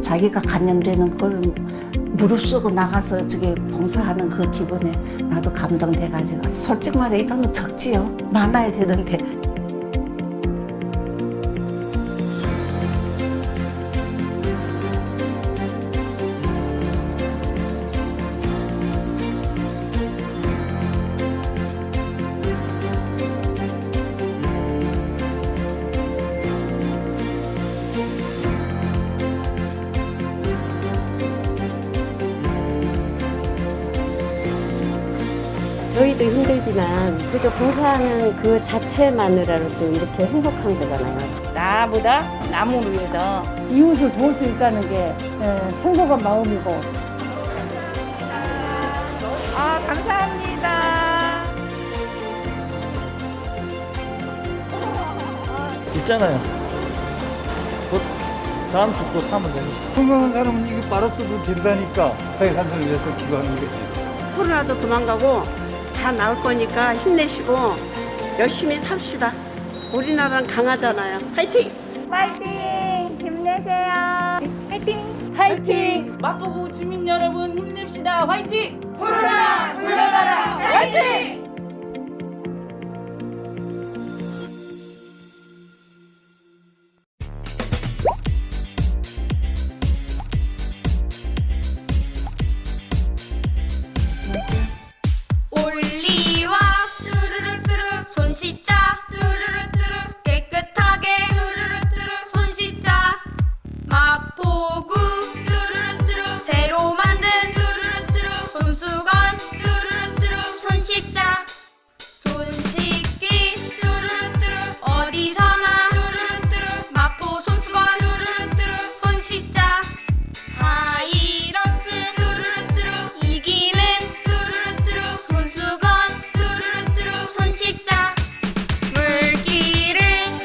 자기가 감염되는 걸 무릅쓰고 나가서 저기 봉사하는 그 기분에 나도 감동돼가지고 솔직히 말해 이 돈은 적지요. 많아야 되는데. 저희도 힘들지만 그저 봉사하는 그 자체만으로도 이렇게 행복한 거잖아요. 나보다 남을 위해서 이웃을 도울 수 있다는 게 행복한 마음이고. 감사합니다. 있잖아요. 곧 다음 주 또 사면 되니까. 건강한 사람은 이거 빨았어도 된다니까. 자기 산소를 위해서 기도하는 거지. 코로나도 도망가고 다 나을 거니까 힘내시고 열심히 삽시다. 우리나라는 강하잖아요. 화이팅! 파이팅! 힘내세요. 파이팅! 화이팅! 마포구 주민 여러분 힘냅시다. 화이팅! 코로나 물러가라! 파이팅! 올리와 뚜루루뚜루 손 씻자 뚜루루뚜루 깨끗하게 뚜루루뚜루 손 씻자 마포구 뚜루루뚜루 새로 만든 뚜루루뚜루 손수건 뚜루루뚜루 손 씻자 손 씻기 뚜루루뚜루 어디서나 뚜루루뚜루 마포 손수건 뚜루루뚜루 손 씻자 바이러스 뚜루루뚜루 이기는 뚜루루뚜루 손수건 뚜루루뚜루 손 씻자 물기를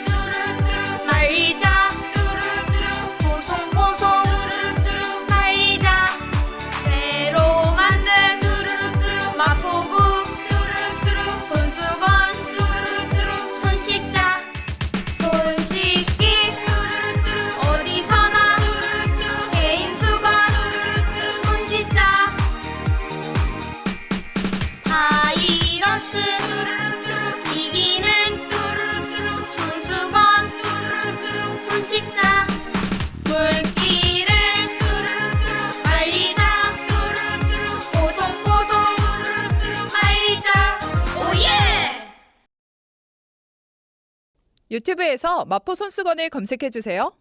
뚜루루뚜루 말리자 뚜루루뚜루 보송보송 뚜루루뚜루 말리자 새로 만든 뚜루루뚜루 마포구 뚜루루뚜루 손수건 뚜루루뚜루 손 씻자 손 씻기 뚜루루뚜루 어디서나 뚜루루뚜루 개인 수건 뚜루루뚜루 손 씻자 바이러스 뚜루루뚜루 이기는 뚜루루뚜루 손수건 뚜루루뚜루 손 씻자 물기를 뚜루루뚜루 말리자 뚜루루뚜루 보송보송 뚜루루뚜루 말리자 오예! 유튜브에서 마포 손수건을 검색해주세요.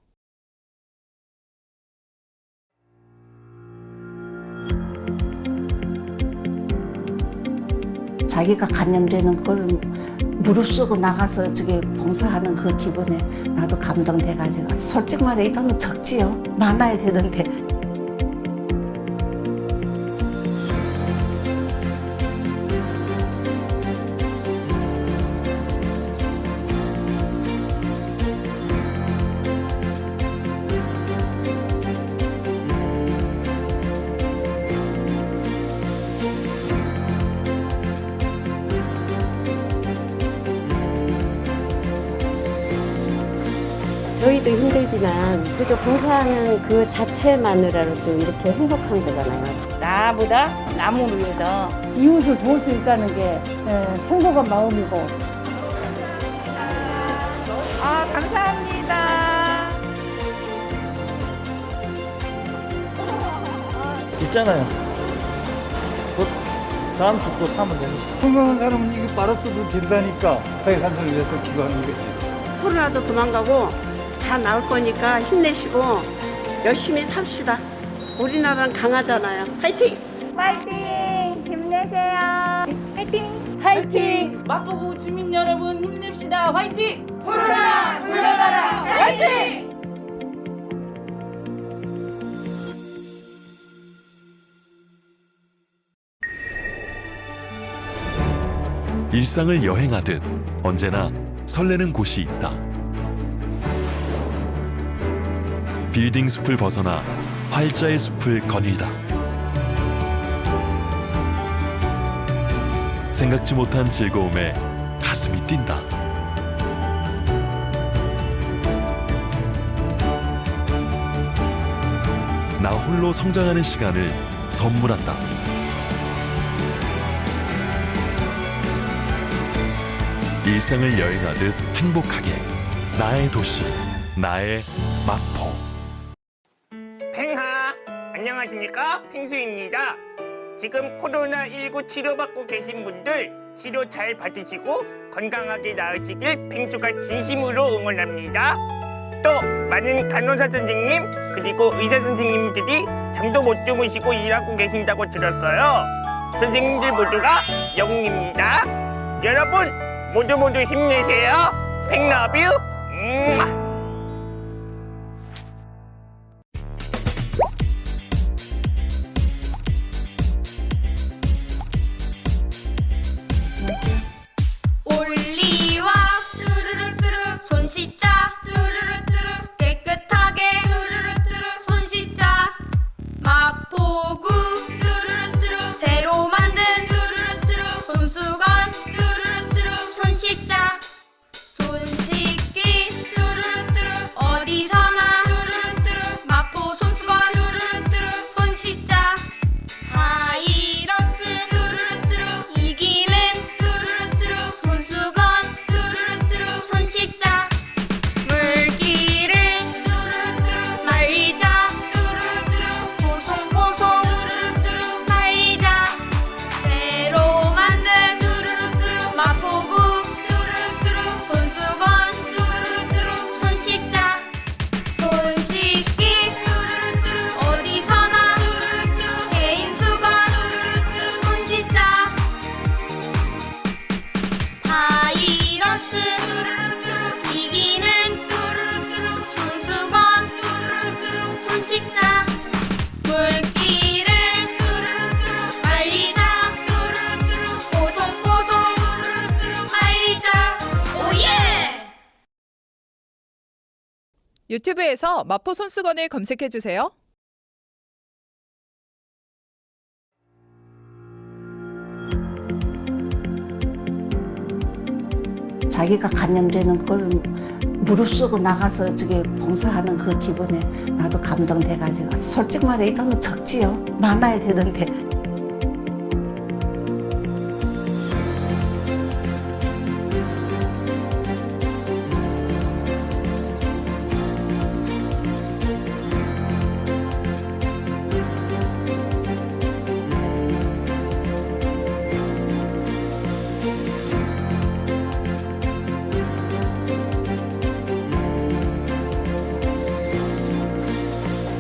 자기가 감염되는 걸 무릅쓰고 나가서 저기 봉사하는 그 기분에 나도 감동돼가지고 솔직히 말해 이 돈은 적지요. 많아야 되는데. 저희도 힘들지만 그저 봉사하는 그 자체만으로도 이렇게 행복한 거잖아요. 나보다 남을 위해서 이웃을 도울 수 있다는 게 행복한 마음이고. 감사합니다. 있잖아요. 곧 다음 주 또 사면 되니까. 건강한 사람은 이거 빨았어도 된다니까. 자기 산소를 위해서 기도하는 거지. 코로나도 도망가고 다 나을 거니까 힘내시고 열심히 삽시다. 우리나라는 강하잖아요. 화이팅! 파이팅! 힘내세요. 파이팅! 화이팅! 마포구 주민 여러분 힘냅시다. 화이팅! 코로나 물러가라! 파이팅! 일상을 여행하듯 언제나 설레는 곳이 있다. 빌딩 숲을 벗어나 활자의 숲을 거닐다. 생각지 못한 즐거움에 가슴이 뛴다. 나 홀로 성장하는 시간을 선물한다. 일상을 여행하듯 행복하게 나의 도시, 나의 마포. 팽하, 안녕하십니까? 팽수입니다. 지금 코로나19 치료받고 계신 분들 치료 잘 받으시고 건강하게 나으시길 팽수가 진심으로 응원합니다. 또 많은 간호사 선생님 그리고 의사 선생님들이 잠도 못 주무시고 일하고 계신다고 들었어요. 선생님들 모두가 영웅입니다. 여러분 모두 힘내세요. 팽러뷰. 올리와 뚜루루뚜루 손 씻자 뚜루루뚜루 깨끗하게 뚜루루뚜루 손 씻자 마포구 뚜루루뚜루 새로 만든 뚜루루뚜루 손수건 뚜루루뚜루 손 씻자 손 씻기 뚜루루뚜루 어디서나 뚜루루뚜루 마포 손수건 뚜루루뚜루 손 씻자 바이러스 뚜루루뚜루 이기는 뚜루루뚜루 손수건 뚜루루뚜루 손 씻자 물기를 뚜루루뚜루 말리자 뚜루루뚜루 보송보송 뚜루루뚜루 말리자 새로 만든 뚜루루뚜루 마포구 뚜루루뚜루 손수건 뚜루루뚜루 손 씻자 손 씻기 뚜루루뚜루 어디서나 뚜루루뚜루 개인 수건 뚜루루뚜루 손 씻자 바이러스 뚜루루뚜루 이기는 뚜루루뚜루 손수건 뚜루루뚜루 손 씻자 물기를 뚜루루뚜루 말리자 뚜루루뚜루 보송보송 뚜루루뚜루 말리자 오예! 유튜브에서 마포 손수건을 검색해 주세요. 자기가 감염되는 걸 무릅쓰고 나가서 저기 봉사하는 그 기분에 나도 감동돼가지고 솔직히 말해 이 돈은 적지요. 많아야 되는데.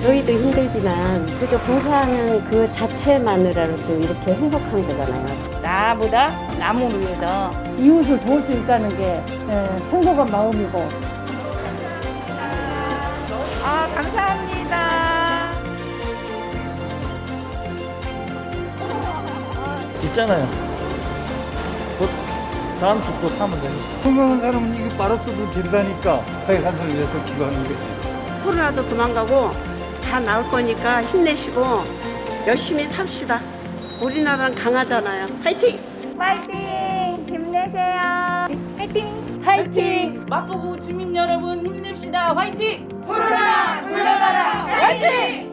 저희도 힘들지만 그저 봉사하는 그 자체만으로도 이렇게 행복한 거잖아요. 나보다 남을 위해서 이웃을 도울 수 있다는 게 행복한 마음이고. 감사합니다. 있잖아요. 곧 다음 주 또 사면 됩니다. 건강한 사람은 이게 빨았어도 된다니까 자기 한손을 위해서 기도하는 거지. 코로나도 도망가고 다 나을 거니까 힘내시고 열심히 삽시다. 우리나라는 강하잖아요. 화이팅! 파이팅! 힘내세요. 파이팅! 화이팅! 마포구 주민 여러분 힘냅시다. 화이팅! 코로나 물러가라. 파이팅!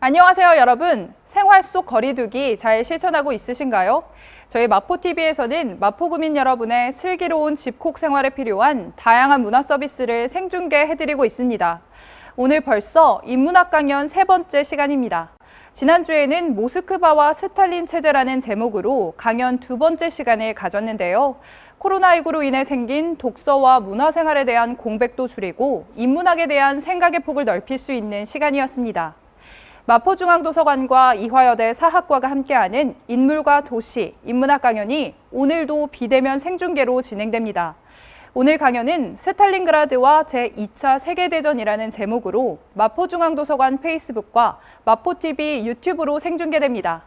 안녕하세요, 여러분. 생활 속 거리두기 잘 실천하고 있으신가요? 저희 마포TV에서는 마포구민 여러분의 슬기로운 집콕 생활에 필요한 다양한 문화 서비스를 생중계해드리고 있습니다. 오늘 벌써 인문학 강연 3번째 시간입니다. 지난주에는 모스크바와 스탈린 체제라는 제목으로 강연 2번째 시간을 가졌는데요. 코로나19로 인해 생긴 독서와 문화생활에 대한 공백도 줄이고 인문학에 대한 생각의 폭을 넓힐 수 있는 시간이었습니다. 마포중앙도서관과 이화여대 사학과가 함께하는 인물과 도시, 인문학 강연이 오늘도 비대면 생중계로 진행됩니다. 오늘 강연은 스탈린그라드와 제2차 세계대전이라는 제목으로 마포중앙도서관 페이스북과 마포TV 유튜브로 생중계됩니다.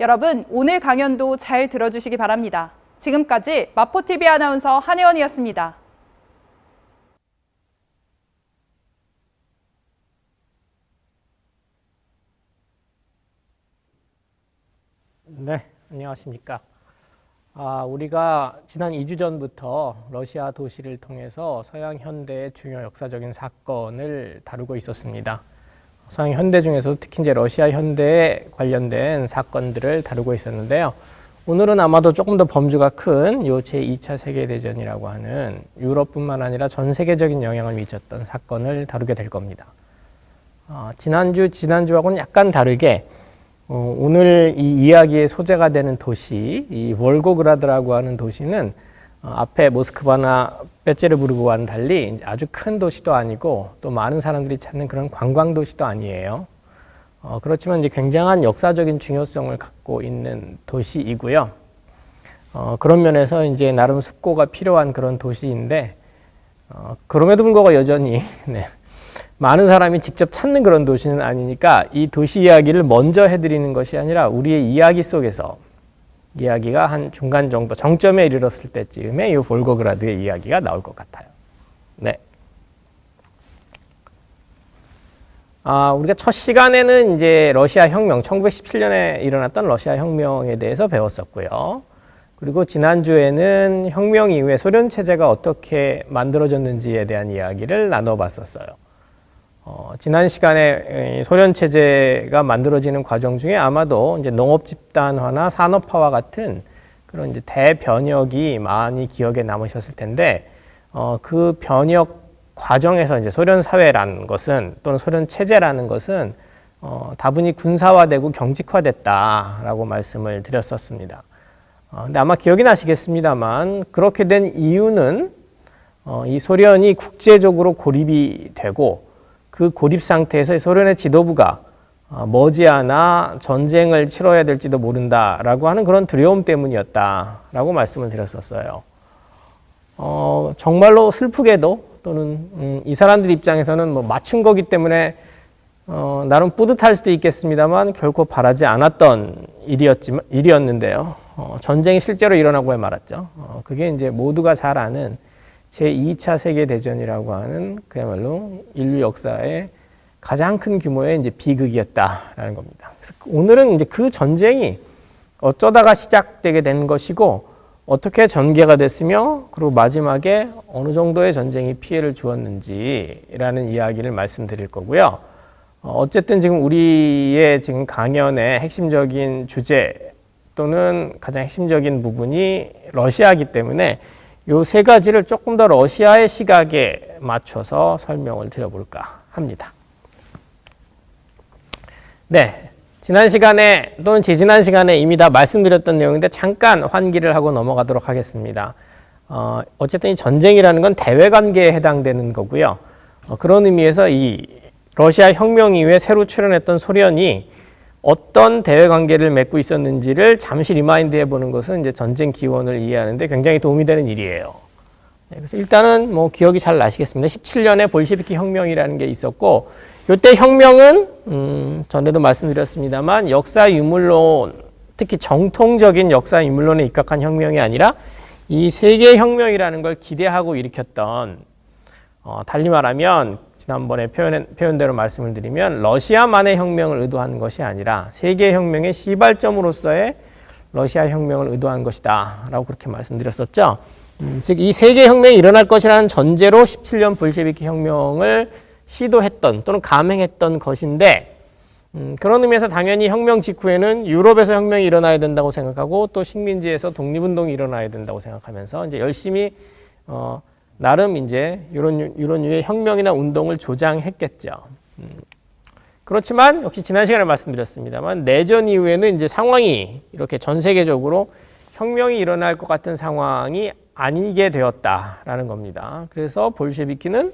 여러분, 오늘 강연도 잘 들어주시기 바랍니다. 지금까지 마포TV 아나운서 한혜원이었습니다. 네, 안녕하십니까. 우리가 지난 2주 전부터 러시아 도시를 통해서 서양 현대의 중요 역사적인 사건을 다루고 있었습니다. 서양 현대 중에서도 특히 이제 러시아 현대에 관련된 사건들을 다루고 있었는데요. 오늘은 아마도 조금 더 범주가 큰 요 제2차 세계대전이라고 하는 유럽뿐만 아니라 전 세계적인 영향을 미쳤던 사건을 다루게 될 겁니다. 지난주하고는 약간 다르게 오늘 이 이야기의 소재가 되는 도시, 이 월고그라드라고 하는 도시는 앞에 모스크바나 페테르부르크와는 달리 아주 큰 도시도 아니고 또 많은 사람들이 찾는 그런 관광 도시도 아니에요. 그렇지만 이제 굉장한 역사적인 중요성을 갖고 있는 도시이고요. 그런 면에서 이제 나름 숙고가 필요한 그런 도시인데 그럼에도 불구하고 여전히 많은 사람이 직접 찾는 그런 도시는 아니니까 이 도시 이야기를 먼저 해드리는 것이 아니라 우리의 이야기 속에서 이야기가 한 중간 정도 정점에 이르렀을 때쯤에 이 볼고그라드의 이야기가 나올 것 같아요. 네. 우리가 첫 시간에는 이제 러시아 혁명, 1917년에 일어났던 러시아 혁명에 대해서 배웠었고요. 그리고 지난주에는 혁명 이후에 소련 체제가 어떻게 만들어졌는지에 대한 이야기를 나눠봤었어요. 지난 시간에 소련 체제가 만들어지는 과정 중에 아마도 이제 농업 집단화나 산업화와 같은 그런 이제 대변혁이 많이 기억에 남으셨을 텐데, 그 변혁 과정에서 이제 소련 사회라는 것은 또는 소련 체제라는 것은 다분히 군사화되고 경직화됐다라고 말씀을 드렸었습니다. 근데 아마 기억이 나시겠습니다만 그렇게 된 이유는 이 소련이 국제적으로 고립이 되고 그 고립 상태에서 소련의 지도부가 머지않아 전쟁을 치러야 될지도 모른다라고 하는 그런 두려움 때문이었다라고 말씀을 드렸었어요. 정말로 슬프게도 또는 이 사람들 입장에서는 뭐 맞춘 거기 때문에 나름 뿌듯할 수도 있겠습니다만 결코 바라지 않았던 일이었는데요. 전쟁이 실제로 일어나고 말았죠. 그게 이제 모두가 잘 아는 제2차 세계대전이라고 하는 그야말로 인류 역사의 가장 큰 규모의 이제 비극이었다라는 겁니다. 그래서 오늘은 이제 그 전쟁이 어쩌다가 시작되게 된 것이고 어떻게 전개가 됐으며 그리고 마지막에 어느 정도의 전쟁이 피해를 주었는지라는 이야기를 말씀드릴 거고요. 어쨌든 지금 우리의 지금 강연의 핵심적인 주제 또는 가장 핵심적인 부분이 러시아이기 때문에 요 세 가지를 조금 더 러시아의 시각에 맞춰서 설명을 드려볼까 합니다. 네, 지난 시간에 또는 지지난 시간에 이미 다 말씀드렸던 내용인데 잠깐 환기를 하고 넘어가도록 하겠습니다. 어쨌든 이 전쟁이라는 건 대외관계에 해당되는 거고요. 그런 의미에서 이 러시아 혁명 이후에 새로 출현했던 소련이 어떤 대외관계를 맺고 있었는지를 잠시 리마인드 해보는 것은 이제 전쟁 기원을 이해하는데 굉장히 도움이 되는 일이에요. 네, 그래서 일단은 뭐 기억이 잘 나시겠습니다. 17년에 볼셰비키 혁명이라는 게 있었고, 이때 혁명은 전에도 말씀드렸습니다만 역사 유물론, 특히 정통적인 역사 유물론에 입각한 혁명이 아니라 이 세계 혁명이라는 걸 기대하고 일으켰던, 달리 말하면 지난번에 표현대로 말씀을 드리면 러시아만의 혁명을 의도하는 것이 아니라 세계 혁명의 시발점으로서의 러시아 혁명을 의도한 것이다 라고 그렇게 말씀드렸었죠. 즉 이 세계 혁명이 일어날 것이라는 전제로 17년 볼셰비키 혁명을 시도했던 또는 감행했던 것인데, 그런 의미에서 당연히 혁명 직후에는 유럽에서 혁명이 일어나야 된다고 생각하고 또 식민지에서 독립운동이 일어나야 된다고 생각하면서 이제 열심히 나름 이제 이런 류의 혁명이나 운동을 조장했겠죠. 그렇지만 역시 지난 시간에 말씀드렸습니다만 내전 이후에는 이제 상황이 이렇게 전 세계적으로 혁명이 일어날 것 같은 상황이 아니게 되었다라는 겁니다. 그래서 볼셰비키는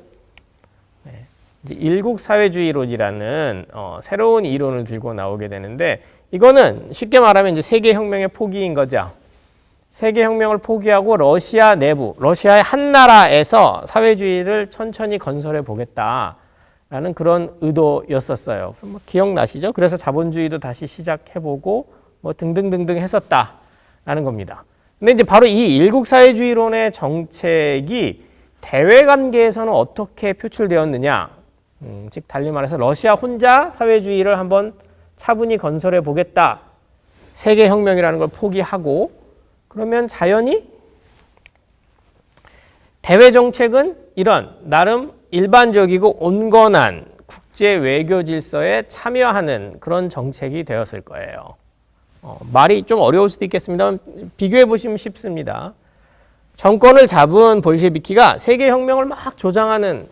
이제 일국 사회주의론이라는 새로운 이론을 들고 나오게 되는데, 이거는 쉽게 말하면 이제 세계 혁명의 포기인 거죠. 세계혁명을 포기하고 러시아 내부, 러시아의 한 나라에서 사회주의를 천천히 건설해 보겠다라는 그런 의도였었어요. 그래서 뭐 기억나시죠? 그래서 자본주의도 다시 시작해보고 뭐 등등등등 했었다라는 겁니다. 근데 이제 바로 이 일국사회주의론의 정책이 대외관계에서는 어떻게 표출되었느냐, 즉 달리 말해서 러시아 혼자 사회주의를 한번 차분히 건설해 보겠다, 세계혁명이라는 걸 포기하고, 그러면 자연히 대외 정책은 이런 나름 일반적이고 온건한 국제 외교 질서에 참여하는 그런 정책이 되었을 거예요. 말이 좀 어려울 수도 있겠습니다만 비교해 보시면 쉽습니다. 정권을 잡은 볼셰비키가 세계혁명을 막 조장하는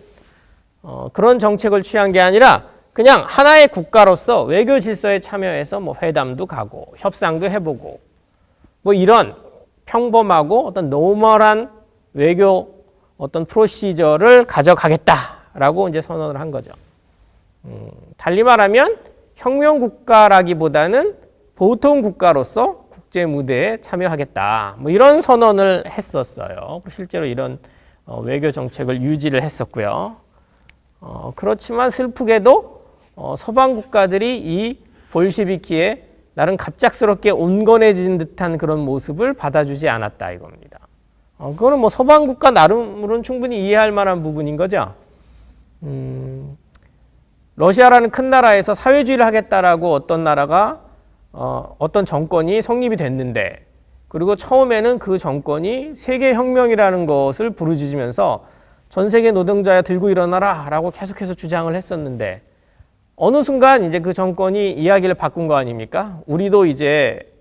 그런 정책을 취한 게 아니라 그냥 하나의 국가로서 외교 질서에 참여해서 뭐 회담도 가고 협상도 해보고 뭐 이런 평범하고 어떤 노멀한 외교 어떤 프로시저를 가져가겠다라고 이제 선언을 한 거죠. 달리 말하면 혁명 국가라기보다는 보통 국가로서 국제 무대에 참여하겠다, 뭐 이런 선언을 했었어요. 실제로 이런 외교 정책을 유지를 했었고요. 그렇지만 슬프게도 서방 국가들이 이 볼셰비키의 나름 갑작스럽게 온건해진 듯한 그런 모습을 받아주지 않았다 이겁니다. 그거는 뭐 서방 국가 나름으로는 충분히 이해할 만한 부분인 거죠. 러시아라는 큰 나라에서 사회주의를 하겠다라고 어떤 나라가 어떤 정권이 성립이 됐는데, 그리고 처음에는 그 정권이 세계혁명이라는 것을 부르짖으면서 전 세계 노동자야 들고 일어나라 라고 계속해서 주장을 했었는데, 어느 순간 이제 그 정권이 이야기를 바꾼 거 아닙니까? 우리도 이제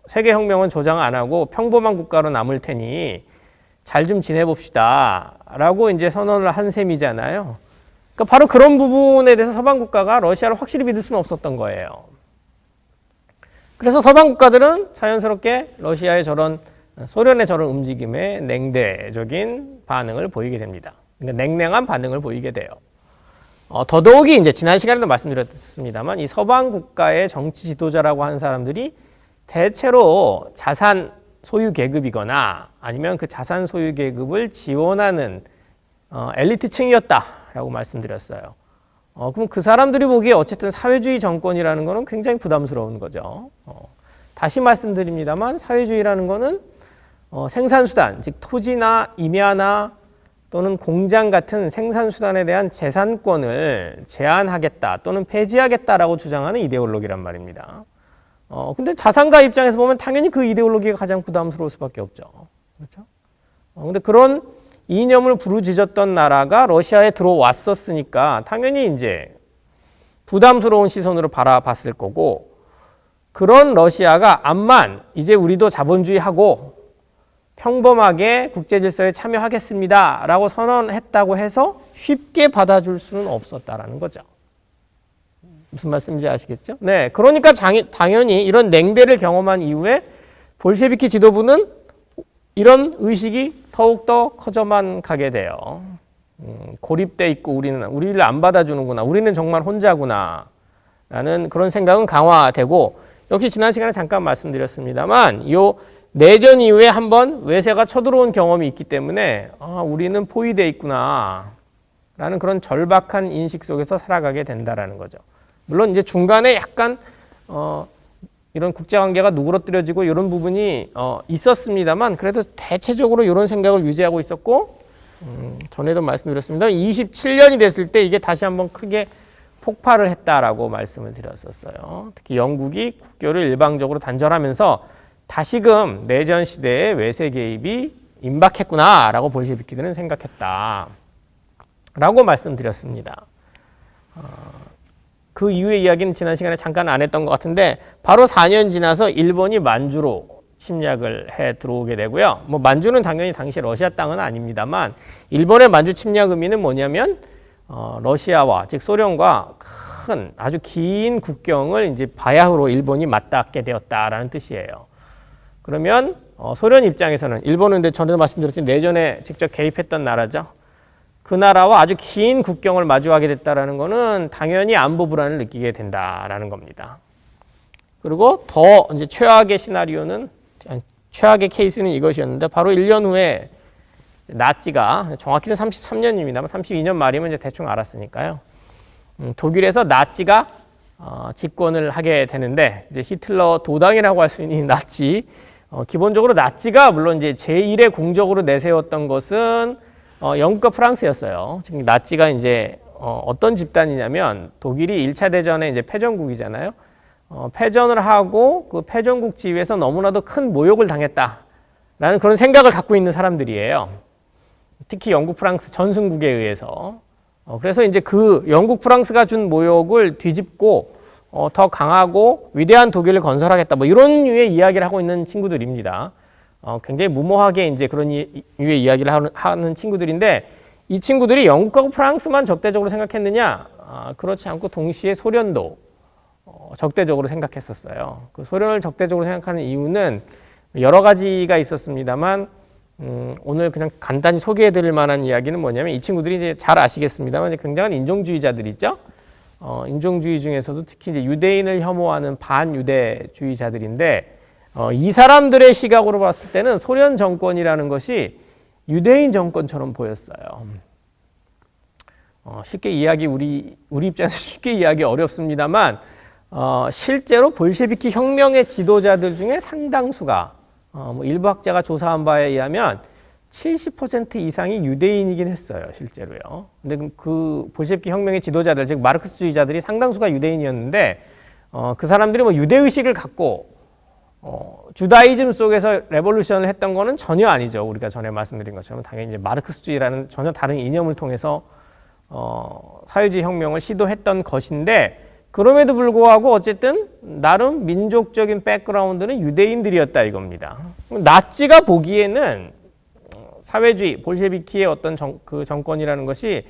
세계혁명은 조장 안 하고 평범한 국가로 남을 테니 잘 좀 지내봅시다 라고 이제 선언을 한 셈이잖아요. 그러니까 바로 그런 부분에 대해서 서방 국가가 러시아를 확실히 믿을 수는 없었던 거예요. 그래서 서방 국가들은 자연스럽게 러시아의 저런, 소련의 저런 움직임에 냉대적인 반응을 보이게 됩니다. 그러니까 냉랭한 반응을 보이게 돼요. 더더욱이 이제 지난 시간에도 말씀드렸습니다만 이 서방 국가의 정치 지도자라고 하는 사람들이 대체로 자산 소유 계급이거나 아니면 그 자산 소유 계급을 지원하는 엘리트층이었다라고 말씀드렸어요. 그럼 그 사람들이 보기에 어쨌든 사회주의 정권이라는 거는 굉장히 부담스러운 거죠. 다시 말씀드립니다만 사회주의라는 거는 생산수단, 즉 토지나 임야나 또는 공장 같은 생산수단에 대한 재산권을 제한하겠다 또는 폐지하겠다라고 주장하는 이데올로기란 말입니다. 근데 자산가 입장에서 보면 당연히 그 이데올로기가 가장 부담스러울 수밖에 없죠. 그렇죠? 근데 그런 이념을 부르짖었던 나라가 러시아에 들어왔었으니까 당연히 이제 부담스러운 시선으로 바라봤을 거고, 그런 러시아가 암만 이제 우리도 자본주의하고 평범하게 국제질서에 참여하겠습니다 라고 선언했다고 해서 쉽게 받아줄 수는 없었다라는 거죠. 무슨 말씀인지 아시겠죠? 네, 그러니까 당연히 이런 냉대를 경험한 이후에 볼셰비키 지도부는 이런 의식이 더욱더 커져만 가게 돼요. 고립돼 있고 우리를 안 받아주는구나, 우리는 정말 혼자구나 라는 그런 생각은 강화되고, 역시 지난 시간에 잠깐 말씀드렸습니다만 이 내전 이후에 한번 외세가 쳐들어온 경험이 있기 때문에 우리는 포위돼 있구나 라는 그런 절박한 인식 속에서 살아가게 된다라는 거죠. 물론 이제 중간에 약간 이런 국제관계가 누그러뜨려지고 이런 부분이 있었습니다만 그래도 대체적으로 이런 생각을 유지하고 있었고, 전에도 말씀드렸습니다. 27년이 됐을 때 이게 다시 한번 크게 폭발을 했다라고 말씀을 드렸었어요. 특히 영국이 국교를 일방적으로 단절하면서 다시금 내전 시대의 외세 개입이 임박했구나라고 볼셰비키들은 생각했다라고 말씀드렸습니다. 그 이후의 이야기는 지난 시간에 잠깐 안 했던 것 같은데, 바로 4년 지나서 일본이 만주로 침략을 해 들어오게 되고요. 뭐 만주는 당연히 당시 러시아 땅은 아닙니다만 일본의 만주 침략 의미는 뭐냐면 러시아와 즉 소련과 큰 아주 긴 국경을 이제 바야흐로 일본이 맞닿게 되었다라는 뜻이에요. 그러면 소련 입장에서는, 일본은 근데 전에도 말씀드렸지만 내전에 직접 개입했던 나라죠. 그 나라와 아주 긴 국경을 마주하게 됐다라는 것은 당연히 안보 불안을 느끼게 된다라는 겁니다. 그리고 더 이제 최악의 시나리오는, 최악의 케이스는 이것이었는데, 바로 1년 후에 나치가, 정확히는 33년입니다만 32년 말이면 이제 대충 알았으니까요. 독일에서 나치가 집권을 하게 되는데 이제 히틀러 도당이라고 할 수 있는 나치. 기본적으로 나치가 물론 이제 제1의 공적으로 내세웠던 것은 영국과 프랑스였어요. 지금 나치가 이제 어떤 집단이냐면 독일이 1차 대전에 이제 패전국이잖아요. 패전을 하고 그 패전국 지위에서 너무나도 큰 모욕을 당했다라는 그런 생각을 갖고 있는 사람들이에요. 특히 영국, 프랑스 전승국에 의해서. 그래서 이제 그 영국, 프랑스가 준 모욕을 뒤집고 더 강하고 위대한 독일을 건설하겠다. 뭐 이런 류의 이야기를 하고 있는 친구들입니다. 굉장히 무모하게 이제 그런 류의 이야기를 하는 친구들인데 이 친구들이 영국하고 프랑스만 적대적으로 생각했느냐? 그렇지 않고 동시에 소련도 적대적으로 생각했었어요. 그 소련을 적대적으로 생각하는 이유는 여러 가지가 있었습니다만 오늘 그냥 간단히 소개해드릴 만한 이야기는 뭐냐면 이 친구들이 이제 잘 아시겠습니다만 이제 굉장한 인종주의자들이죠. 인종주의 중에서도 특히 이제 유대인을 혐오하는 반유대주의자들인데 이 사람들의 시각으로 봤을 때는 소련 정권이라는 것이 유대인 정권처럼 보였어요. 쉽게 이야기 우리 입장에서 쉽게 이야기 어렵습니다만 실제로 볼셰비키 혁명의 지도자들 중에 상당수가 뭐 일부 학자가 조사한 바에 의하면 70% 이상이 유대인이긴 했어요, 실제로요. 근데 그 볼셰비키 혁명의 지도자들, 즉 마르크스주의자들이 상당수가 유대인이었는데 그 사람들이 뭐 유대의식을 갖고 주다이즘 속에서 레볼루션을 했던 거는 전혀 아니죠. 우리가 전에 말씀드린 것처럼 당연히 이제 마르크스주의라는 전혀 다른 이념을 통해서 사회주의 혁명을 시도했던 것인데 그럼에도 불구하고 어쨌든 나름 민족적인 백그라운드는 유대인들이었다 이겁니다. 나치가 보기에는 사회주의, 볼셰비키의 어떤 그 정권이라는 것이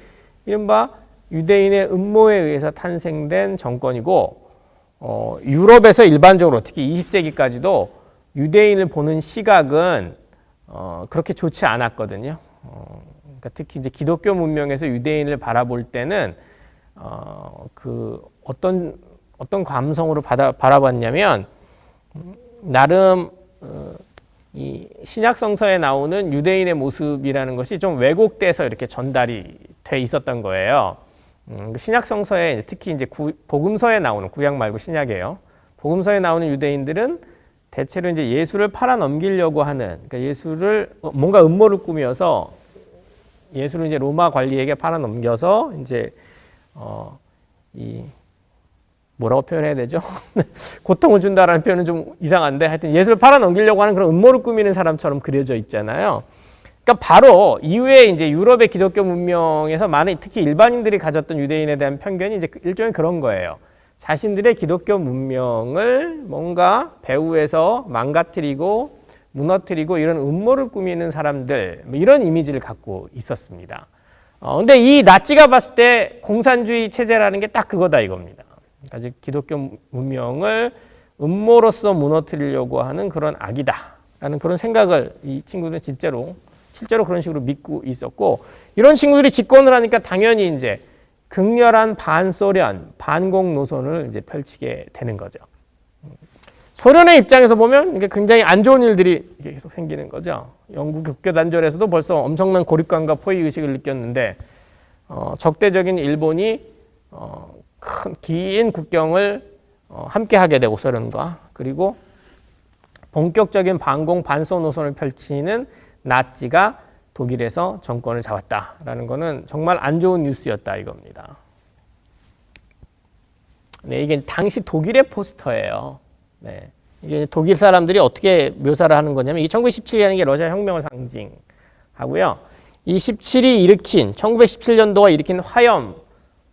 이른바 유대인의 음모에 의해서 탄생된 정권이고 유럽에서 일반적으로 특히 20세기까지도 유대인을 보는 시각은 그렇게 좋지 않았거든요. 그러니까 특히 이제 기독교 문명에서 유대인을 바라볼 때는 그 어떤 감성으로 바라봤냐면 나름 이 신약 성서에 나오는 유대인의 모습이라는 것이 좀 왜곡돼서 이렇게 전달이 돼 있었던 거예요. 신약 성서에 특히 이제 복음서에 나오는 구약 말고 신약이에요. 복음서에 나오는 유대인들은 대체로 이제 예수를 팔아 넘기려고 하는 그러니까 예수를 뭔가 음모를 꾸며서 예수를 이제 로마 관리에게 팔아 넘겨서 이제 이 뭐라고 표현해야 되죠? 고통을 준다라는 표현은 좀 이상한데 하여튼 예수를 팔아 넘기려고 하는 그런 음모를 꾸미는 사람처럼 그려져 있잖아요. 그러니까 바로 이후에 이제 유럽의 기독교 문명에서 많은 특히 일반인들이 가졌던 유대인에 대한 편견이 이제 일종의 그런 거예요. 자신들의 기독교 문명을 뭔가 배후에서 망가뜨리고 무너뜨리고 이런 음모를 꾸미는 사람들 뭐 이런 이미지를 갖고 있었습니다. 근데 이 나치가 봤을 때 공산주의 체제라는 게 딱 그거다 이겁니다. 그러니까 기독교 문명을 음모로서 무너뜨리려고 하는 그런 악이다라는 그런 생각을 이 친구들은 실제로 그런 식으로 믿고 있었고 이런 친구들이 집권을 하니까 당연히 이제 극렬한 반소련, 반공 노선을 이제 펼치게 되는 거죠. 소련의 입장에서 보면 이게 굉장히 안 좋은 일들이 계속 생기는 거죠. 영국 국교 단절에서도 벌써 엄청난 고립감과 포위 의식을 느꼈는데 적대적인 일본이 긴 국경을 함께 하게 되고 소련과 그리고 본격적인 반공 반소 노선을 펼치는 나치가 독일에서 정권을 잡았다라는 것은 정말 안 좋은 뉴스였다 이겁니다. 네, 이게 당시 독일의 포스터예요. 네, 이게 독일 사람들이 어떻게 묘사를 하는 거냐면 이 1917이라는 게 러시아 혁명을 상징하고요. 이 17이 일으킨 1917년도가 일으킨 화염,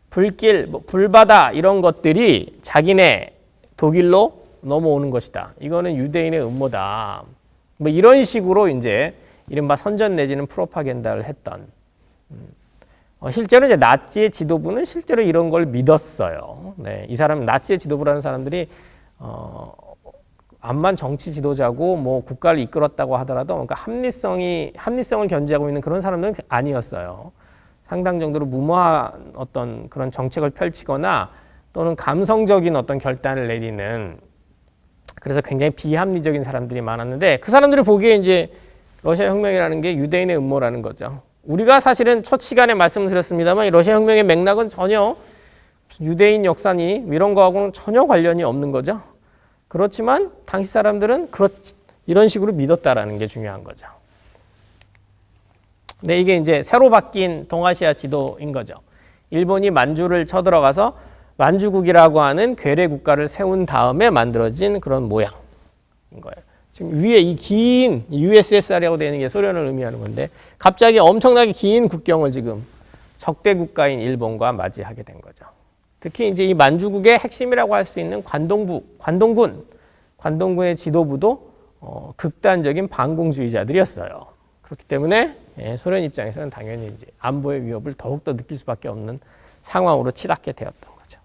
불길, 불바다 이런 것들이 자기네 독일로 넘어오는 것이다. 이거는 유대인의 음모다. 뭐 이런 식으로 이제 이른바 선전 내지는 프로파간다를 했던. 실제로 이제 나치의 지도부는 실제로 이런 걸 믿었어요. 네, 이 사람 나치의 지도부라는 사람들이 암만 정치 지도자고 뭐 국가를 이끌었다고 하더라도 그러니까 합리성을 견지하고 있는 그런 사람들은 아니었어요. 상당 정도로 무모한 어떤 그런 정책을 펼치거나 또는 감성적인 어떤 결단을 내리는 그래서 굉장히 비합리적인 사람들이 많았는데 그 사람들이 보기에 이제 러시아 혁명이라는 게 유대인의 음모라는 거죠. 우리가 사실은 첫 시간에 말씀을 드렸습니다만 러시아 혁명의 맥락은 전혀 유대인 역사니 이런 거하고는 전혀 관련이 없는 거죠. 그렇지만 당시 사람들은 이런 식으로 믿었다라는 게 중요한 거죠. 근데 이게 이제 새로 바뀐 동아시아 지도인 거죠. 일본이 만주를 쳐들어가서 만주국이라고 하는 괴뢰 국가를 세운 다음에 만들어진 그런 모양인 거예요. 지금 위에 이 긴 USSR이라고 되어 있는 게 소련을 의미하는 건데 갑자기 엄청나게 긴 국경을 지금 적대 국가인 일본과 맞이하게 된 거죠. 특히 이제 이 만주국의 핵심이라고 할 수 있는 관동군의 지도부도 극단적인 반공주의자들이었어요. 그렇기 때문에 소련 입장에서는 당연히 이제 안보의 위협을 더욱더 느낄 수밖에 없는 상황으로 치닫게 되었던 거죠.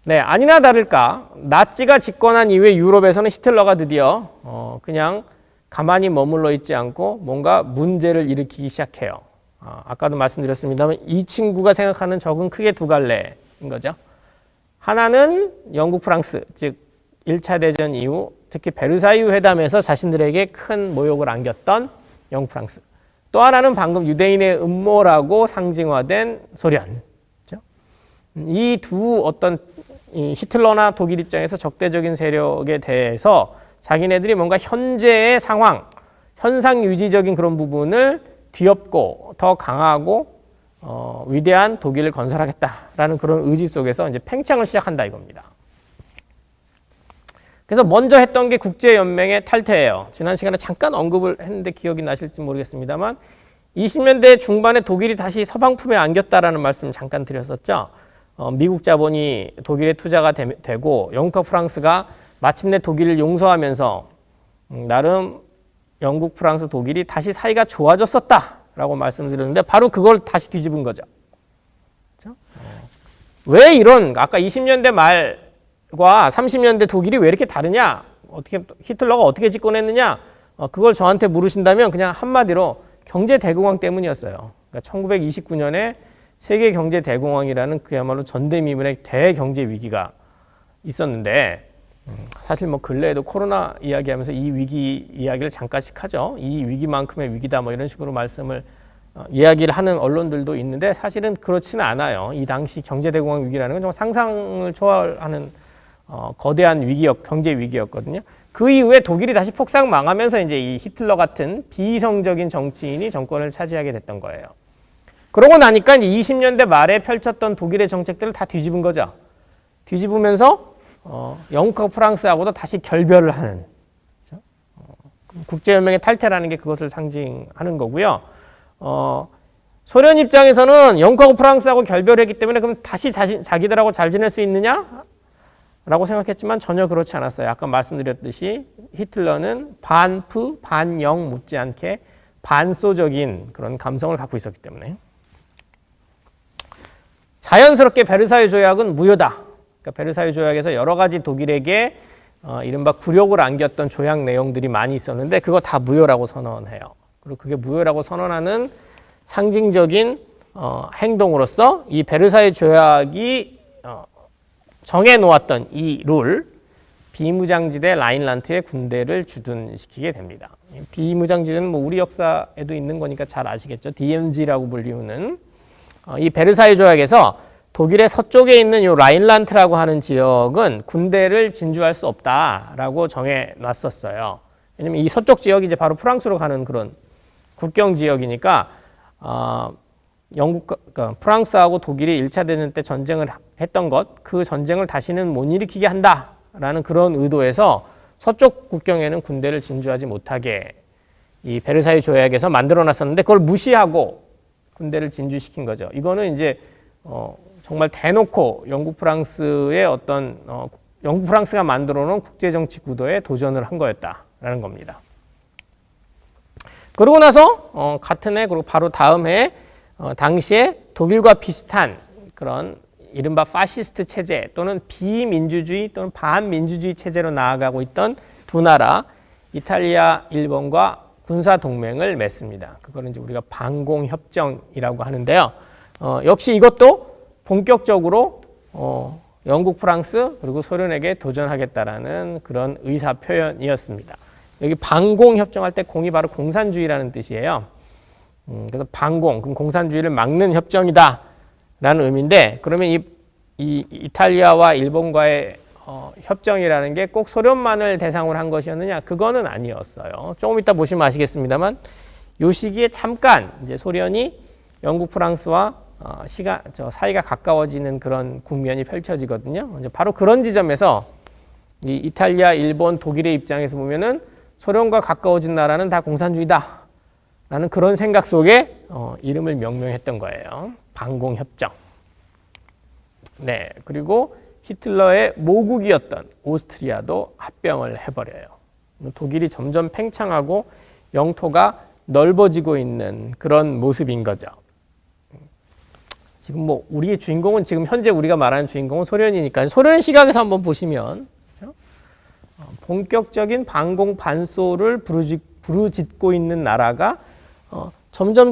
네, 아니나 다를까 나치가 집권한 이후에 유럽에서는 히틀러가 드디어 그냥 가만히 머물러 있지 않고 뭔가 문제를 일으키기 시작해요. 아까도 말씀드렸습니다만 이 친구가 생각하는 적은 크게 두 갈래인 거죠. 하나는 영국, 프랑스, 즉 1차 대전 이후 특히 베르사유 회담에서 자신들에게 큰 모욕을 안겼던 영국, 프랑스. 또 하나는 방금 유대인의 음모라고 상징화된 소련. 이 두 어떤 히틀러나 독일 입장에서 적대적인 세력에 대해서 자기네들이 뭔가 현재의 상황, 현상 유지적인 그런 부분을 뒤엎고 더 강하고 위대한 독일을 건설하겠다라는 그런 의지 속에서 이제 팽창을 시작한다 이겁니다. 그래서 먼저 했던 게 국제연맹의 탈퇴예요. 지난 시간에 잠깐 언급을 했는데 기억이 나실지 모르겠습니다만 20년대 중반에 독일이 다시 서방 품에 안겼다라는 말씀 잠깐 드렸었죠. 미국 자본이 독일에 투자가 되고 영국과 프랑스가 마침내 독일을 용서하면서 나름 영국, 프랑스, 독일이 다시 사이가 좋아졌었다라고 말씀드렸는데 바로 그걸 다시 뒤집은 거죠. 그렇죠? 왜 이런 아까 20년대 말과 30년대 독일이 왜 이렇게 다르냐? 어떻게 히틀러가 어떻게 집권했느냐? 그걸 저한테 물으신다면 그냥 한마디로 경제 대공황 때문이었어요. 그러니까 1929년에 세계 경제 대공황이라는 그야말로 전대미문의 대경제 위기가 있었는데 사실 뭐 근래에도 코로나 이야기하면서 이 위기 이야기를 잠깐씩 하죠. 이 위기만큼의 위기다 뭐 이런 식으로 말씀을 이야기를 하는 언론들도 있는데 사실은 그렇지는 않아요. 이 당시 경제 대공황 위기라는 건 정말 상상을 초월하는 거대한 경제 위기였거든요. 그 이후에 독일이 다시 폭삭 망하면서 이제 이 히틀러 같은 비이성적인 정치인이 정권을 차지하게 됐던 거예요. 그러고 나니까 이제 20년대 말에 펼쳤던 독일의 정책들을 다 뒤집은 거죠. 뒤집으면서 영국하고 프랑스하고도 다시 결별을 하는 국제연맹의 탈퇴라는 게 그것을 상징하는 거고요. 소련 입장에서는 영국하고 프랑스하고 결별했기 때문에 그럼 다시 자기들하고 잘 지낼 수 있느냐? 라고 생각했지만 전혀 그렇지 않았어요. 아까 말씀드렸듯이 히틀러는 반프, 반영 못지않게 반소적인 그런 감성을 갖고 있었기 때문에 자연스럽게 베르사유 조약은 무효다. 그러니까 베르사유 조약에서 여러 가지 독일에게 이른바 굴욕을 안겼던 조약 내용들이 많이 있었는데 그거 다 무효라고 선언해요. 그리고 그게 무효라고 선언하는 상징적인 행동으로서 이 베르사유 조약이 정해놓았던 이 룰, 비무장지대 라인란트에 군대를 주둔시키게 됩니다. 비무장지대는 뭐 우리 역사에도 있는 거니까 잘 아시겠죠. DMZ라고 불리우는 이 베르사유 조약에서 독일의 서쪽에 있는 이 라인란트라고 하는 지역은 군대를 진주할 수 없다라고 정해놨었어요. 왜냐면 이 서쪽 지역이 이제 바로 프랑스로 가는 그런 국경 지역이니까 그러니까 프랑스하고 독일이 1차 대전 때 전쟁을 했던 그 전쟁을 다시는 못 일으키게 한다라는 그런 의도에서 서쪽 국경에는 군대를 진주하지 못하게 이 베르사유 조약에서 만들어놨었는데 그걸 무시하고 군대를 진주시킨 거죠. 이거는 이제 정말 대놓고 영국 프랑스의 어떤 영국 프랑스가 만들어놓은 국제정치 구도에 도전을 한 거였다라는 겁니다. 그러고 나서 같은 해 그리고 바로 다음 해 당시에 독일과 비슷한 그런 이른바 파시스트 체제 또는 비민주주의 또는 반민주주의 체제로 나아가고 있던 두 나라 이탈리아, 일본과 군사 동맹을 맺습니다. 그거는 이제 우리가 반공협정이라고 하는데요. 역시 이것도 본격적으로 영국, 프랑스 그리고 소련에게 도전하겠다라는 그런 의사 표현이었습니다. 여기 반공협정할 때 공이 바로 공산주의라는 뜻이에요. 그래서 반공, 그럼 공산주의를 막는 협정이다 의미인데, 그러면 이 이탈리아와 일본과의 협정이라는 게 꼭 소련만을 대상으로 한 것이었느냐? 그거는 아니었어요. 조금 이따 보시면 아시겠습니다만, 요 시기에 잠깐 이제 소련이 영국, 프랑스와 사이가 가까워지는 그런 국면이 펼쳐지거든요. 이제 바로 그런 지점에서 이 이탈리아, 일본, 독일의 입장에서 보면은 소련과 가까워진 나라는 다 공산주의다 라는 그런 생각 속에 이름을 명명했던 거예요. 방공협정. 네, 그리고 히틀러의 모국이었던 오스트리아도 합병을 해버려요. 독일이 점점 팽창하고 영토가 넓어지고 있는 그런 모습인 거죠. 지금 뭐 우리의 주인공은, 지금 현재 우리가 말하는 주인공은 소련이니까 소련 시각에서 한번 보시면, 그렇죠? 본격적인 방공 반소를 부르짖고 있는 나라가 점점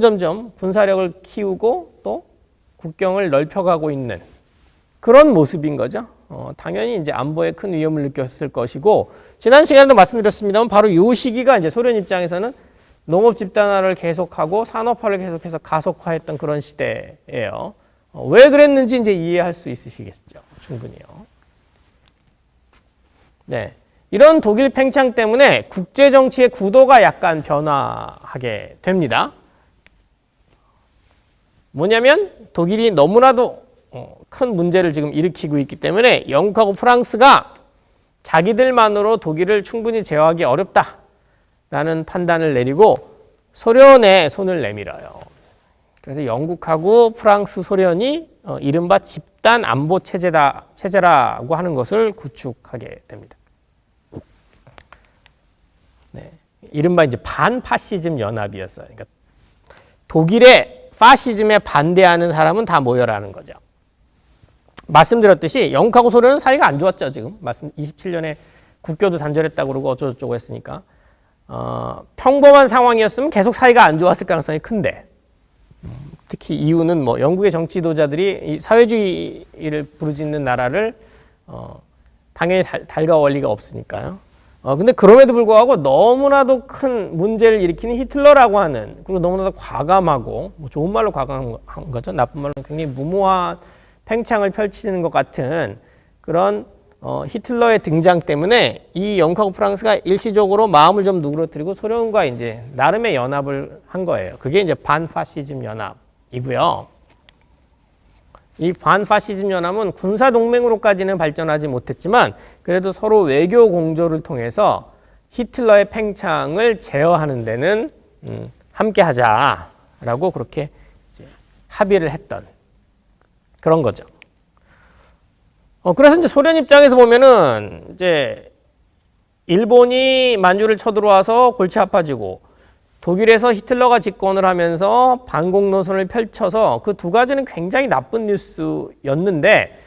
군사력을 키우고 또 국경을 넓혀가고 있는 그런 모습인 거죠. 당연히 이제 안보에 큰 위험을 느꼈을 것이고, 지난 시간에도 말씀드렸습니다만 바로 이 시기가 이제 소련 입장에서는 농업 집단화를 계속하고 산업화를 계속해서 가속화했던 그런 시대예요. 왜 그랬는지 이제 이해할 수 있으시겠죠. 충분히요. 네. 이런 독일 팽창 때문에 국제 정치의 구도가 약간 변화하게 됩니다. 뭐냐면 독일이 너무나도 큰 문제를 지금 일으키고 있기 때문에 영국하고 프랑스가 자기들만으로 독일을 충분히 제어하기 어렵다라는 판단을 내리고 소련에 손을 내밀어요. 그래서 영국하고 프랑스, 소련이 이른바 집단 안보 체제라고 하는 것을 구축하게 됩니다. 네, 이른바 이제 반파시즘 연합이었어요. 그러니까 독일의 파시즘에 반대하는 사람은 다 모여라는 거죠. 말씀드렸듯이 영국하고 소련은 사이가 안 좋았죠. 지금 27년에 국교도 단절했다고 그러고 어쩌고저쩌고 했으니까 평범한 상황이었으면 계속 사이가 안 좋았을 가능성이 큰데, 특히 이유는 뭐 영국의 정치 지도자들이 이 사회주의를 부르짖는 나라를 당연히 달가울 원리가 없으니까요. 근데 그럼에도 불구하고 너무나도 큰 문제를 일으키는 히틀러라고 하는, 그리고 너무나도 과감하고, 뭐 좋은 말로 과감한 거죠. 나쁜 말로 굉장히 무모한 팽창을 펼치는 것 같은 그런 히틀러의 등장 때문에 이 영국하고 프랑스가 일시적으로 마음을 좀 누그러뜨리고 소련과 이제 나름의 연합을 한 거예요. 그게 이제 반파시즘 연합이고요. 이 반파시즘 연합은 군사 동맹으로까지는 발전하지 못했지만 그래도 서로 외교 공조를 통해서 히틀러의 팽창을 제어하는 데는 함께 하자라고 그렇게 이제 합의를 했던 그런 거죠. 그래서 이제 소련 입장에서 보면은 이제 일본이 만주를 쳐들어와서 골치 아파지고 독일에서 히틀러가 집권을 하면서 반공 노선을 펼쳐서 그 두 가지는 굉장히 나쁜 뉴스였는데,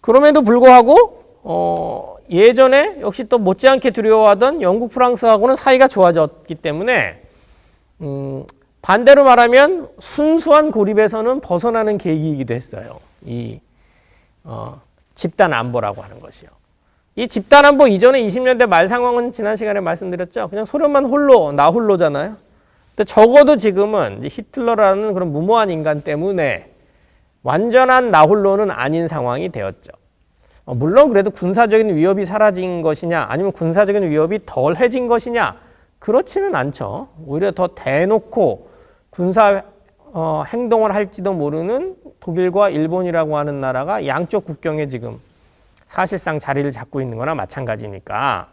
그럼에도 불구하고 예전에 역시 또 못지않게 두려워하던 영국, 프랑스하고는 사이가 좋아졌기 때문에 반대로 말하면 순수한 고립에서는 벗어나는 계기이기도 했어요. 이 집단 안보라고 하는 것이요. 이 집단 안보 이전에 20년대 말 상황은 지난 시간에 말씀드렸죠. 그냥 소련만 홀로, 나 홀로잖아요. 근데 적어도 지금은 히틀러라는 그런 무모한 인간 때문에 완전한 나 홀로는 아닌 상황이 되었죠. 물론 그래도 군사적인 위협이 사라진 것이냐, 아니면 군사적인 위협이 덜해진 것이냐, 그렇지는 않죠. 오히려 더 대놓고 군사 행동을 할지도 모르는 독일과 일본이라고 하는 나라가 양쪽 국경에 지금 사실상 자리를 잡고 있는 거나 마찬가지니까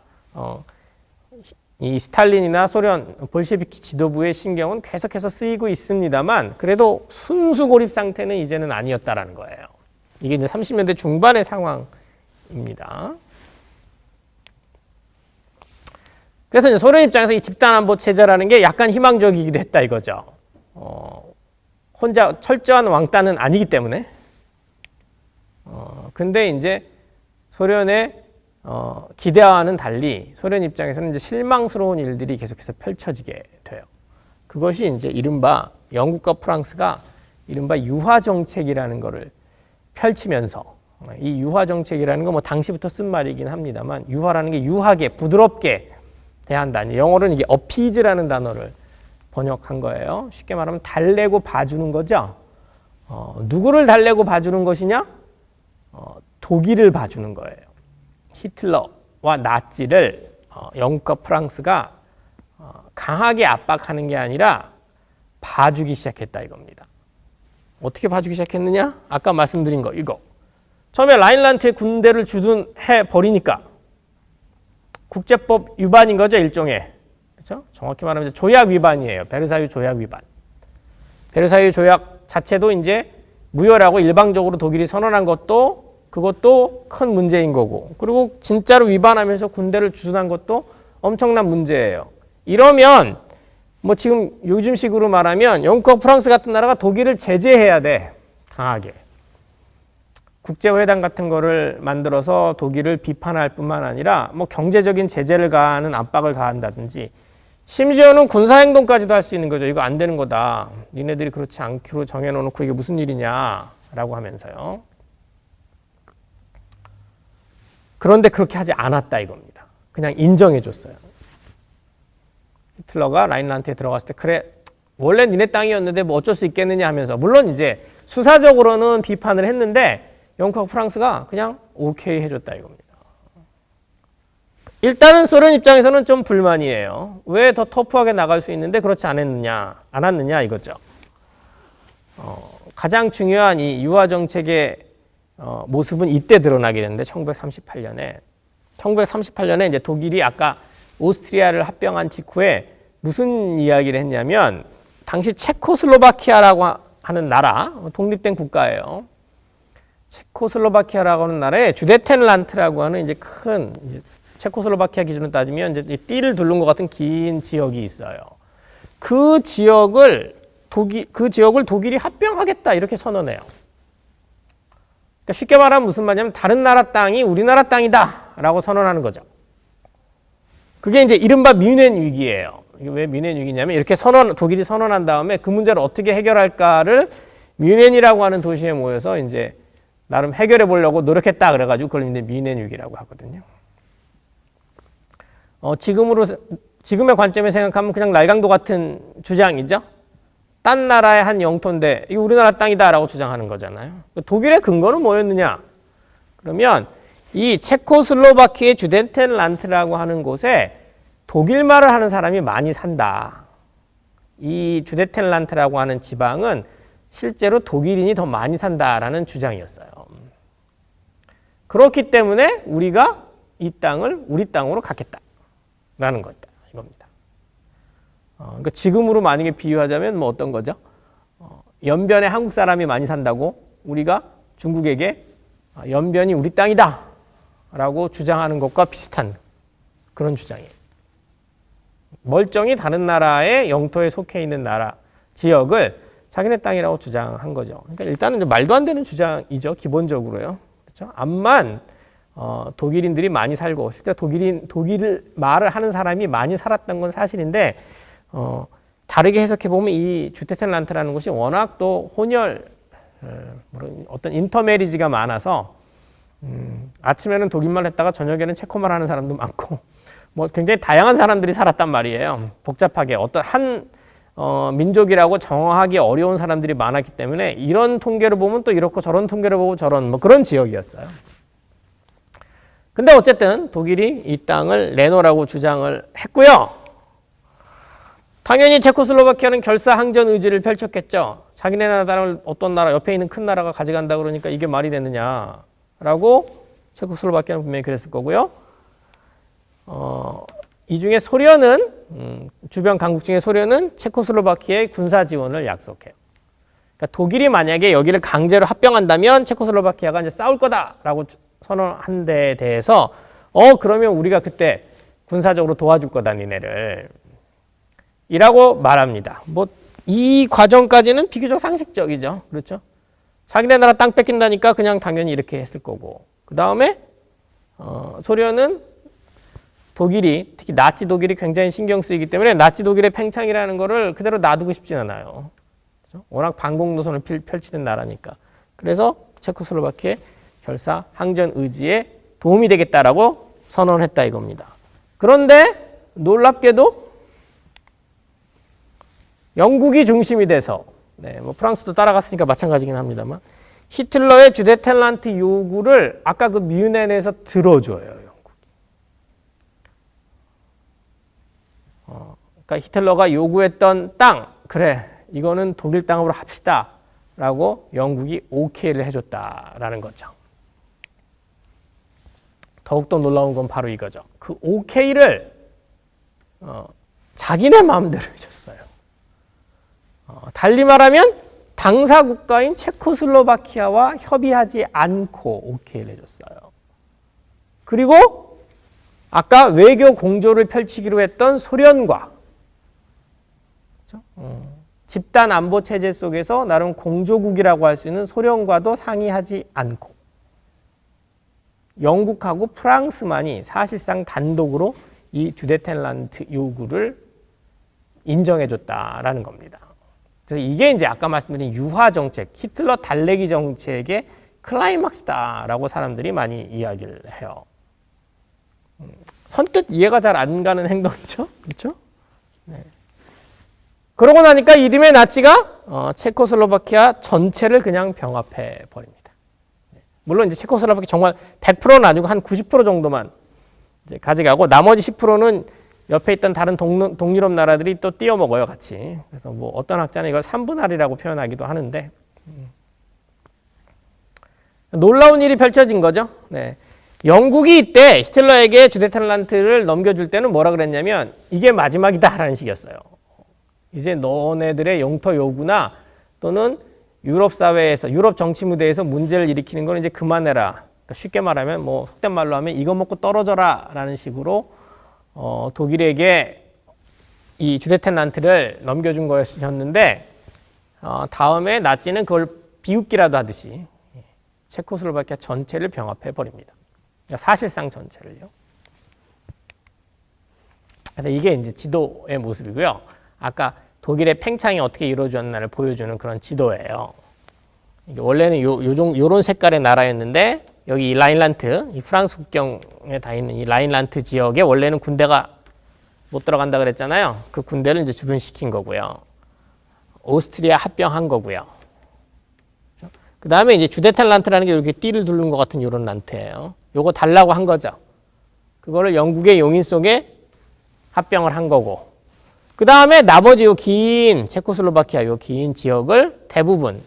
이 스탈린이나 소련 볼셰비키 지도부의 신경은 계속해서 쓰이고 있습니다만 그래도 순수 고립 상태는 이제는 아니었다라는 거예요. 이게 이제 30년대 중반의 상황입니다. 그래서 이제 소련 입장에서 이 집단 안보 체제라는 게 약간 희망적이기도 했다 이거죠. 혼자 철저한 왕따는 아니기 때문에. 근데 이제 소련의 기대와는 달리 소련 입장에서는 이제 실망스러운 일들이 계속해서 펼쳐지게 돼요. 그것이 이제 이른바 영국과 프랑스가 이른바 유화 정책이라는 거를 펼치면서, 이 유화 정책이라는 건 뭐 당시부터 쓴 말이긴 합니다만, 유화라는 게 유하게 부드럽게 대한다니, 영어로는 이게 appease라는 단어를 번역한 거예요. 쉽게 말하면 달래고 봐주는 거죠. 누구를 달래고 봐주는 것이냐? 독일을 봐주는 거예요. 히틀러와 나치를 영국과 프랑스가 강하게 압박하는 게 아니라 봐주기 시작했다 이겁니다. 어떻게 봐주기 시작했느냐? 아까 말씀드린 거 이거. 처음에 라인란트에 군대를 주둔해 버리니까 국제법 위반인 거죠, 일종의. 그렇죠? 정확히 말하면 조약 위반이에요. 베르사유 조약 위반. 베르사유 조약 자체도 이제 무효라고 일방적으로 독일이 선언한 것도 그것도 큰 문제인 거고, 그리고 진짜로 위반하면서 군대를 주둔한 것도 엄청난 문제예요. 이러면 뭐 지금 요즘식으로 말하면 영국과 프랑스 같은 나라가 독일을 제재해야 돼. 강하게. 국제회담 같은 거를 만들어서 독일을 비판할 뿐만 아니라 뭐 경제적인 제재를 가하는 압박을 가한다든지, 심지어는 군사행동까지도 할 수 있는 거죠. 이거 안 되는 거다. 니네들이 그렇지 않기로 정해놓고 이게 무슨 일이냐라고 하면서요. 그런데 그렇게 하지 않았다 이겁니다. 그냥 인정해줬어요. 히틀러가 라인란트에 들어갔을 때 그래 원래 니네 땅이었는데 뭐 어쩔 수 있겠느냐 하면서, 물론 이제 수사적으로는 비판을 했는데 영국과 프랑스가 그냥 오케이 해줬다 이겁니다. 일단은 소련 입장에서는 좀 불만이에요. 왜 더 터프하게 나갈 수 있는데 그렇지 않았느냐 이거죠. 가장 중요한 이 유화 정책의 모습은 이때 드러나게 되는데 1938년에 이제 독일이 아까 오스트리아를 합병한 직후에 무슨 이야기를 했냐면, 당시 체코슬로바키아라고 하는 나라, 독립된 국가예요. 체코슬로바키아라고 하는 나라에 주데텐란트라고 하는 이제 큰 체코슬로바키아 기준으로 따지면 이제 띠를 두른 것 같은 긴 지역이 있어요. 그 지역을 독일이 합병하겠다 이렇게 선언해요. 그러니까 쉽게 말하면 무슨 말이냐면 다른 나라 땅이 우리나라 땅이다라고 선언하는 거죠. 그게 이제 이른바 뮌헨 위기예요. 이게 왜 뮌헨 위기냐면 이렇게 독일이 선언한 다음에 그 문제를 어떻게 해결할까를 뮌헨이라고 하는 도시에 모여서 이제 나름 해결해 보려고 노력했다 그래가지고 그걸 이제 뮌헨 위기라고 하거든요. 지금의 관점에 생각하면 그냥 날강도 같은 주장이죠. 딴 나라의 한 영토인데 이거 우리나라 땅이다라고 주장하는 거잖아요. 독일의 근거는 뭐였느냐? 그러면 이 체코슬로바키아의 주데텐란트라고 하는 곳에 독일말을 하는 사람이 많이 산다. 이 주데텐란트라고 하는 지방은 실제로 독일인이 더 많이 산다라는 주장이었어요. 그렇기 때문에 우리가 이 땅을 우리 땅으로 갖겠다라는 거다 이겁니다. 그러니까 지금으로 만약에 비유하자면 뭐 어떤 거죠? 연변에 한국 사람이 많이 산다고 우리가 중국에게 연변이 우리 땅이다 라고 주장하는 것과 비슷한 그런 주장이에요. 멀쩡히 다른 나라의 영토에 속해 있는 나라, 지역을 자기네 땅이라고 주장한 거죠. 그러니까 일단은 말도 안 되는 주장이죠, 기본적으로요. 그렇죠? 암만 독일인들이 많이 살고 실제 독일 말을 하는 사람이 많이 살았던 건 사실인데, 다르게 해석해 보면 이 주데텐란트라는 곳이 워낙 또 혼혈, 어떤 인터메리지가 많아서 아침에는 독일말 했다가 저녁에는 체코말 하는 사람도 많고 뭐 굉장히 다양한 사람들이 살았단 말이에요. 복잡하게 어떤 한 민족이라고 정하기 어려운 사람들이 많았기 때문에 이런 통계를 보면 또 이렇고 저런 통계를 보고 저런 뭐 그런 지역이었어요. 근데 어쨌든 독일이 이 땅을 내놓으라고 주장을 했고요. 당연히 체코슬로바키아는 결사항전 의지를 펼쳤겠죠. 자기네 나라를 어떤 나라, 옆에 있는 큰 나라가 가져간다 그러니까 이게 말이 되느냐라고 체코슬로바키아는 분명히 그랬을 거고요. 이 중에 소련은 주변 강국 중에 소련은 체코슬로바키아의 군사 지원을 약속해요. 그러니까 독일이 만약에 여기를 강제로 합병한다면 체코슬로바키아가 이제 싸울 거다라고 선언한 데에 대해서 그러면 우리가 그때 군사적으로 도와줄 거다 니네를 이라고 말합니다. 뭐 이 과정까지는 비교적 상식적이죠. 그렇죠? 자기네 나라 땅 뺏긴다니까 그냥 당연히 이렇게 했을 거고, 그 다음에 소련은 독일이, 특히 나치 독일이 굉장히 신경 쓰이기 때문에 나치 독일의 팽창이라는 거를 그대로 놔두고 싶진 않아요. 그렇죠? 워낙 반공 노선을 펼치는 나라니까. 그래서 체코슬로바키아의 결사 항전 의지에 도움이 되겠다라고 선언을 했다 이겁니다. 그런데 놀랍게도 영국이 중심이 돼서 네, 뭐 프랑스도 따라갔으니까 마찬가지긴 합니다만 히틀러의 주데텔란트 요구를 아까 그 뮌헨에서 들어줘요, 영국이. 그러니까 히틀러가 요구했던 땅, 그래, 이거는 독일 땅으로 합시다 라고 영국이 오케이를 해줬다라는 거죠. 더욱더 놀라운 건 바로 이거죠. 그 오케이를 자기네 마음대로 해줬어요. 달리 말하면 당사 국가인 체코슬로바키아와 협의하지 않고 오케이를 해줬어요. 그리고 아까 외교 공조를 펼치기로 했던 소련과 그렇죠? 집단 안보 체제 속에서 나름 공조국이라고 할 수 있는 소련과도 상의하지 않고 영국하고 프랑스만이 사실상 단독으로 이 주데텔란트 요구를 인정해줬다라는 겁니다. 그래서 이게 이제 아까 말씀드린 유화 정책, 히틀러 달래기 정책의 클라이막스다라고 사람들이 많이 이야기를 해요. 선뜻 이해가 잘 안 가는 행동이죠, 그렇죠? 네. 그러고 나니까 이듬해 나치가 체코슬로바키아 전체를 그냥 병합해 버립니다. 물론 이제 체코슬로바키아 정말 100%는 아니고 한 90% 정도만 이제 가져가고 나머지 10%는 옆에 있던 다른 동유럽 나라들이 또 띄어 먹어요, 같이. 그래서 뭐 어떤 학자는 이걸 3분할이라고 표현하기도 하는데 놀라운 일이 펼쳐진 거죠. 네. 영국이 이때 히틀러에게 주데텔란트를 넘겨줄 때는 뭐라 그랬냐면 이게 마지막이다라는 식이었어요. 이제 너네들의 영토 요구나 또는 유럽 사회에서 유럽 정치 무대에서 문제를 일으키는 건 이제 그만해라. 그러니까 쉽게 말하면 뭐 속된 말로 하면 이거 먹고 떨어져라라는 식으로 독일에게 이 주데텔란트를 넘겨준 거였는데 다음에 나치는 그걸 비웃기라도 하듯이 체코슬로바키아 전체를 병합해 버립니다. 그러니까 사실상 전체를요. 그래서 이게 이제 지도의 모습이고요. 아까 독일의 팽창이 어떻게 이루어졌나를 보여주는 그런 지도예요. 이게 원래는 요런 색깔의 나라였는데 여기 이 라인란트, 이 프랑스 국경에 다 있는 이 라인란트 지역에 원래는 군대가 못 들어간다 그랬잖아요. 그 군대를 이제 주둔시킨 거고요. 오스트리아 합병한 거고요. 그 다음에 이제 주데텔란트라는 게 이렇게 띠를 두른 것 같은 이런 란트예요. 요거 달라고 한 거죠. 그거를 영국의 용인 속에 합병을 한 거고. 그 다음에 나머지 요 긴 체코슬로바키아 요 긴 지역을 대부분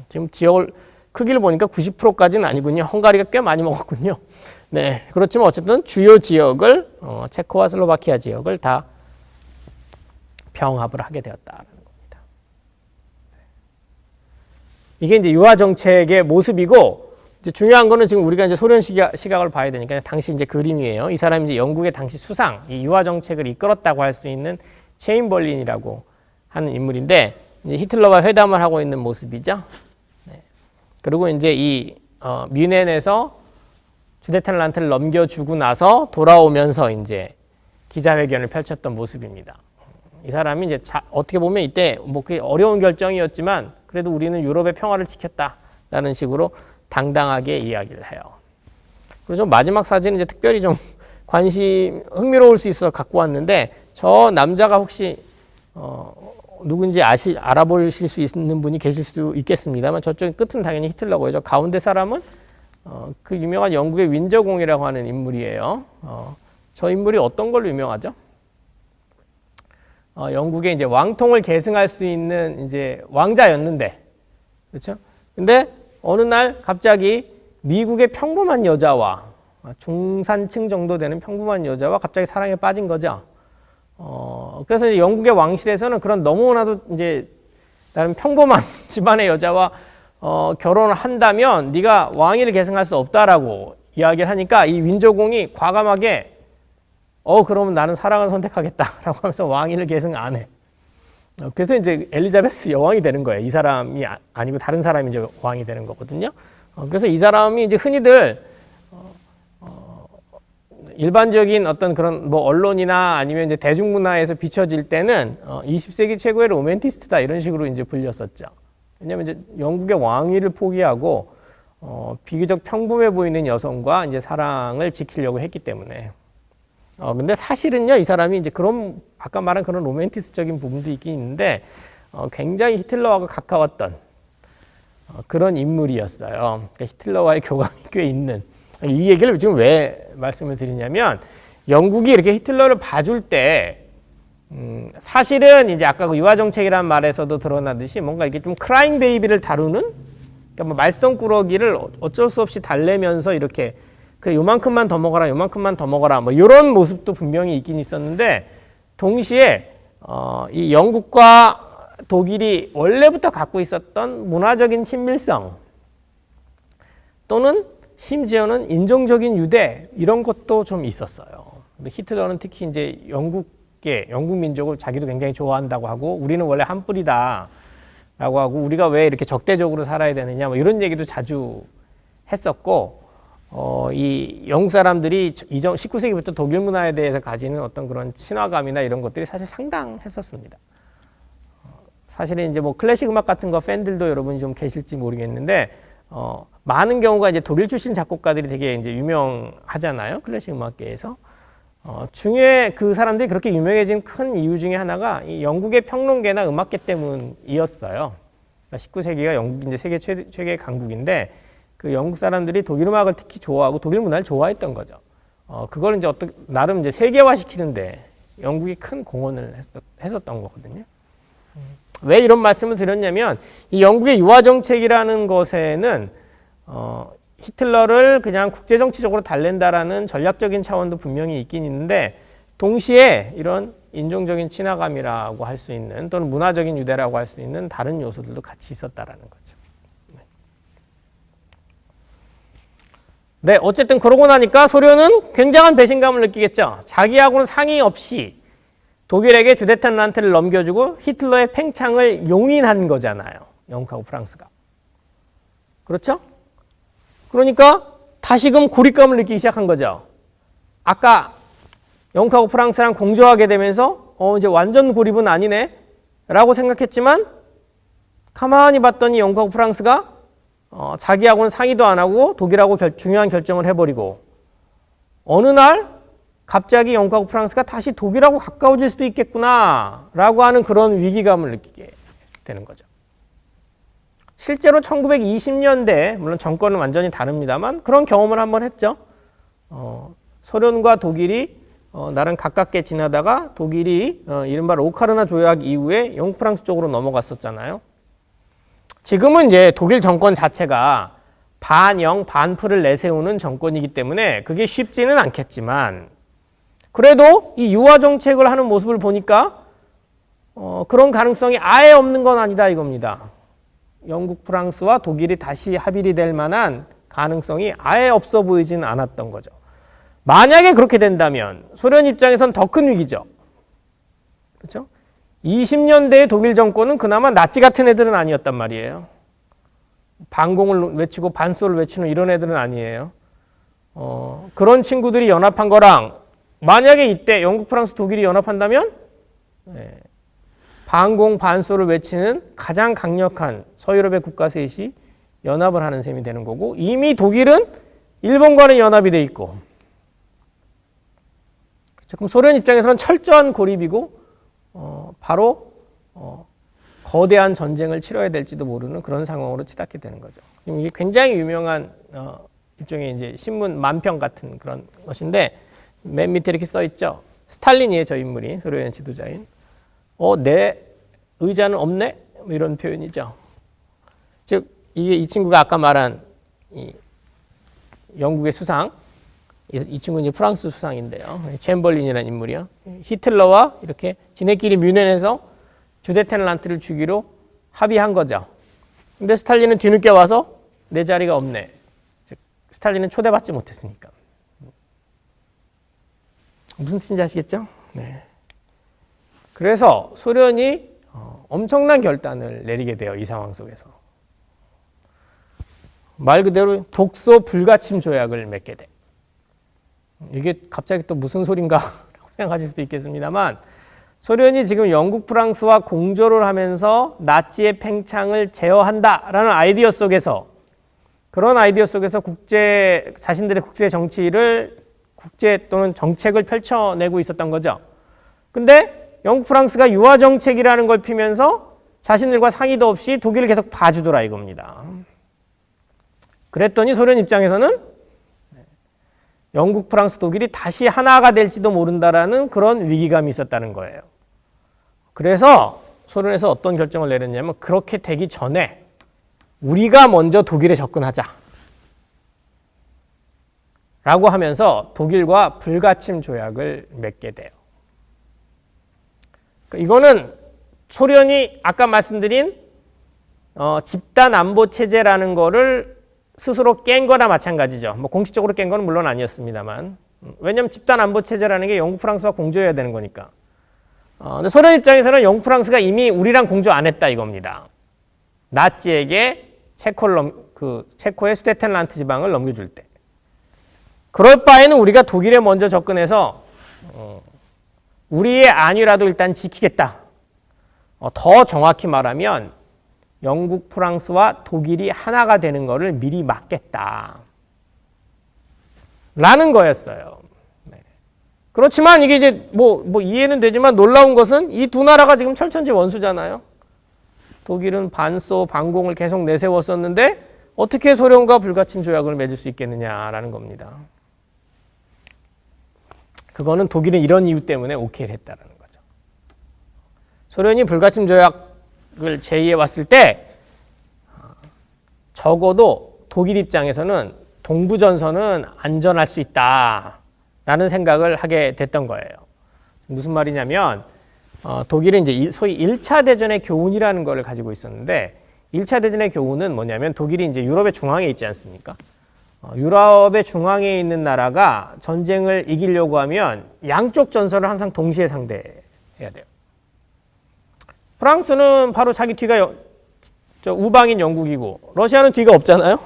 지금 지역을 크기를 보니까 90%까지는 아니군요. 헝가리가 꽤 많이 먹었군요. 네, 그렇지만 어쨌든 주요 지역을 체코와 슬로바키아 지역을 다 병합을 하게 되었다는 겁니다. 이게 이제 유화 정책의 모습이고 이제 중요한 거는 지금 우리가 이제 소련 시각을 봐야 되니까 당시 이제 그림이에요. 이 사람이 이제 영국의 당시 수상, 이 유화 정책을 이끌었다고 할 수 있는 체인벌린이라고 하는 인물인데 이제 히틀러와 회담을 하고 있는 모습이죠. 네. 그리고 이제 이 뮌헨에서 주데텔란트를 넘겨주고 나서 돌아오면서 이제 기자회견을 펼쳤던 모습입니다. 이 사람이 이제 어떻게 보면 이때 뭐 그게 어려운 결정이었지만 그래도 우리는 유럽의 평화를 지켰다라는 식으로 당당하게 이야기를 해요. 그리고 좀 마지막 사진은 이제 특별히 좀 흥미로울 수 있어서 갖고 왔는데 저 남자가 혹시 누군지 알아보실 수 있는 분이 계실 수도 있겠습니다만 저쪽 끝은 당연히 히틀러고요. 저 가운데 사람은 그 유명한 영국의 윈저공이라고 하는 인물이에요. 저 인물이 어떤 걸로 유명하죠? 영국의 이제 왕통을 계승할 수 있는 이제 왕자였는데, 그렇죠? 근데 어느 날 갑자기 미국의 평범한 여자와 중산층 정도 되는 평범한 여자와 갑자기 사랑에 빠진 거죠. 그래서 이제 영국의 왕실에서는 그런 너무나도 이제 나름 평범한 집안의 여자와 결혼을 한다면 네가 왕위를 계승할 수 없다라고 이야기를 하니까 이 윈저공이 과감하게 그러면 나는 사랑을 선택하겠다라고 하면서 왕위를 계승 안 해. 그래서 이제 엘리자베스 여왕이 되는 거예요. 이 사람이 아니고 다른 사람이 이제 왕이 되는 거거든요. 그래서 이 사람이 이제 흔히들 일반적인 어떤 그런 뭐 언론이나 아니면 이제 대중문화에서 비춰질 때는 20세기 최고의 로맨티스트다 이런 식으로 이제 불렸었죠. 왜냐하면 이제 영국의 왕위를 포기하고 비교적 평범해 보이는 여성과 이제 사랑을 지키려고 했기 때문에. 근데 사실은요, 이 사람이 이제 그런 아까 말한 그런 로맨티스트적인 부분도 있긴 있는데 굉장히 히틀러와 가까웠던 그런 인물이었어요. 그러니까 히틀러와의 교감이 꽤 있는. 이 얘기를 지금 왜 말씀을 드리냐면 영국이 이렇게 히틀러를 봐줄 때 사실은 이제 아까 그 유화 정책이라는 말에서도 드러나듯이 뭔가 이렇게 좀 크라잉 베이비를 다루는, 그러니까 뭐 말썽꾸러기를 어쩔 수 없이 달래면서 이렇게 그래 요만큼만 더 먹어라, 요만큼만 더 먹어라, 뭐 이런 모습도 분명히 있긴 있었는데 동시에 이 영국과 독일이 원래부터 갖고 있었던 문화적인 친밀성 또는 심지어는 인종적인 유대 이런 것도 좀 있었어요. 근데 히틀러는 특히 이제 영국 민족을 자기도 굉장히 좋아한다고 하고 우리는 원래 한 뿌리다 라고 하고 우리가 왜 이렇게 적대적으로 살아야 되느냐 뭐 이런 얘기도 자주 했었고 이 영국 사람들이 19세기부터 독일 문화에 대해서 가지는 어떤 그런 친화감이나 이런 것들이 사실 상당했었습니다. 사실은 이제 뭐 클래식 음악 같은 거 팬들도 여러분이 좀 계실지 모르겠는데 많은 경우가 이제 독일 출신 작곡가들이 되게 이제 유명하잖아요. 클래식 음악계에서. 중에 그 사람들이 그렇게 유명해진 큰 이유 중에 하나가 이 영국의 평론계나 음악계 때문이었어요. 그러니까 19세기가 영국이 이제 세계 최대의 강국인데 그 영국 사람들이 독일 음악을 특히 좋아하고 독일 문화를 좋아했던 거죠. 그걸 이제 나름 이제 세계화시키는데 영국이 큰 공헌을 했었던 거거든요. 왜 이런 말씀을 드렸냐면 이 영국의 유화 정책이라는 것에는 히틀러를 그냥 국제정치적으로 달랜다라는 전략적인 차원도 분명히 있긴 있는데 동시에 이런 인종적인 친화감이라고 할 수 있는 또는 문화적인 유대라고 할 수 있는 다른 요소들도 같이 있었다라는 거죠. 네, 어쨌든 그러고 나니까 소련은 굉장한 배신감을 느끼겠죠. 자기하고는 상의 없이 독일에게 주데텐란트를 넘겨주고 히틀러의 팽창을 용인한 거잖아요. 영국하고 프랑스가. 그렇죠? 그러니까 다시금 고립감을 느끼기 시작한 거죠. 아까 영국하고 프랑스랑 공조하게 되면서 이제 완전 고립은 아니네 라고 생각했지만 가만히 봤더니 영국하고 프랑스가 자기하고는 상의도 안 하고 독일하고 중요한 결정을 해버리고 어느 날 갑자기 영국하고 프랑스가 다시 독일하고 가까워질 수도 있겠구나 라고 하는 그런 위기감을 느끼게 되는 거죠. 실제로 1920년대 물론 정권은 완전히 다릅니다만 그런 경험을 한번 했죠. 소련과 독일이 나름 가깝게 지나다가 독일이 이른바 로카르나 조약 이후에 영국 프랑스 쪽으로 넘어갔었잖아요. 지금은 이제 독일 정권 자체가 반영 반프를 내세우는 정권이기 때문에 그게 쉽지는 않겠지만 그래도 이 유화 정책을 하는 모습을 보니까 그런 가능성이 아예 없는 건 아니다 이겁니다. 영국, 프랑스와 독일이 다시 합일이 될 만한 가능성이 아예 없어 보이지는 않았던 거죠. 만약에 그렇게 된다면 소련 입장에선 더 큰 위기죠. 그렇죠? 20년대의 독일 정권은 그나마 나치 같은 애들은 아니었단 말이에요. 반공을 외치고 반소를 외치는 이런 애들은 아니에요. 그런 친구들이 연합한 거랑 만약에 이때 영국, 프랑스, 독일이 연합한다면 반공, 반소를 외치는 가장 강력한 서유럽의 국가 셋이 연합을 하는 셈이 되는 거고 이미 독일은 일본과는 연합이 돼 있고 그렇죠? 그럼 소련 입장에서는 철저한 고립이고 바로 거대한 전쟁을 치러야 될지도 모르는 그런 상황으로 치닫게 되는 거죠. 이게 굉장히 유명한 일종의 이제 신문 만평 같은 그런 것인데 맨 밑에 이렇게 써 있죠. 스탈린이에요, 저 인물이 소련 지도자인. 내 의자는 없네? 뭐 이런 표현이죠. 즉 이게 이 친구가 아까 말한 이 영국의 수상, 이 친구는 이제 프랑스 수상인데요. 챔벌린이라는 인물이요. 히틀러와 이렇게 지네끼리 뮌헨에서 주데텐란트를 주기로 합의한 거죠. 근데 스탈린은 뒤늦게 와서 내 자리가 없네. 즉 스탈린은 초대받지 못했으니까. 무슨 뜻인지 아시겠죠? 네. 그래서 소련이 엄청난 결단을 내리게 돼요. 이 상황 속에서. 말 그대로 독소 불가침 조약을 맺게 돼. 이게 갑자기 또 무슨 소린가 라고 생각하실 수도 있겠습니다만 소련이 지금 영국, 프랑스와 공조를 하면서 나치의 팽창을 제어한다라는 아이디어 속에서 그런 아이디어 속에서 자신들의 국제 정치를 국제 또는 정책을 펼쳐내고 있었던 거죠. 근데 영국, 프랑스가 유화 정책이라는 걸 피면서 자신들과 상의도 없이 독일을 계속 봐주더라 이겁니다. 그랬더니 소련 입장에서는 영국, 프랑스, 독일이 다시 하나가 될지도 모른다라는 그런 위기감이 있었다는 거예요. 그래서 소련에서 어떤 결정을 내렸냐면 그렇게 되기 전에 우리가 먼저 독일에 접근하자 라고 하면서 독일과 불가침 조약을 맺게 돼요. 이거는 소련이 아까 말씀드린 집단 안보 체제라는 거를 스스로 깬 거나 마찬가지죠. 뭐 공식적으로 깬 건 물론 아니었습니다만. 왜냐하면 집단 안보 체제라는 게 영국, 프랑스와 공조해야 되는 거니까. 근데 소련 입장에서는 영국, 프랑스가 이미 우리랑 공조 안 했다 이겁니다. 나치에게 체코의 수데텐란트 지방을 넘겨줄 때. 그럴 바에는 우리가 독일에 먼저 접근해서 우리의 안위라도 일단 지키겠다. 더 정확히 말하면 영국, 프랑스와 독일이 하나가 되는 것을 미리 막겠다. 라는 거였어요. 네. 그렇지만 이게 이제 뭐 이해는 되지만 놀라운 것은 이 두 나라가 지금 철천지 원수잖아요. 독일은 반소, 반공을 계속 내세웠었는데 어떻게 소련과 불가침 조약을 맺을 수 있겠느냐라는 겁니다. 그거는 독일은 이런 이유 때문에 오케이를 했다라는 거죠. 소련이 불가침 조약을 제의해 왔을 때 적어도 독일 입장에서는 동부전선은 안전할 수 있다라는 생각을 하게 됐던 거예요. 무슨 말이냐면 독일은 이제 소위 1차 대전의 교훈이라는 걸 가지고 있었는데 1차 대전의 교훈은 뭐냐면 독일이 이제 유럽의 중앙에 있지 않습니까? 유럽의 중앙에 있는 나라가 전쟁을 이기려고 하면 양쪽 전선을 항상 동시에 상대해야 돼요. 프랑스는 바로 자기 뒤가 우방인 영국이고 러시아는 뒤가 없잖아요.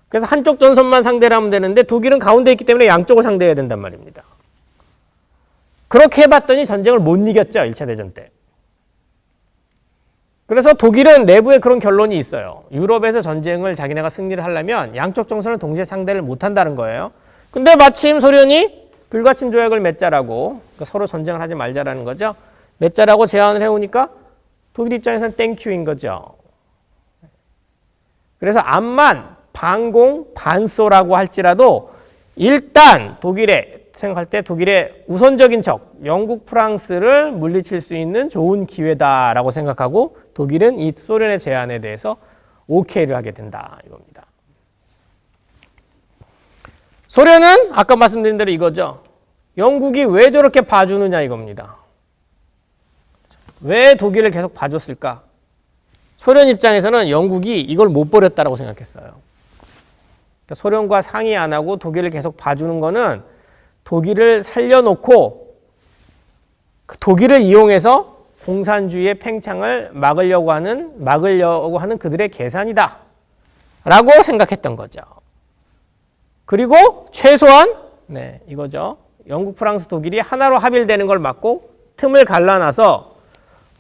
그래서 한쪽 전선만 상대를 하면 되는데 독일은 가운데 있기 때문에 양쪽을 상대해야 된단 말입니다. 그렇게 해봤더니 전쟁을 못 이겼죠. 1차 대전 때. 그래서 독일은 내부에 그런 결론이 있어요. 유럽에서 전쟁을 자기네가 승리를 하려면 양쪽 전선을 동시에 상대를 못한다는 거예요. 근데 마침 소련이 불가침 조약을 맺자라고, 그러니까 서로 전쟁을 하지 말자라는 거죠. 맺자라고 제안을 해오니까 독일 입장에서는 땡큐인 거죠. 그래서 암만 반공, 반소라고 할지라도 일단 생각할 때 독일의 우선적인 적, 영국, 프랑스를 물리칠 수 있는 좋은 기회다라고 생각하고 독일은 이 소련의 제안에 대해서 오케이를 하게 된다 이겁니다. 소련은 아까 말씀드린 대로 이거죠. 영국이 왜 저렇게 봐주느냐 이겁니다. 왜 독일을 계속 봐줬을까? 소련 입장에서는 영국이 이걸 못 버렸다라고 생각했어요. 그러니까 소련과 상의 안 하고 독일을 계속 봐주는 거는 독일을 살려놓고 그 독일을 이용해서 공산주의의 팽창을 막으려고 하는 그들의 계산이다 라고 생각했던 거죠. 그리고 최소한 이거죠. 영국, 프랑스, 독일이 하나로 합일되는 걸 막고 틈을 갈라놔서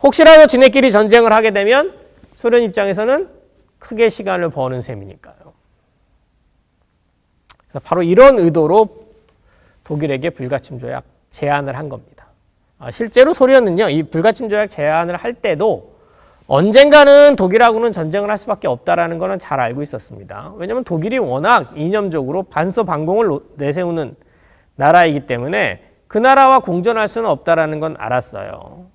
혹시라도 지네끼리 전쟁을 하게 되면 소련 입장에서는 크게 시간을 버는 셈이니까요. 그래서 바로 이런 의도로 독일에게 불가침 조약 제안을 한 겁니다. 실제로 소련은요, 이 불가침 조약 제안을 할 때도 언젠가는 독일하고는 전쟁을 할 수밖에 없다라는 거는 잘 알고 있었습니다. 왜냐하면 독일이 워낙 이념적으로 반소 반공을 내세우는 나라이기 때문에 그 나라와 공존할 수는 없다라는 건 알았어요.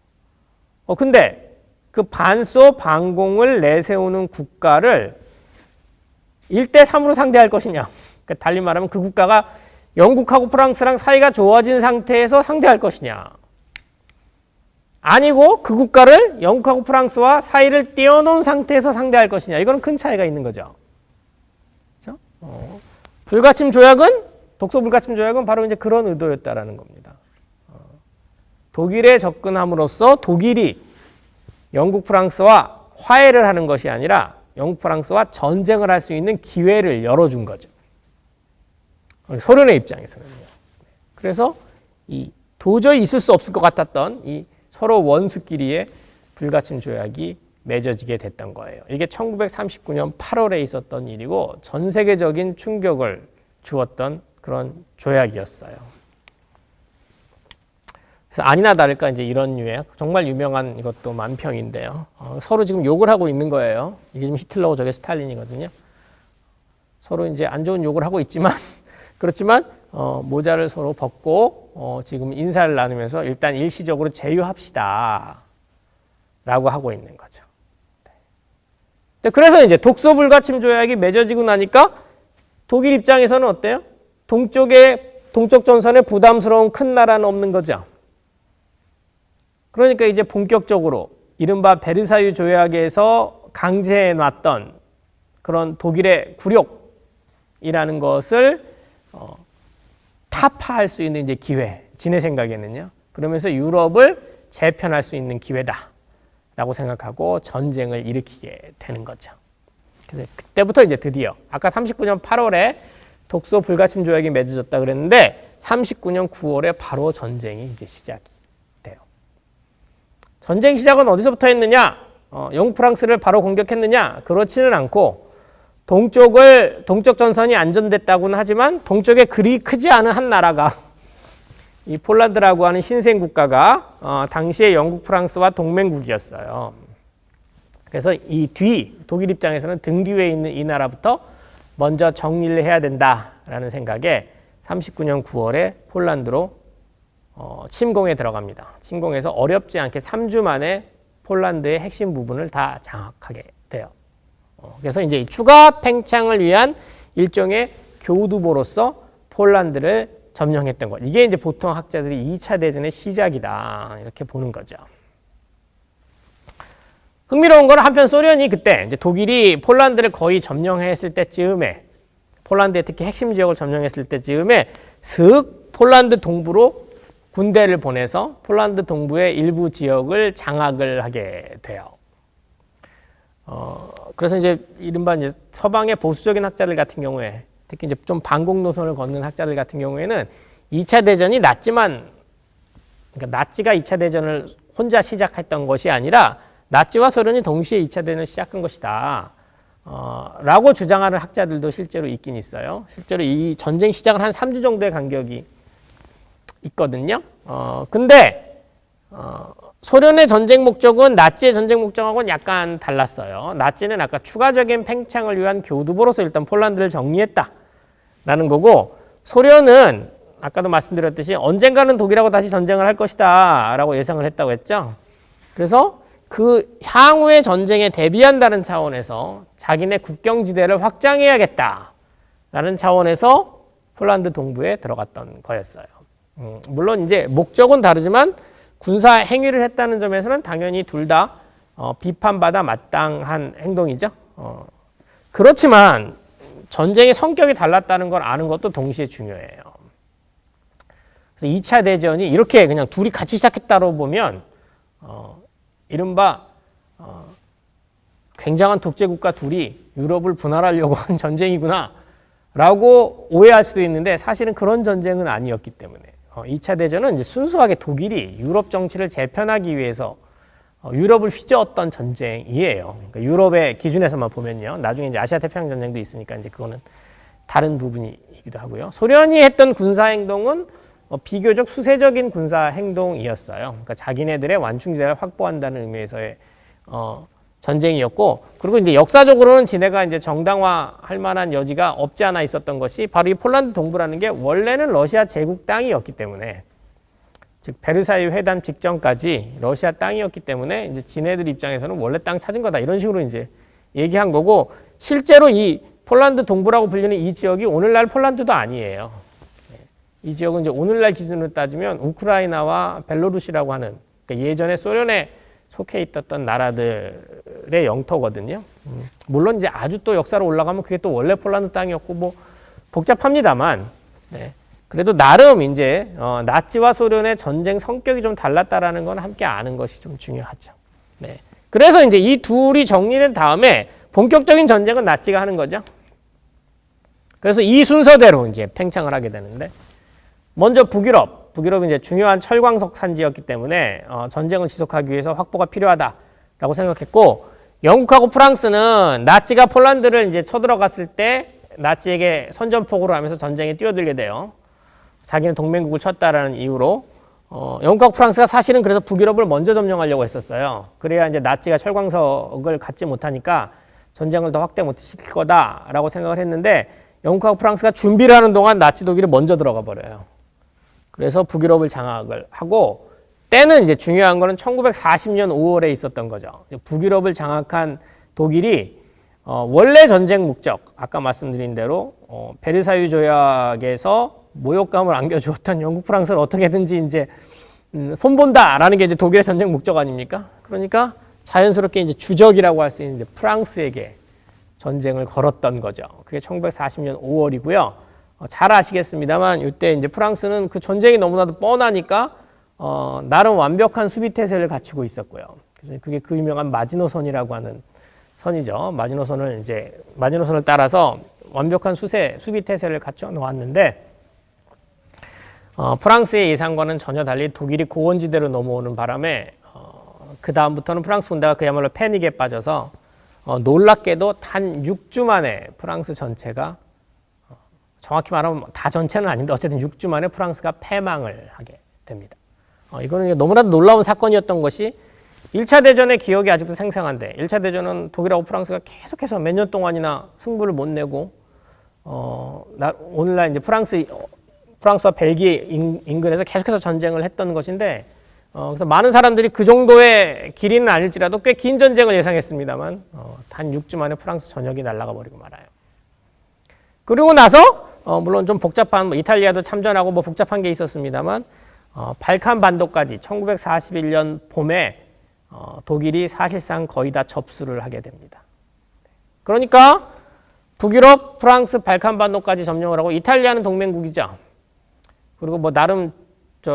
근데 그 반소 반공을 내세우는 국가를 1대3으로 상대할 것이냐. 그러니까 달리 말하면 그 국가가 영국하고 프랑스랑 사이가 좋아진 상태에서 상대할 것이냐. 아니고 그 국가를 영국하고 프랑스와 사이를 띄워놓은 상태에서 상대할 것이냐. 이거는 큰 차이가 있는 거죠. 그렇죠? 불가침 조약은, 독소 불가침 조약은 바로 이제 그런 의도였다라는 겁니다. 독일에 접근함으로써 독일이 영국, 프랑스와 화해를 하는 것이 아니라 영국, 프랑스와 전쟁을 할 수 있는 기회를 열어준 거죠. 소련의 입장에서는요. 그래서 이 도저히 있을 수 없을 것 같았던 이 서로 원수끼리의 불가침 조약이 맺어지게 됐던 거예요. 이게 1939년 8월에 있었던 일이고 전 세계적인 충격을 주었던 그런 조약이었어요. 그래서 아니나 다를까 이제 이런 류의 정말 유명한 이것도 만평인데요. 서로 지금 욕을 하고 있는 거예요. 이게 지금 히틀러고 저게 스탈린이거든요. 서로 이제 안 좋은 욕을 하고 있지만 그렇지만 모자를 서로 벗고 지금 인사를 나누면서 일단 일시적으로 제휴합시다 라고 하고 있는 거죠. 그래서 이제 독소 불가침 조약이 맺어지고 나니까 독일 입장에서는 어때요? 동쪽 전선에 부담스러운 큰 나라는 없는 거죠. 그러니까 이제 본격적으로 이른바 베르사유 조약에서 강제해 놨던 그런 독일의 굴욕이라는 것을 타파할 수 있는 이제 기회, 지네 생각에는요. 그러면서 유럽을 재편할 수 있는 기회다라고 생각하고 전쟁을 일으키게 되는 거죠. 그래서 그때부터 이제 드디어 아까 39년 8월에 독소 불가침 조약이 맺어졌다 그랬는데 39년 9월에 바로 전쟁이 이제 시작이 돼요. 전쟁 시작은 어디서부터 했느냐? 영국 프랑스를 바로 공격했느냐? 그렇지는 않고 동쪽 전선이 안전됐다고는 하지만 동쪽에 그리 크지 않은 한 나라가 이 폴란드라고 하는 신생 국가가 당시에 영국 프랑스와 동맹국이었어요. 그래서 이 독일 입장에서는 등 뒤에 있는 이 나라부터 먼저 정리를 해야 된다라는 생각에 39년 9월에 폴란드로 침공에 들어갑니다. 침공해서 어렵지 않게 3주 만에 폴란드의 핵심 부분을 다 장악하게 돼요. 그래서 이제 이 추가 팽창을 위한 일종의 교두보로서 폴란드를 점령했던 것. 이게 이제 보통 학자들이 2차 대전의 시작이다 이렇게 보는 거죠. 흥미로운 건 한편 소련이 그때 이제 독일이 폴란드를 거의 점령했을 때쯤에 폴란드의 특히 핵심 지역을 점령했을 때쯤에 슥 폴란드 동부로 군대를 보내서 폴란드 동부의 일부 지역을 장악을 하게 돼요. 그래서 이제 이른바 이제 서방의 보수적인 학자들 같은 경우에 특히 이제 좀 반공 노선을 걷는 학자들 같은 경우에는 2차 대전이 그러니까 나치가 2차 대전을 혼자 시작했던 것이 아니라 나치와 소련이 동시에 2차 대전을 시작한 것이다. 라고 주장하는 학자들도 실제로 있긴 있어요. 실제로 이 전쟁 시작은 한 3주 정도의 간격이 있거든요. 근데 소련의 전쟁 목적은 나치의 전쟁 목적하고는 약간 달랐어요. 나치는 아까 추가적인 팽창을 위한 교두보로서 일단 폴란드를 정리했다라는 거고 소련은 아까도 말씀드렸듯이 언젠가는 독일하고 다시 전쟁을 할 것이다 라고 예상을 했다고 했죠. 그래서 그 향후의 전쟁에 대비한다는 차원에서 자기네 국경지대를 확장해야겠다라는 차원에서 폴란드 동부에 들어갔던 거였어요. 물론 이제 목적은 다르지만 군사 행위를 했다는 점에서는 당연히 둘 다 비판받아 마땅한 행동이죠. 그렇지만 전쟁의 성격이 달랐다는 걸 아는 것도 동시에 중요해요. 그래서 2차 대전이 이렇게 그냥 둘이 같이 시작했다고 보면 이른바 굉장한 독재국가 둘이 유럽을 분할하려고 한 전쟁이구나 라고 오해할 수도 있는데 사실은 그런 전쟁은 아니었기 때문에 2차 대전은 이제 순수하게 독일이 유럽 정치를 재편하기 위해서 유럽을 휘저었던 전쟁이에요. 그러니까 유럽의 기준에서만 보면요. 나중에 이제 아시아 태평양 전쟁도 있으니까 이제 그거는 다른 부분이기도 하고요. 소련이 했던 군사 행동은 비교적 수세적인 군사 행동이었어요. 그러니까 자기네들의 완충지대를 확보한다는 의미에서의 전쟁이었고, 그리고 이제 역사적으로는 지네가 이제 정당화할 만한 여지가 없지 않아 있었던 것이 바로 이 폴란드 동부라는 게 원래는 러시아 제국 땅이었기 때문에, 즉 베르사유 회담 직전까지 러시아 땅이었기 때문에 이제 지네들 입장에서는 원래 땅 찾은 거다 이런 식으로 이제 얘기한 거고, 실제로 이 폴란드 동부라고 불리는 이 지역이 오늘날 폴란드도 아니에요. 이 지역은 이제 오늘날 기준으로 따지면 우크라이나와 벨로루시라고 하는, 그러니까 예전에 소련에 속해 있었던 나라들의 영토거든요. 물론 이제 아주 또 역사로 올라가면 그게 또 원래 폴란드 땅이었고 뭐 복잡합니다만, 네. 그래도 나름 이제 나치와 소련의 전쟁 성격이 좀 달랐다라는 건 함께 아는 것이 좀 중요하죠. 네. 그래서 이제 이 둘이 정리된 다음에 본격적인 전쟁은 나치가 하는 거죠. 그래서 이 순서대로 이제 팽창을 하게 되는데, 먼저 북유럽이 이제 중요한 철광석 산지였기 때문에 전쟁을 지속하기 위해서 확보가 필요하다라고 생각했고, 영국하고 프랑스는 나치가 폴란드를 이제 쳐들어갔을 때 나치에게 선전포고를 하면서 전쟁에 뛰어들게 돼요. 자기는 동맹국을 쳤다라는 이유로 영국하고 프랑스가 사실은 그래서 북유럽을 먼저 점령하려고 했었어요. 그래야 이제 나치가 철광석을 갖지 못하니까 전쟁을 더 확대 못 시킬 거다라고 생각을 했는데 영국하고 프랑스가 준비를 하는 동안 나치 독일이 먼저 들어가 버려요. 그래서 북유럽을 장악을 하고 때는 이제 중요한 거는 1940년 5월에 있었던 거죠. 북유럽을 장악한 독일이 원래 전쟁 목적, 아까 말씀드린 대로 베르사유 조약에서 모욕감을 안겨주었던 영국, 프랑스를 어떻게든지 이제 손본다라는 게 이제 독일의 전쟁 목적 아닙니까? 그러니까 자연스럽게 이제 주적이라고 할 수 있는 이제 프랑스에게 전쟁을 걸었던 거죠. 그게 1940년 5월이고요. 잘 아시겠습니다만 이때 이제 프랑스는 그 전쟁이 너무나도 뻔하니까 나름 완벽한 수비 태세를 갖추고 있었고요. 그래서 그게 그 유명한 마지노선이라고 하는 선이죠. 마지노선을 따라서 완벽한 수비 태세를 갖춰 놓았는데 프랑스의 예상과는 전혀 달리 독일이 고원지대로 넘어오는 바람에 그 다음부터는 프랑스 군대가 그야말로 패닉에 빠져서 놀랍게도 단 6주 만에 프랑스 전체가 정확히 말하면 다 전체는 아닌데 어쨌든 6주 만에 프랑스가 패망을 하게 됩니다. 이거는 너무나도 놀라운 사건이었던 것이 1차 대전의 기억이 아직도 생생한데 1차 대전은 독일하고 프랑스가 계속해서 몇 년 동안이나 승부를 못 내고 오늘날 이제 프랑스와 벨기에 인근에서 계속해서 전쟁을 했던 것인데 그래서 많은 사람들이 그 정도의 길이는 아닐지라도 꽤 긴 전쟁을 예상했습니다만 단 6주 만에 프랑스 전역이 날아가 버리고 말아요. 그리고 나서 물론 좀 복잡한 이탈리아도 참전하고 뭐 복잡한 게 있었습니다만 발칸 반도까지 1941년 봄에 독일이 사실상 거의 다 접수를 하게 됩니다. 그러니까 북유럽, 프랑스, 발칸 반도까지 점령을 하고 이탈리아는 동맹국이죠. 그리고 뭐 나름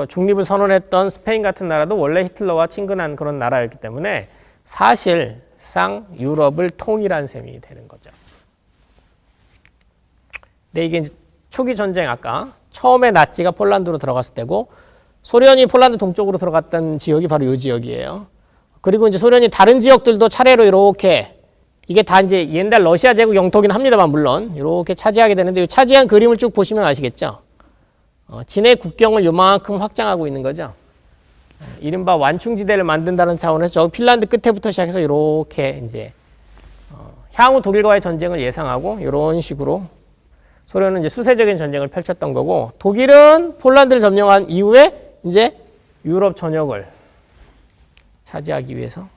중립을 선언했던 스페인 같은 나라도 원래 히틀러와 친근한 그런 나라였기 때문에 사실상 유럽을 통일한 셈이 되는 거죠. 근데 이게 이제 초기 전쟁 아까 처음에 나치가 폴란드로 들어갔을 때고 소련이 폴란드 동쪽으로 들어갔던 지역이 바로 이 지역이에요. 그리고 이제 소련이 다른 지역들도 차례로 이렇게 이게 다 이제 옛날 러시아 제국 영토긴 합니다만 물론 이렇게 차지하게 되는데 이 차지한 그림을 쭉 보시면 아시겠죠. 진해 국경을 요만큼 확장하고 있는 거죠. 이른바 완충지대를 만든다는 차원에서 저 핀란드 끝에부터 시작해서 이렇게 이제 향후 독일과의 전쟁을 예상하고 이런 식으로 소련은 이제 수세적인 전쟁을 펼쳤던 거고 독일은 폴란드를 점령한 이후에 이제 유럽 전역을 차지하기 위해서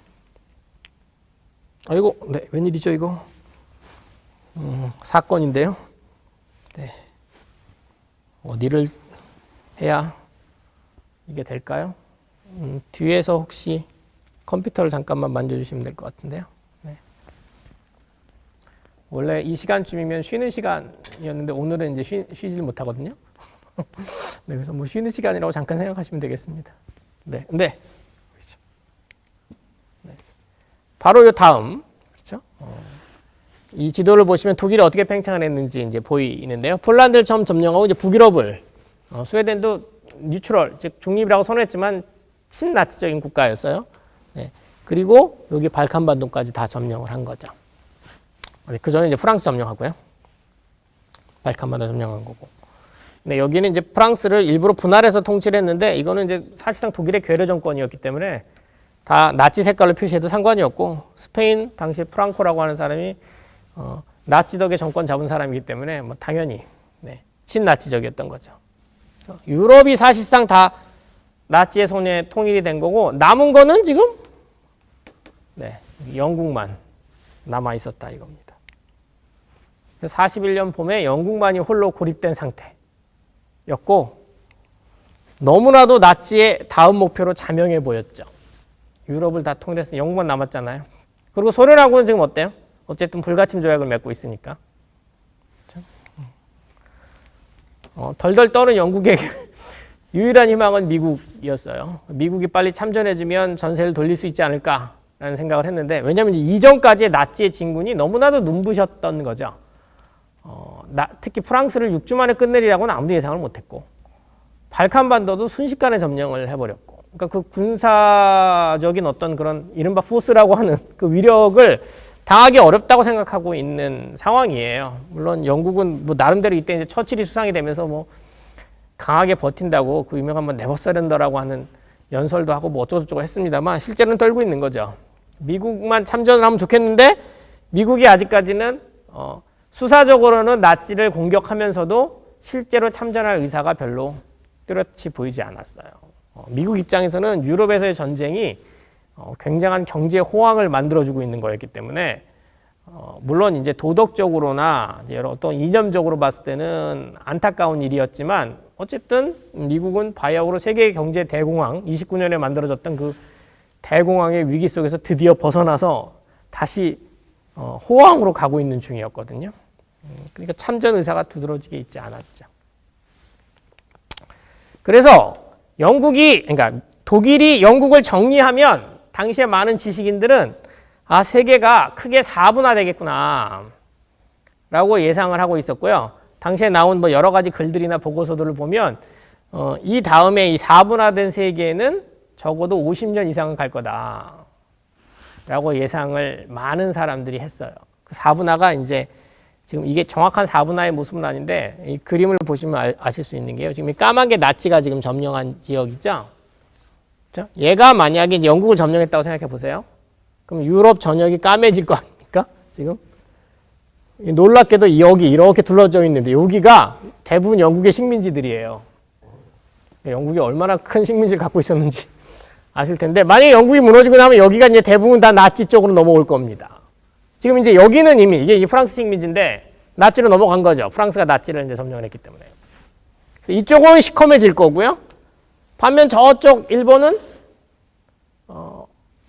아이고 네 웬일이죠 이거 사건인데요. 네 어디를 해야 이게 될까요? 뒤에서 혹시 컴퓨터를 잠깐만 만져주시면 될 것 같은데요. 네. 원래 이 시간쯤이면 쉬는 시간이었는데 오늘은 이제 쉬질 못하거든요. 네, 그래서 뭐 쉬는 시간이라고 잠깐 생각하시면 되겠습니다. 네, 네, 그렇죠. 네. 바로 이 다음, 그렇죠? 이 지도를 보시면 독일이 어떻게 팽창을 했는지 이제 보이는데요. 폴란드를 처음 점령하고 이제 북유럽을 스웨덴도 뉴트럴, 즉 중립이라고 선언했지만 친나치적인 국가였어요. 네. 그리고 여기 발칸 반도까지 다 점령을 한 거죠. 그 전에 이제 프랑스 점령하고요. 발칸 반도 점령한 거고. 네, 여기는 이제 프랑스를 일부러 분할해서 통치를 했는데 이거는 이제 사실상 독일의 괴뢰 정권이었기 때문에 다 나치 색깔로 표시해도 상관이 없고 스페인 당시 프랑코라고 하는 사람이 나치덕의 정권 잡은 사람이기 때문에 뭐 당연히 네, 친나치적이었던 거죠. 그래서 유럽이 사실상 다 나치의 손에 통일이 된 거고 남은 거는 지금 네, 영국만 남아 있었다 이겁니다. 41년 봄에 영국만이 홀로 고립된 상태였고 너무나도 나치의 다음 목표로 자명해 보였죠. 유럽을 다 통일해서 영국만 남았잖아요. 그리고 소련하고는 지금 어때요? 어쨌든 불가침 조약을 맺고 있으니까. 덜덜 떠는 영국에게 유일한 희망은 미국이었어요. 미국이 빨리 참전해주면 전세를 돌릴 수 있지 않을까라는 생각을 했는데 왜냐하면 이전까지의 나치의 진군이 너무나도 눈부셨던 거죠. 특히 프랑스를 6주 만에 끝내리라고는 아무도 예상을 못했고 발칸 반도도 순식간에 점령을 해버렸고 그러니까 그 군사적인 어떤 그런 이른바 포스라고 하는 그 위력을 당하기 어렵다고 생각하고 있는 상황이에요. 물론 영국은 뭐 나름대로 이때 이제 처칠이 수상이 되면서 뭐 강하게 버틴다고 그 유명한 뭐 네버 서렌더라고 하는 연설도 하고 뭐 어쩌고저쩌고 했습니다만 실제로는 떨고 있는 거죠. 미국만 참전을 하면 좋겠는데 미국이 아직까지는 수사적으로는 나치를 공격하면서도 실제로 참전할 의사가 별로 뚜렷이 보이지 않았어요. 미국 입장에서는 유럽에서의 전쟁이 굉장한 경제 호황을 만들어주고 있는 거였기 때문에 물론 이제 도덕적으로나 이제 어떤 이념적으로 봤을 때는 안타까운 일이었지만 어쨌든 미국은 바야흐로 세계 경제 대공황 29년에 만들어졌던 그 대공황의 위기 속에서 드디어 벗어나서 다시 호황으로 가고 있는 중이었거든요. 그러니까 참전 의사가 두드러지게 있지 않았죠. 그래서 그러니까 독일이 영국을 정리하면 당시에 많은 지식인들은 세계가 크게 4분화되겠구나 라고 예상을 하고 있었고요. 당시에 나온 뭐 여러 가지 글들이나 보고서들을 보면 이 다음에 이 4분화된 세계는 적어도 50년 이상은 갈 거다 라고 예상을 많은 사람들이 했어요. 그 4분화가 이제 지금 이게 정확한 4분화의 모습은 아닌데 이 그림을 보시면 아실 수 있는 게요. 지금 이 까만 게 나치가 지금 점령한 지역이죠. 그렇죠? 얘가 만약에 이제 영국을 점령했다고 생각해 보세요. 그럼 유럽 전역이 까매질 거 아닙니까? 지금 놀랍게도 여기 이렇게 둘러져 있는데 여기가 대부분 영국의 식민지들이에요. 영국이 얼마나 큰 식민지를 갖고 있었는지 아실 텐데 만약에 영국이 무너지고 나면 여기가 이제 대부분 다 나치 쪽으로 넘어올 겁니다. 지금 이제 여기는 이미 이게 프랑스 식민지인데 나치로 넘어간 거죠. 프랑스가 나치를 이제 점령을 했기 때문에. 그래서 이쪽은 시커매질 거고요. 반면 저쪽 일본은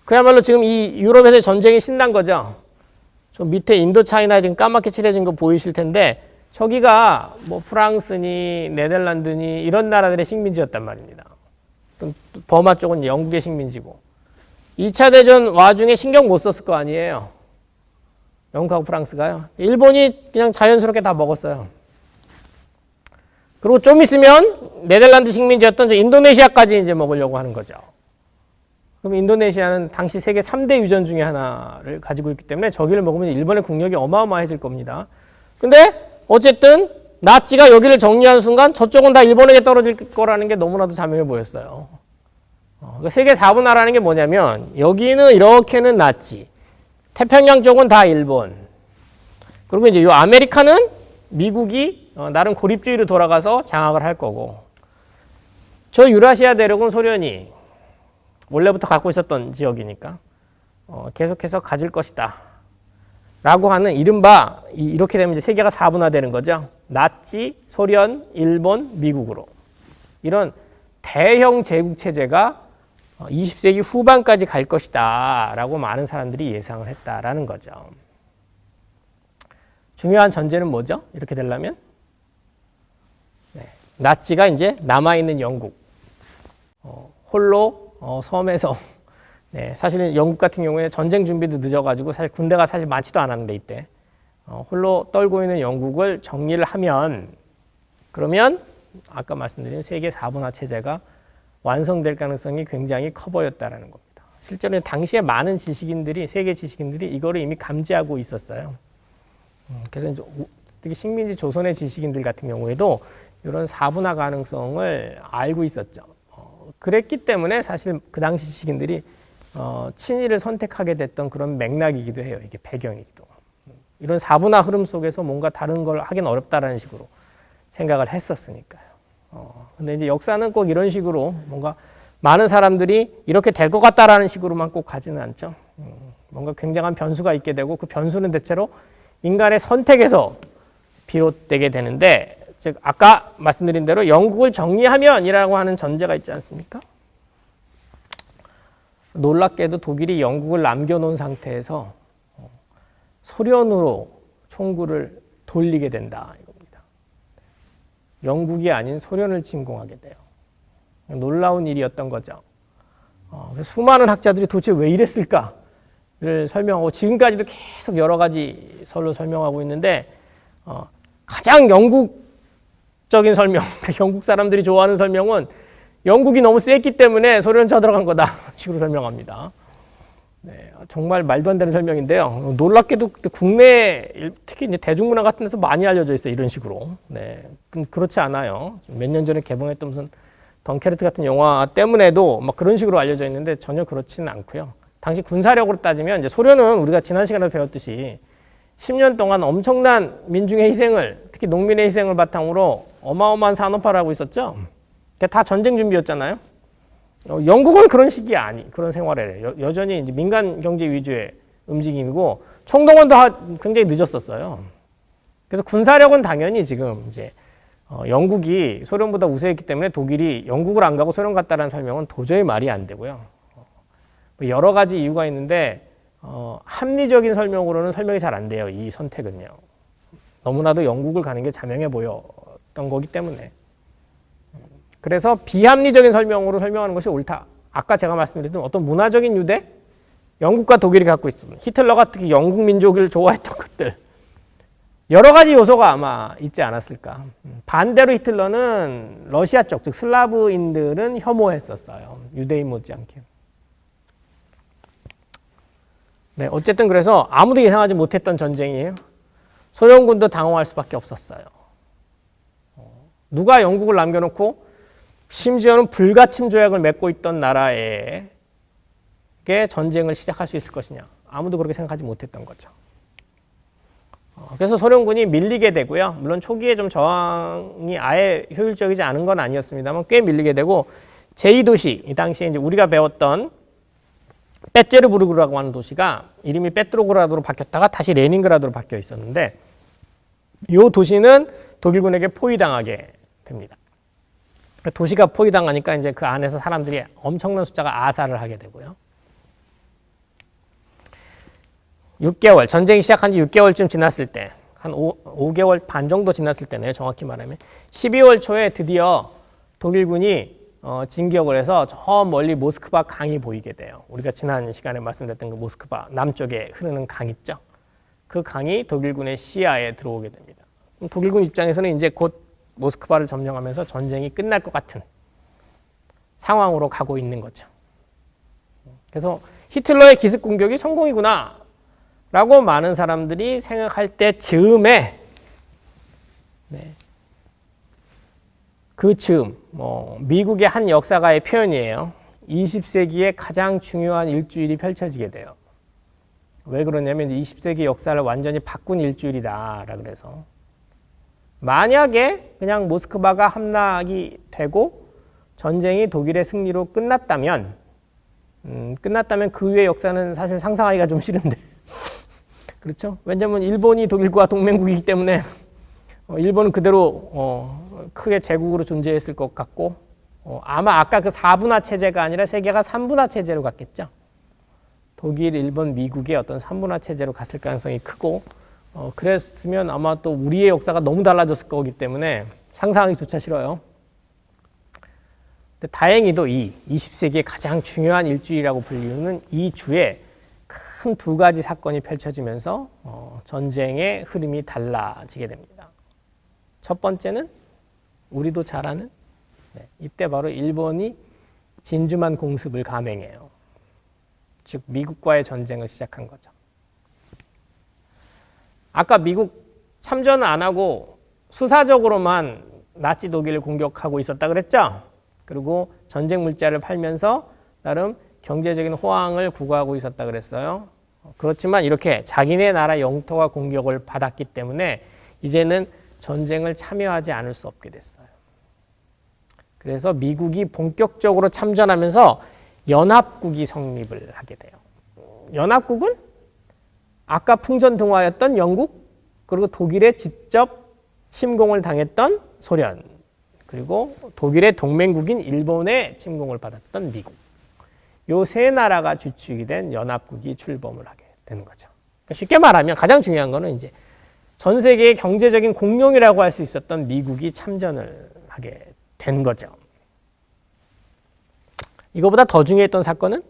그야말로 지금 이 유럽에서 전쟁이 신난 거죠. 저 밑에 인도차이나 지금 까맣게 칠해진 거 보이실 텐데 저기가 뭐 프랑스니 네덜란드니 이런 나라들의 식민지였단 말입니다. 버마 쪽은 영국의 식민지고 2차 대전 와중에 신경 못 썼을 거 아니에요. 영국하고 프랑스가요. 일본이 그냥 자연스럽게 다 먹었어요. 그리고 좀 있으면 네덜란드 식민지였던 저 인도네시아까지 이제 먹으려고 하는 거죠. 그럼 인도네시아는 당시 세계 3대 유전 중에 하나를 가지고 있기 때문에 저기를 먹으면 일본의 국력이 어마어마해질 겁니다. 근데 어쨌든 나치가 여기를 정리하는 순간 저쪽은 다 일본에게 떨어질 거라는 게 너무나도 자명해 보였어요. 그러니까 세계 4분화라는 게 뭐냐면 여기는 이렇게는 나치, 태평양 쪽은 다 일본. 그리고 이제 이 아메리카는 미국이 나름 고립주의로 돌아가서 장악을 할 거고 저 유라시아 대륙은 소련이 원래부터 갖고 있었던 지역이니까 계속해서 가질 것이다 라고 하는 이른바 이렇게 되면 이제 세계가 4분화되는 거죠. 나치, 소련, 일본, 미국으로 이런 대형 제국 체제가 20세기 후반까지 갈 것이다 라고 많은 사람들이 예상을 했다라는 거죠. 중요한 전제는 뭐죠? 이렇게 되려면 나치가 이제 남아있는 영국 홀로 섬에서 사실은 영국 같은 경우에 전쟁 준비도 늦어가지고 사실 군대가 사실 많지도 않았는데 이때 홀로 떨고 있는 영국을 정리를 하면 그러면 아까 말씀드린 세계 4분화 체제가 완성될 가능성이 굉장히 커 보였다라는 겁니다. 실제로 당시에 많은 지식인들이 세계 지식인들이 이거를 이미 감지하고 있었어요. 그래서 이제 특히 식민지 조선의 지식인들 같은 경우에도 이런 4분화 가능성을 알고 있었죠. 그랬기 때문에 사실 그 당시 지식인들이 친일을 선택하게 됐던 그런 맥락이기도 해요. 이게 배경이기도. 이런 4분화 흐름 속에서 뭔가 다른 걸 하긴 어렵다라는 식으로 생각을 했었으니까요. 근데 이제 역사는 꼭 이런 식으로 뭔가 많은 사람들이 이렇게 될 것 같다라는 식으로만 꼭 가지는 않죠. 뭔가 굉장한 변수가 있게 되고 그 변수는 대체로 인간의 선택에서 비롯되게 되는데 즉 아까 말씀드린 대로 영국을 정리하면이라고 하는 전제가 있지 않습니까? 놀랍게도 독일이 영국을 남겨놓은 상태에서 소련으로 총구를 돌리게 된다 이겁니다. 영국이 아닌 소련을 침공하게 돼요. 놀라운 일이었던 거죠. 수많은 학자들이 도대체 왜 이랬을까를 설명하고 지금까지도 계속 여러 가지 설로 설명하고 있는데 가장 영국적인 설명, 영국 사람들이 좋아하는 설명은 영국이 너무 셌기 때문에 소련 쳐들어간 거다 식으로 설명합니다. 네, 정말 말도 안 되는 설명인데요. 놀랍게도 국내 특히 이제 대중문화 같은 데서 많이 알려져 있어요. 이런 식으로. 네, 그렇지 않아요. 몇 년 전에 개봉했던 무슨 덩케르트 같은 영화 때문에도 막 그런 식으로 알려져 있는데 전혀 그렇지는 않고요. 당시 군사력으로 따지면 이제 소련은 우리가 지난 시간에 배웠듯이 10년 동안 엄청난 민중의 희생을, 특히 농민의 희생을 바탕으로 어마어마한 산업화를 하고 있었죠. 그게 다 전쟁 준비였잖아요. 영국은 그런 식이 그런 생활을 해요. 여전히 이제 민간 경제 위주의 움직임이고 총동원도 굉장히 늦었었어요. 그래서 군사력은 당연히 지금 이제 영국이 소련보다 우세했기 때문에 독일이 영국을 안 가고 소련 갔다라는 설명은 도저히 말이 안 되고요. 여러 가지 이유가 있는데 합리적인 설명으로는 설명이 잘 안 돼요. 이 선택은요. 너무나도 영국을 가는 게 자명해 보였던 거기 때문에. 그래서 비합리적인 설명으로 설명하는 것이 옳다. 아까 제가 말씀드렸던 어떤 문화적인 유대? 영국과 독일이 갖고 있었던 히틀러가 특히 영국 민족을 좋아했던 것들. 여러 가지 요소가 아마 있지 않았을까. 반대로 히틀러는 러시아 쪽, 즉 슬라브인들은 혐오했었어요. 유대인 못지않게. 네, 어쨌든 그래서 아무도 예상하지 못했던 전쟁이에요. 소련군도 당황할 수밖에 없었어요. 누가 영국을 남겨놓고 심지어는 불가침 조약을 맺고 있던 나라에게 전쟁을 시작할 수 있을 것이냐. 아무도 그렇게 생각하지 못했던 거죠. 그래서 소련군이 밀리게 되고요. 물론 초기에 좀 저항이 아예 효율적이지 않은 건 아니었습니다만 꽤 밀리게 되고 제2도시, 이 당시에 이제 우리가 배웠던 페테르부르크라고 하는 도시가 이름이 페트로그라드로 바뀌었다가 다시 레닌그라드로 바뀌어 있었는데 이 도시는 독일군에게 포위당하게 됩니다. 도시가 포위당하니까 이제 그 안에서 사람들이 엄청난 숫자가 아사를 하게 되고요. 6개월, 전쟁이 시작한 지 6개월쯤 지났을 때, 한 5개월 반 정도 지났을 때네요. 정확히 말하면. 12월 초에 드디어 독일군이 진격을 해서 저 멀리 모스크바 강이 보이게 돼요. 우리가 지난 시간에 말씀드렸던 그 모스크바 남쪽에 흐르는 강 있죠. 그 강이 독일군의 시야에 들어오게 됩니다. 독일군 입장에서는 이제 곧 모스크바를 점령하면서 전쟁이 끝날 것 같은 상황으로 가고 있는 거죠. 그래서 히틀러의 기습 공격이 성공이구나 라고 많은 사람들이 생각할 때 즈음에 그 즈음, 미국의 한 역사가의 표현이에요. 20세기의 가장 중요한 일주일이 펼쳐지게 돼요. 왜 그러냐면 20세기 역사를 완전히 바꾼 일주일이다 라 그래서 만약에 그냥 모스크바가 함락이 되고 전쟁이 독일의 승리로 끝났다면 그 후의 역사는 사실 상상하기가 좀 싫은데 그렇죠? 왜냐하면 일본이 독일과 동맹국이기 때문에 일본은 그대로 크게 제국으로 존재했을 것 같고 아마 아까 그 4분화 체제가 아니라 세계가 3분화 체제로 갔겠죠. 독일, 일본, 미국의 어떤 3분화 체제로 갔을 가능성이 크고 그랬으면 아마 또 우리의 역사가 너무 달라졌을 거기 때문에 상상하기조차 싫어요. 근데 다행히도 이 20세기의 가장 중요한 일주일이라고 불리는 이 주에 큰 두 가지 사건이 펼쳐지면서 전쟁의 흐름이 달라지게 됩니다. 첫 번째는 우리도 잘 아는 이때 바로 일본이 진주만 공습을 감행해요. 즉 미국과의 전쟁을 시작한 거죠. 아까 미국 참전을 안 하고 수사적으로만 나치 독일을 공격하고 있었다 그랬죠? 그리고 전쟁 물자를 팔면서 나름 경제적인 호황을 구가하고 있었다 그랬어요. 그렇지만 이렇게 자기네 나라 영토가 공격을 받았기 때문에 이제는 전쟁을 참여하지 않을 수 없게 됐어요. 그래서 미국이 본격적으로 참전하면서 연합국이 성립을 하게 돼요. 연합국은 아까 풍전등화였던 영국, 그리고 독일에 직접 침공을 당했던 소련, 그리고 독일의 동맹국인 일본에 침공을 받았던 미국. 요 세 나라가 주축이 된 연합국이 출범을 하게 되는 거죠. 쉽게 말하면 가장 중요한 거는 이제 전 세계의 경제적인 공룡이라고 할 수 있었던 미국이 참전을 하게 된 거죠. 이거보다 더 중요했던 사건은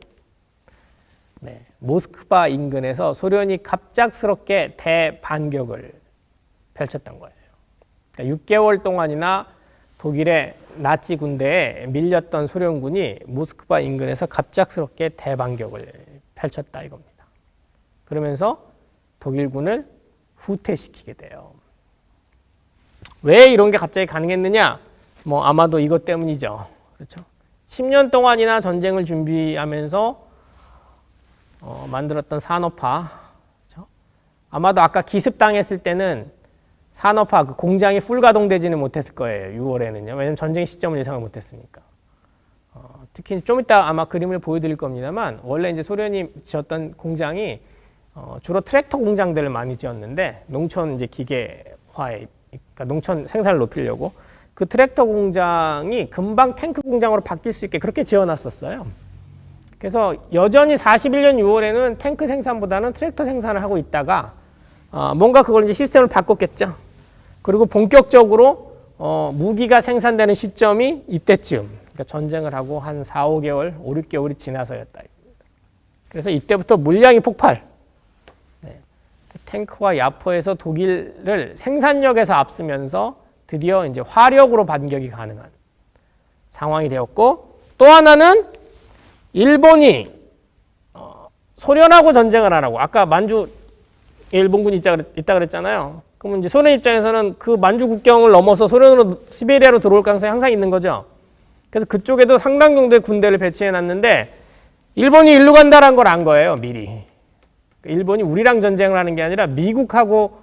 모스크바 인근에서 소련이 갑작스럽게 대반격을 펼쳤던 거예요. 그러니까 6개월 동안이나 독일의 나치 군대에 밀렸던 소련군이 모스크바 인근에서 갑작스럽게 대반격을 펼쳤다 이겁니다. 그러면서 독일군을 후퇴시키게 돼요. 왜 이런 게 갑자기 가능했느냐? 뭐 아마도 이것 때문이죠. 그렇죠? 10년 동안이나 전쟁을 준비하면서 만들었던 산업화. 그렇죠? 아마도 아까 기습당했을 때는 산업화, 그 공장이 풀 가동되지는 못했을 거예요. 6월에는요. 왜냐하면 전쟁 시점을 예상을 못했으니까. 특히 좀 이따 아마 그림을 보여드릴 겁니다만 원래 이제 소련이 지었던 공장이 주로 트랙터 공장들을 많이 지었는데 농촌 이제 기계화에 그러니까 농촌 생산을 높이려고 그 트랙터 공장이 금방 탱크 공장으로 바뀔 수 있게 그렇게 지어놨었어요. 그래서 여전히 41년 6월에는 탱크 생산보다는 트랙터 생산을 하고 있다가 뭔가 그걸 이제 시스템을 바꿨겠죠. 그리고 본격적으로 무기가 생산되는 시점이 이때쯤, 그러니까 전쟁을 하고 한 4, 5개월, 5, 6개월이 지나서였다. 그래서 이때부터 물량이 폭발. 네. 탱크와 야포에서 독일을 생산력에서 앞서면서 드디어 이제 화력으로 반격이 가능한 상황이 되었고, 또 하나는 일본이 소련하고 전쟁을 안 하고, 아까 만주 일본군이 있다 그랬잖아요. 그러면 이제 소련 입장에서는 그 만주 국경을 넘어서 소련으로 시베리아로 들어올 가능성이 항상 있는 거죠. 그래서 그쪽에도 상당 정도의 군대를 배치해 놨는데 일본이 일로 간다라는 걸 안 거예요, 미리. 일본이 우리랑 전쟁을 하는 게 아니라 미국하고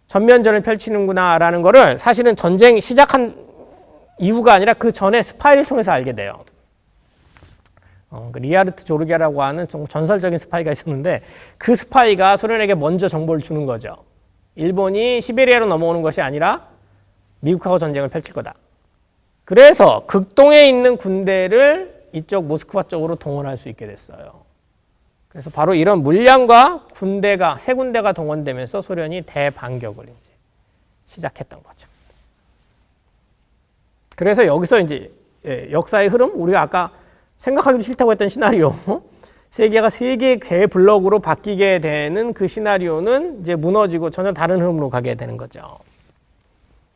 전면전을 펼치는구나라는 거를 사실은 전쟁 시작한 이후가 아니라 그 전에 스파이를 통해서 알게 돼요. 리하르트 조르게라고 하는 좀 전설적인 스파이가 있었는데 그 스파이가 소련에게 먼저 정보를 주는 거죠. 일본이 시베리아로 넘어오는 것이 아니라 미국하고 전쟁을 펼칠 거다. 그래서 극동에 있는 군대를 이쪽 모스크바 쪽으로 동원할 수 있게 됐어요. 그래서 바로 이런 물량과 군대가 세 군대가 동원되면서 소련이 대반격을 이제 시작했던 거죠. 그래서 여기서 이제 역사의 흐름, 우리가 아까 생각하기도 싫다고 했던 시나리오, 세계가 세 개의 대블록으로 바뀌게 되는 그 시나리오는 이제 무너지고 전혀 다른 흐름으로 가게 되는 거죠.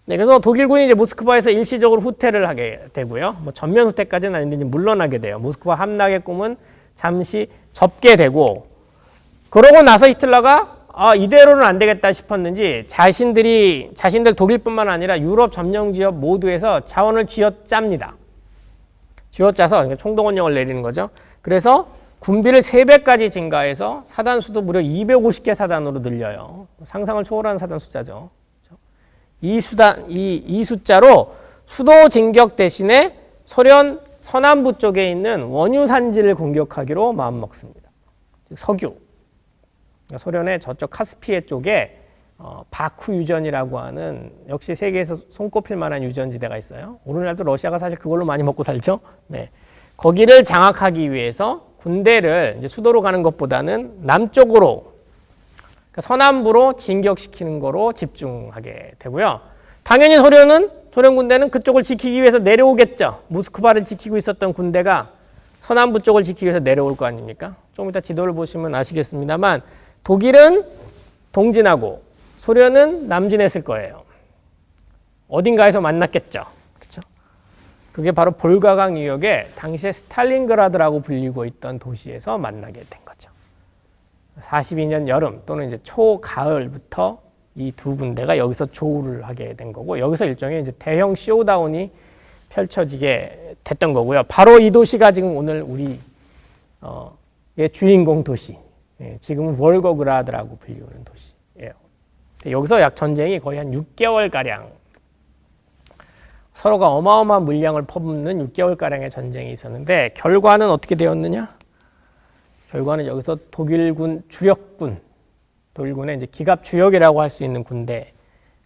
네, 그래서 독일군이 이제 모스크바에서 일시적으로 후퇴를 하게 되고요. 뭐 전면 후퇴까지는 아닌데 이제 물러나게 돼요. 모스크바 함락의 꿈은 잠시 접게 되고, 그러고 나서 히틀러가 이대로는 안 되겠다 싶었는지 자신들 독일뿐만 아니라 유럽 점령 지역 모두에서 자원을 쥐어짭니다. 쥐어짜서 총동원령을 내리는 거죠. 그래서 군비를 3배까지 증가해서 사단 수도 무려 250개 사단으로 늘려요. 상상을 초월하는 사단 숫자죠. 이 숫자로 수도 진격 대신에 소련 서남부 쪽에 있는 원유 산지를 공격하기로 마음먹습니다. 즉 석유. 소련의 저쪽 카스피해 쪽에 바쿠 유전이라고 하는 역시 세계에서 손꼽힐 만한 유전지대가 있어요. 오늘날도 러시아가 사실 그걸로 많이 먹고 살죠. 네. 거기를 장악하기 위해서 군대를 이제 수도로 가는 것보다는 남쪽으로, 그러니까 서남부로 진격시키는 거로 집중하게 되고요. 당연히 소련 군대는 그쪽을 지키기 위해서 내려오겠죠. 모스크바를 지키고 있었던 군대가 서남부 쪽을 지키기 위해서 내려올 거 아닙니까? 좀 이따 지도를 보시면 아시겠습니다만 독일은 동진하고 소련은 남진했을 거예요. 어딘가에서 만났겠죠. 그렇죠? 그게 바로 볼가강 유역의 당시에 스탈린그라드라고 불리고 있던 도시에서 만나게 된 거죠. 42년 여름 또는 이제 초가을부터 이 두 군대가 여기서 조우를 하게 된 거고, 여기서 일종의 이제 대형 쇼다운이 펼쳐지게 됐던 거고요. 바로 이 도시가 지금 오늘 우리의 주인공 도시, 지금은 월고그라드라고 불리우는 도시예요. 여기서 약 전쟁이 거의 한 6개월가량, 서로가 어마어마한 물량을 퍼붓는 6개월가량의 전쟁이 있었는데, 결과는 어떻게 되었느냐? 결과는 여기서 독일군 주력군, 독일군의 이제 기갑 주역이라고 할 수 있는 군대,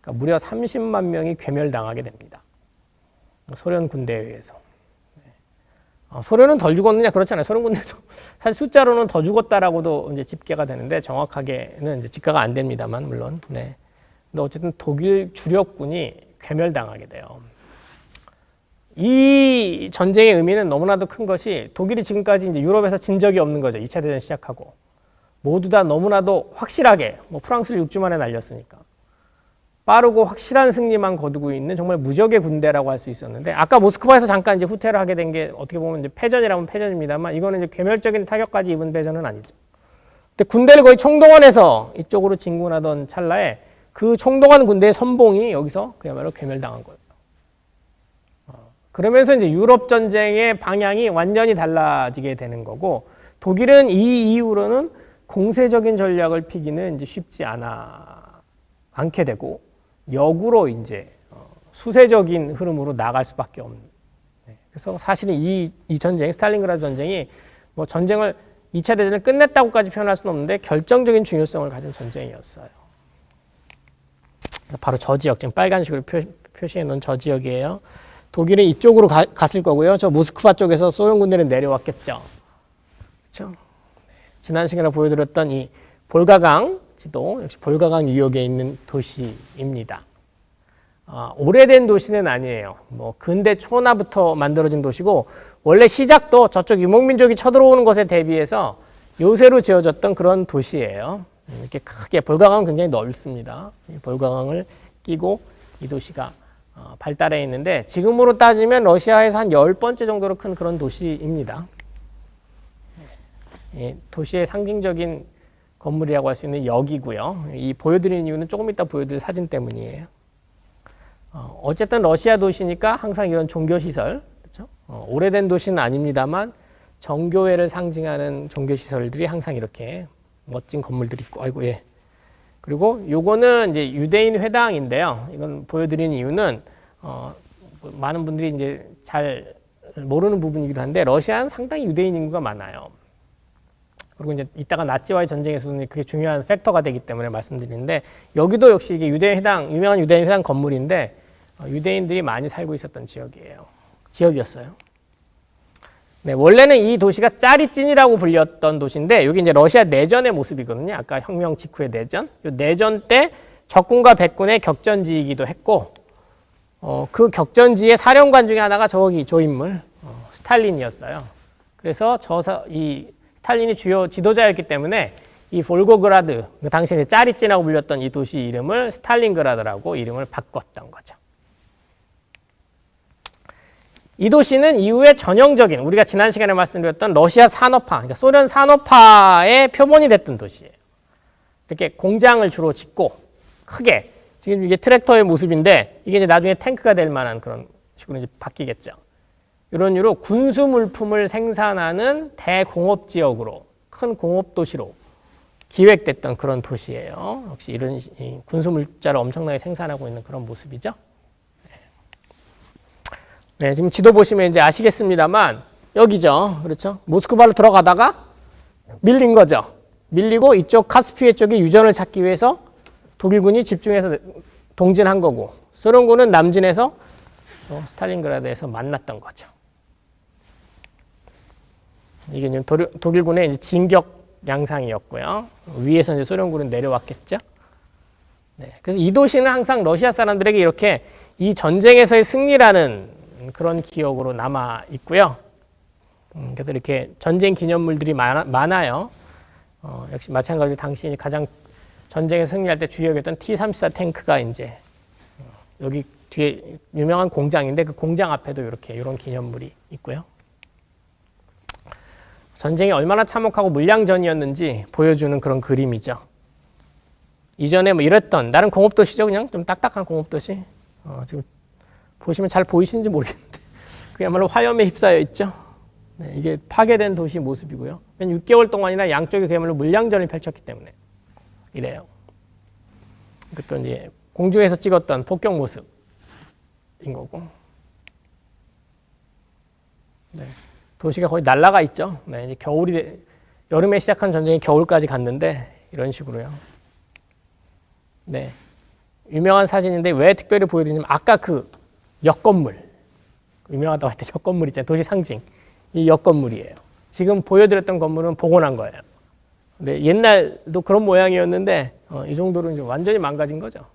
그러니까 무려 30만 명이 괴멸당하게 됩니다. 소련 군대에 의해서. 소련은 덜 죽었느냐? 그렇잖아요. 소련 군대도 사실 숫자로는 더 죽었다라고도 이제 집계가 되는데 정확하게는 이제 집계가 안 됩니다만 물론. 네. 근데 어쨌든 독일 주력군이 괴멸당하게 돼요. 이 전쟁의 의미는 너무나도 큰 것이 독일이 지금까지 이제 유럽에서 진 적이 없는 거죠. 2차 대전 시작하고. 모두 다 너무나도 확실하게, 뭐 프랑스를 6주 만에 날렸으니까. 빠르고 확실한 승리만 거두고 있는 정말 무적의 군대라고 할 수 있었는데, 아까 모스크바에서 잠깐 이제 후퇴를 하게 된 게 어떻게 보면 이제 패전이라면 패전입니다만, 이거는 이제 괴멸적인 타격까지 입은 패전은 아니죠. 근데 군대를 거의 총동원해서 이쪽으로 진군하던 찰나에 그 총동원 군대의 선봉이 여기서 그야말로 괴멸당한 거예요. 그러면서 이제 유럽 전쟁의 방향이 완전히 달라지게 되는 거고, 독일은 이 이후로는 공세적인 전략을 피기는 이제 쉽지 않게 되고, 역으로 이제 수세적인 흐름으로 나갈 수밖에 없는. 그래서 사실은 이 전쟁, 스탈린그라드 전쟁이 뭐 전쟁을 2차 대전을 끝냈다고까지 표현할 수는 없는데 결정적인 중요성을 가진 전쟁이었어요. 바로 저 지역, 지금 빨간색으로 표시해 놓은 저 지역이에요. 독일은 이쪽으로 갔을 거고요. 저 모스크바 쪽에서 소련 군대는 내려왔겠죠. 그렇죠? 지난 시간에 보여드렸던 이 볼가강 지도, 역시 볼가강 유역에 있는 도시입니다. 오래된 도시는 아니에요. 뭐 근대 초나부터 만들어진 도시고, 원래 시작도 저쪽 유목민족이 쳐들어오는 것에 대비해서 요새로 지어졌던 그런 도시예요. 이렇게 크게, 볼가강은 굉장히 넓습니다. 볼가강을 끼고 이 도시가 발달해 있는데, 지금으로 따지면 러시아에서 한 10번째 정도로 큰 그런 도시입니다. 도시의 상징적인 건물이라고 할 수 있는 역이고요. 이 보여드리는 이유는 조금 이따 보여드릴 사진 때문이에요. 어쨌든 러시아 도시니까 항상 이런 종교시설, 그렇죠? 오래된 도시는 아닙니다만 정교회를 상징하는 종교시설들이 항상 이렇게 멋진 건물들이 있고, 아이고, 예. 그리고 요거는 이제 유대인 회당인데요. 이건 보여드리는 이유는, 많은 분들이 이제 잘 모르는 부분이기도 한데, 러시아는 상당히 유대인 인구가 많아요. 그리고 이제 이따가 나치와의 전쟁에서는 그게 중요한 팩터가 되기 때문에 말씀드리는데, 여기도 역시 이게 유대인 회당, 유명한 유대인 회당 건물인데, 유대인들이 많이 살고 있었던 지역이었어요. 네, 원래는 이 도시가 짜리찐이라고 불렸던 도시인데, 여기 이제 러시아 내전의 모습이거든요. 아까 혁명 직후의 내전. 이 내전 때 적군과 백군의 격전지이기도 했고, 그 격전지의 사령관 중에 하나가 저 인물, 스탈린이었어요. 그래서 이 스탈린이 주요 지도자였기 때문에 이 볼고그라드, 그 당시에 짜리찐이라고 불렸던 이 도시 이름을 스탈린그라드라고 이름을 바꿨던 거죠. 이 도시는 이후에 전형적인, 우리가 지난 시간에 말씀드렸던 러시아 산업화, 그러니까 소련 산업화의 표본이 됐던 도시예요. 이렇게 공장을 주로 짓고 크게, 지금 이게 트랙터의 모습인데 이게 이제 나중에 탱크가 될 만한 그런 식으로 이제 바뀌겠죠. 이런 이유로 군수 물품을 생산하는 대공업 지역으로, 큰 공업 도시로 기획됐던 그런 도시예요. 역시 이런 군수 물자를 엄청나게 생산하고 있는 그런 모습이죠. 네, 지금 지도 보시면 이제 아시겠습니다만 여기죠. 그렇죠? 모스크바로 들어가다가 밀린 거죠. 밀리고 이쪽 카스피해 쪽에 유전을 찾기 위해서 독일군이 집중해서 동진한 거고, 소련군은 남진해서 스탈린그라드에서 만났던 거죠. 이게 이제 독일군의 이제 진격 양상이었고요. 위에서 이제 소련군은 내려왔겠죠. 네, 그래서 이 도시는 항상 러시아 사람들에게 이렇게 이 전쟁에서의 승리라는 그런 기억으로 남아 있고요. 그래서 이렇게 전쟁 기념물들이 많아요. 역시 마찬가지로 당시 가장 전쟁에 승리할 때 주역이었던 T-34 탱크가 이제 여기 뒤에 유명한 공장인데, 그 공장 앞에도 이런 기념물이 있고요. 전쟁이 얼마나 참혹하고 물량전이었는지 보여주는 그런 그림이죠. 이전에 뭐 이랬던, 나름 공업도시죠. 그냥 좀 딱딱한 공업도시. 지금 보시면 잘 보이시는지 모르겠는데 그야말로 화염에 휩싸여 있죠. 네, 이게 파괴된 도시 모습이고요. 6개월 동안이나 양쪽이 그야말로 물량전을 펼쳤기 때문에 이래요. 그것도 이제 공중에서 찍었던 폭격 모습인 거고. 네, 도시가 거의 날아가 있죠. 네, 이제 여름에 시작한 전쟁이 겨울까지 갔는데 이런 식으로요. 네, 유명한 사진인데 왜 특별히 보여드리냐면, 아까 그 역건물, 유명하다고 할 때 역건물 있잖아요. 도시 상징. 이 역건물이에요. 지금 보여드렸던 건물은 복원한 거예요. 근데 옛날도 그런 모양이었는데 이 정도로 이제 완전히 망가진 거죠.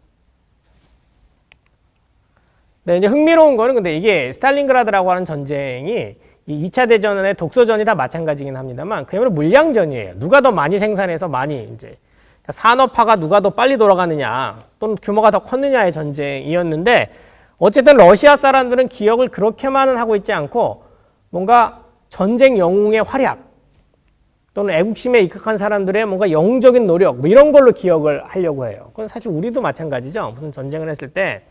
네, 이제 흥미로운 거는, 근데 이게 스탈린그라드라고 하는 전쟁이 이 2차 대전의 독소전이 다 마찬가지긴 합니다만 그야말로 물량전이에요. 누가 더 많이 생산해서 많이 이제 그러니까 산업화가 누가 더 빨리 돌아가느냐 또는 규모가 더 컸느냐의 전쟁이었는데 어쨌든 러시아 사람들은 기억을 그렇게만은 하고 있지 않고 뭔가 전쟁 영웅의 활약 또는 애국심에 입각한 사람들의 뭔가 영웅적인 노력 뭐 이런 걸로 기억을 하려고 해요. 그건 사실 우리도 마찬가지죠. 무슨 전쟁을 했을 때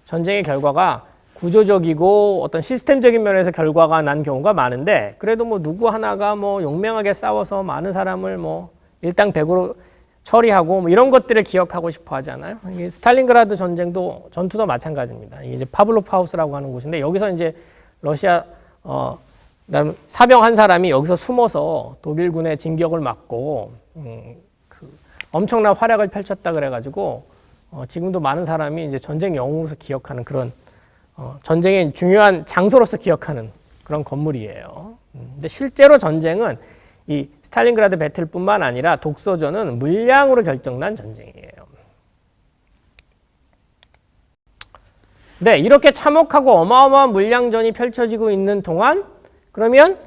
전쟁의 결과가 구조적이고 어떤 시스템적인 면에서 결과가 난 경우가 많은데 그래도 뭐 누구 하나가 뭐 용맹하게 싸워서 많은 사람을 뭐 일당백으로 처리하고 뭐 이런 것들을 기억하고 싶어 하잖아요. 이게 스탈린그라드 전투도 마찬가지입니다. 이게 이제 파블로프 하우스라고 하는 곳인데 여기서 이제 러시아 사병 한 사람이 여기서 숨어서 독일군의 진격을 막고 그 엄청난 활약을 펼쳤다 그래가지고 지금도 많은 사람이 이제 전쟁 영웅으로서 기억하는 그런 전쟁의 중요한 장소로서 기억하는 그런 건물이에요. 근데 실제로 전쟁은 이 스탈린그라드 배틀뿐만 아니라 독소전은 물량으로 결정난 전쟁이에요. 네, 이렇게 참혹하고 어마어마한 물량전이 펼쳐지고 있는 동안 그러면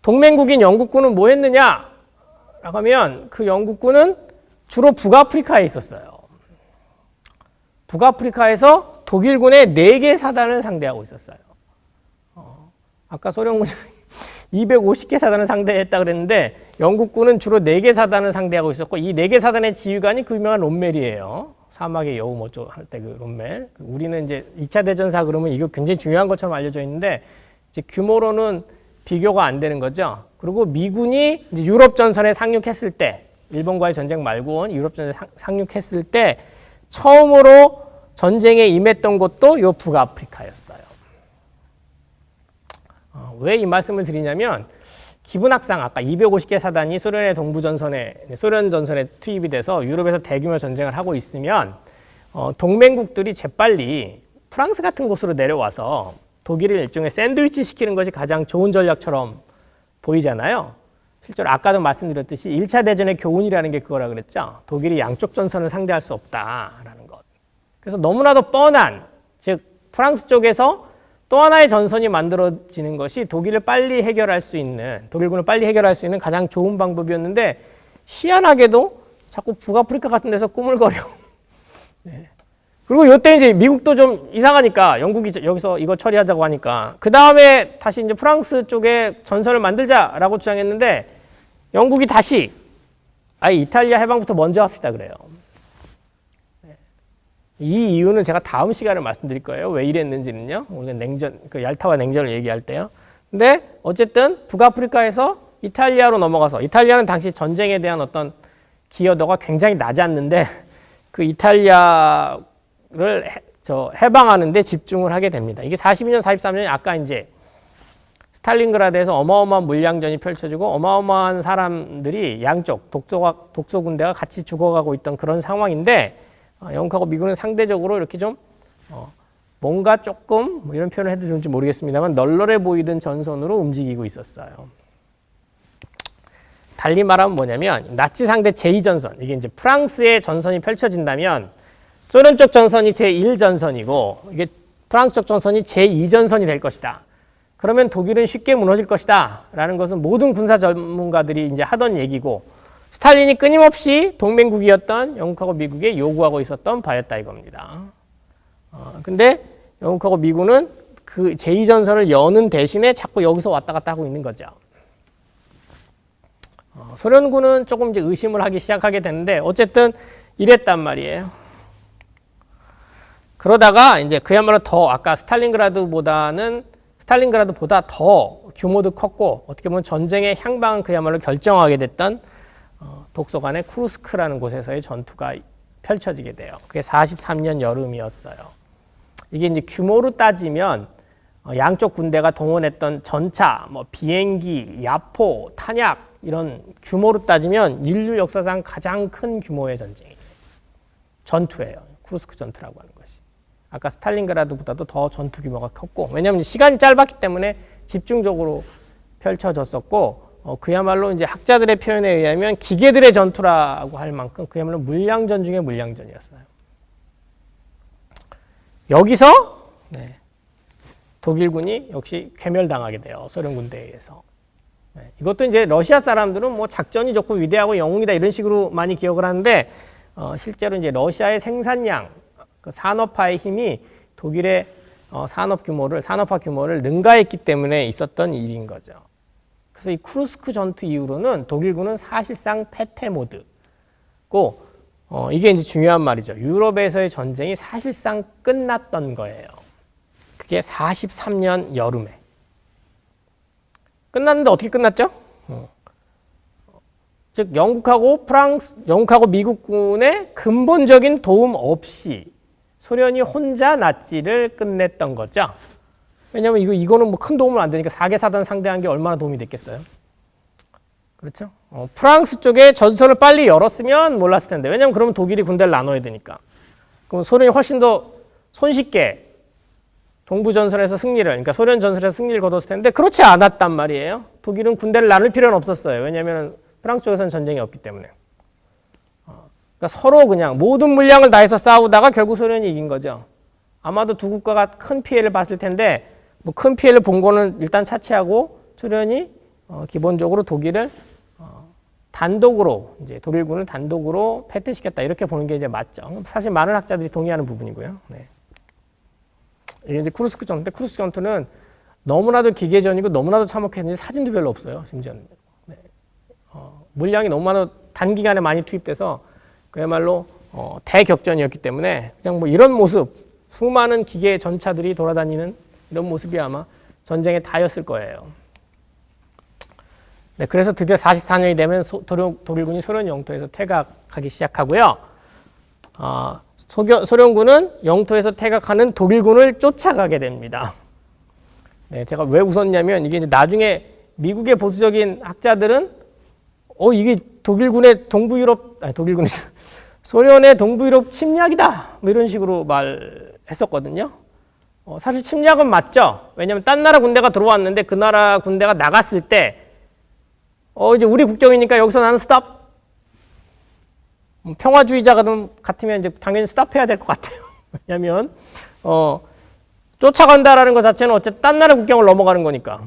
동맹국인 영국군은 뭐 했느냐? 라고 하면 그 영국군은 주로 북아프리카에 있었어요. 북아프리카에서 독일군의 4개 사단을 상대하고 있었어요. 아까 소련군이 250개 사단을 상대했다 그랬는데 영국군은 주로 4개 사단을 상대하고 있었고 이 4개 사단의 지휘관이 그 유명한 롬멜이에요. 사막의 여우 뭐죠 할 때 그 롬멜. 우리는 이제 2차 대전사 그러면 이거 굉장히 중요한 것처럼 알려져 있는데 이제 규모로는 비교가 안 되는 거죠. 그리고 미군이 이제 유럽 전선에 상륙했을 때 일본과의 전쟁 말고 유럽 전선에 상륙했을 때 처음으로 전쟁에 임했던 곳도 요 북아프리카였어요. 왜 이 말씀을 드리냐면 기분학상 아까 250개 사단이 소련의 동부전선에 소련 전선에 투입이 돼서 유럽에서 대규모 전쟁을 하고 있으면 동맹국들이 재빨리 프랑스 같은 곳으로 내려와서 독일을 일종의 샌드위치 시키는 것이 가장 좋은 전략처럼 보이잖아요. 실제로 아까도 말씀드렸듯이 1차 대전의 교훈이라는 게 그거라 그랬죠. 독일이 양쪽 전선을 상대할 수 없다라는 것. 그래서 너무나도 뻔한, 즉 프랑스 쪽에서 또 하나의 전선이 만들어지는 것이 독일군을 빨리 해결할 수 있는 가장 좋은 방법이었는데 희한하게도 자꾸 북아프리카 같은 데서 꾸물거려. 네. 그리고 이때 이제 미국도 좀 이상하니까 영국이 여기서 이거 처리하자고 하니까 그 다음에 다시 이제 프랑스 쪽에 전선을 만들자라고 주장했는데 영국이 다시 아예 이탈리아 해방부터 먼저 합시다 그래요. 이 이유는 제가 다음 시간에 말씀드릴 거예요. 왜 이랬는지는요. 우리가 그 얄타와 냉전을 얘기할 때요. 근데 어쨌든 북아프리카에서 이탈리아로 넘어가서 이탈리아는 당시 전쟁에 대한 어떤 기여도가 굉장히 낮았는데 그 이탈리아를 해방하는 데 집중을 하게 됩니다. 이게 42년, 43년이 아까 이제 스탈린그라드에서 어마어마한 물량전이 펼쳐지고 어마어마한 사람들이 양쪽 독소 군대가 같이 죽어가고 있던 그런 상황인데 영국하고 미국은 상대적으로 이렇게 좀 뭔가 조금 뭐 이런 표현을 해도 좋은지 모르겠습니다만 널널해 보이던 전선으로 움직이고 있었어요. 달리 말하면 뭐냐면 나치 상대 제2전선 이게 이제 프랑스의 전선이 펼쳐진다면 소련 쪽 전선이 제1전선이고 이게 프랑스 쪽 전선이 제2전선이 될 것이다. 그러면 독일은 쉽게 무너질 것이다. 라는 것은 모든 군사 전문가들이 이제 하던 얘기고 스탈린이 끊임없이 동맹국이었던 영국하고 미국에 요구하고 있었던 바였다 이겁니다. 근데 영국하고 미국은 그 제2전선을 여는 대신에 자꾸 여기서 왔다 갔다 하고 있는 거죠. 소련군은 조금 이제 의심을 하기 시작하게 됐는데 어쨌든 이랬단 말이에요. 그러다가 이제 그야말로 더 아까 스탈린그라드보다 더 규모도 컸고 어떻게 보면 전쟁의 향방은 그야말로 결정하게 됐던 독소간의 쿠르스크라는 곳에서의 전투가 펼쳐지게 돼요. 그게 43년 여름이었어요. 이게 이제 규모로 따지면 양쪽 군대가 동원했던 전차, 뭐 비행기, 야포, 탄약 이런 규모로 따지면 인류 역사상 가장 큰 규모의 전투예요. 쿠르스크 전투라고 하는 것이. 아까 스탈린그라드보다도 더 전투 규모가 컸고 왜냐하면 시간이 짧았기 때문에 집중적으로 펼쳐졌었고 그야말로 이제 학자들의 표현에 의하면 기계들의 전투라고 할 만큼 그야말로 물량전 중에 물량전이었어요. 여기서 독일군이 역시 괴멸당하게 돼요. 소련 군대에 의해서. 이것도 이제 러시아 사람들은 뭐 작전이 좋고 위대하고 영웅이다 이런 식으로 많이 기억을 하는데 실제로 이제 러시아의 생산량, 그 산업화의 힘이 독일의 산업화 규모를 능가했기 때문에 있었던 일인 거죠. 그래서 이 쿠르스크 전투 이후로는 독일군은 사실상 패퇴 모드고 이게 이제 중요한 말이죠. 유럽에서의 전쟁이 사실상 끝났던 거예요. 그게 43년 여름에. 끝났는데 어떻게 끝났죠? 즉 영국하고 미국군의 근본적인 도움 없이 소련이 혼자 나치를 끝냈던 거죠. 왜냐하면 이거는 뭐 큰 도움을 안 되니까 4개 사단 상대한 게 얼마나 도움이 됐겠어요? 그렇죠? 프랑스 쪽에 전선을 빨리 열었으면 몰랐을 텐데, 왜냐하면 그러면 독일이 군대를 나눠야 되니까. 그럼 소련이 훨씬 더 손쉽게 동부 전선에서 그러니까 소련 전선에서 승리를 거뒀을 텐데 그렇지 않았단 말이에요. 독일은 군대를 나눌 필요는 없었어요. 왜냐하면 프랑스 쪽에서는 전쟁이 없기 때문에. 그러니까 서로 그냥 모든 물량을 다해서 싸우다가 결국 소련이 이긴 거죠. 아마도 두 국가가 큰 피해를 봤을 텐데 뭐 큰 피해를 본 거는 일단 차치하고 소련이 기본적으로 독일을 단독으로 이제 독일군을 단독으로 패퇴시켰다 이렇게 보는 게 이제 맞죠. 사실 많은 학자들이 동의하는 부분이고요. 네. 이게 이제 쿠르스크 전투인데 쿠르스크 전투는 너무나도 기계전이고 너무나도 참혹했는지 사진도 별로 없어요. 심지어는. 네. 물량이 너무나도 단기간에 많이 투입돼서 그야말로 대격전이었기 때문에 그냥 뭐 이런 모습, 수많은 기계 전차들이 돌아다니는 이런 모습이 아마 전쟁의 다였을 거예요. 네, 그래서 드디어 44년이 되면 독일군이 소련 영토에서 퇴각하기 시작하고요. 소련군은 영토에서 퇴각하는 독일군을 쫓아가게 됩니다. 네, 제가 왜 웃었냐면 이게 이제 나중에 미국의 보수적인 학자들은 이게 소련의 동부 유럽 침략이다 뭐 이런 식으로 말했었거든요. 사실 침략은 맞죠. 왜냐하면 딴 나라 군대가 들어왔는데 그 나라 군대가 나갔을 때 이제 우리 국경이니까 여기서 나는 스탑. 평화주의자가 같으면 이제 당연히 스탑해야 될 것 같아요. 왜냐하면 쫓아간다라는 것 자체는 어쨌든 딴 나라 국경을 넘어가는 거니까.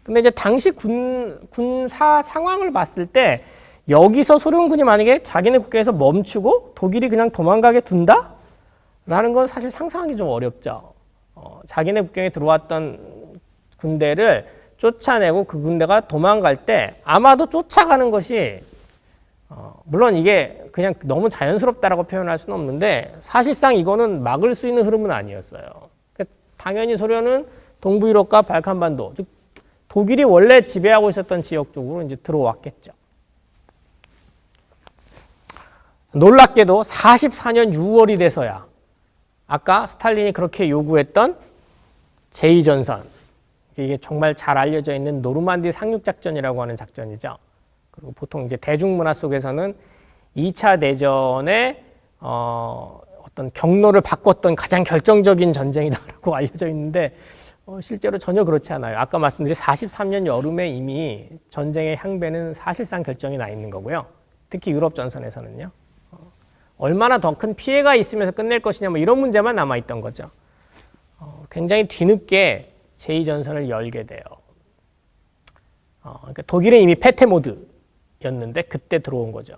근데 이제 당시 군사 상황을 봤을 때 여기서 소련군이 만약에 자기네 국경에서 멈추고 독일이 그냥 도망가게 둔다? 라는 건 사실 상상하기 좀 어렵죠. 자기네 국경에 들어왔던 군대를 쫓아내고 그 군대가 도망갈 때 아마도 쫓아가는 것이 물론 이게 그냥 너무 자연스럽다라고 표현할 수는 없는데 사실상 이거는 막을 수 있는 흐름은 아니었어요. 그러니까 당연히 소련은 동부 유럽과 발칸반도, 즉 독일이 원래 지배하고 있었던 지역 쪽으로 이제 들어왔겠죠. 놀랍게도 44년 6월이 돼서야 아까 스탈린이 그렇게 요구했던 제2전선, 이게 정말 잘 알려져 있는 노르만디 상륙작전이라고 하는 작전이죠. 그리고 보통 이제 대중문화 속에서는 2차 대전의 어떤 경로를 바꿨던 가장 결정적인 전쟁이다라고 알려져 있는데 실제로 전혀 그렇지 않아요. 아까 말씀드린 43년 여름에 이미 전쟁의 향배는 사실상 결정이 나 있는 거고요. 특히 유럽 전선에서는요. 얼마나 더 큰 피해가 있으면서 끝낼 것이냐 뭐 이런 문제만 남아있던 거죠. 굉장히 뒤늦게 제2전선을 열게 돼요. 그러니까 독일은 이미 패퇴 모드였는데 그때 들어온 거죠.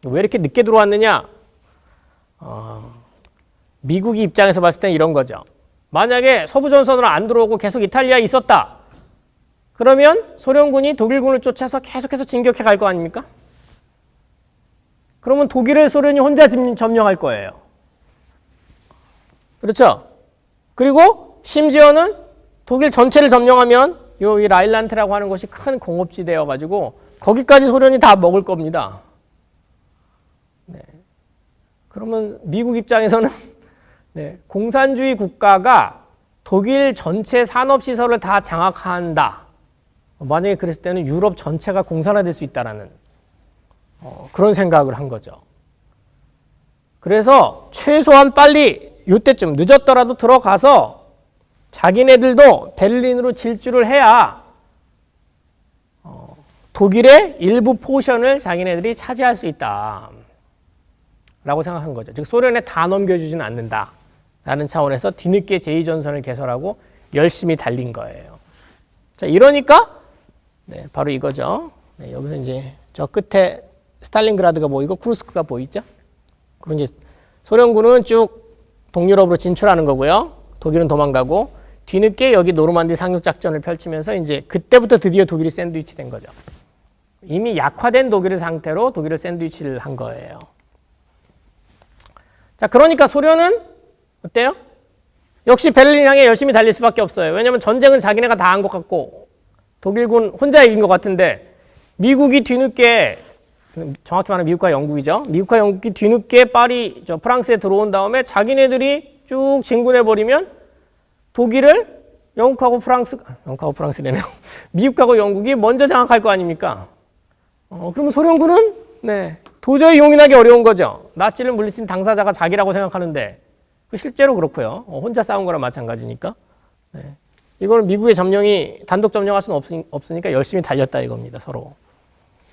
왜 이렇게 늦게 들어왔느냐? 미국이 입장에서 봤을 땐 이런 거죠. 만약에 서부전선으로 안 들어오고 계속 이탈리아에 있었다. 그러면 소련군이 독일군을 쫓아서 계속해서 진격해 갈 거 아닙니까? 그러면 독일을 소련이 혼자 점령할 거예요. 그렇죠? 그리고 심지어는 독일 전체를 점령하면 이 라인란트라고 하는 곳이 큰 공업지대여가지고 거기까지 소련이 다 먹을 겁니다. 네. 그러면 미국 입장에서는 네, 공산주의 국가가 독일 전체 산업시설을 다 장악한다. 만약에 그랬을 때는 유럽 전체가 공산화될 수 있다라는 그런 생각을 한 거죠. 그래서 최소한 빨리 이때쯤 늦었더라도 들어가서 자기네들도 베를린으로 질주를 해야 독일의 일부 포션을 자기네들이 차지할 수 있다 라고 생각한 거죠. 즉 소련에 다 넘겨주지는 않는다 라는 차원에서 뒤늦게 제2전선을 개설하고 열심히 달린 거예요. 자, 이러니까 네, 바로 이거죠. 네, 여기서 이제 저 끝에 스탈린그라드가 보이고 쿠르스크가 보이죠. 그리고 이제 소련군은 쭉 동유럽으로 진출하는 거고요. 독일은 도망가고 뒤늦게 여기 노르만디 상륙 작전을 펼치면서 이제 그때부터 드디어 독일이 샌드위치 된 거죠. 이미 약화된 독일의 상태로 독일을 샌드위치를 한 거예요. 자, 그러니까 소련은 어때요? 역시 베를린 향해 열심히 달릴 수밖에 없어요. 왜냐하면 전쟁은 자기네가 다 한 것 같고 독일군 혼자 이긴 것 같은데 미국이 뒤늦게, 정확히 말하면 미국과 영국이죠. 미국과 영국이 뒤늦게 파리, 프랑스에 들어온 다음에 자기네들이 쭉 진군해버리면 독일을 영국하고 프랑스래네요. 미국하고 영국이 먼저 장악할 거 아닙니까? 그러면 소련군은 도저히 용인하기 어려운 거죠. 나치를 물리친 당사자가 자기라고 생각하는데 실제로 그렇고요. 혼자 싸운 거랑 마찬가지니까. 이거는 미국의 점령이 단독 점령할 수는 없으니까 열심히 달렸다 이겁니다, 서로.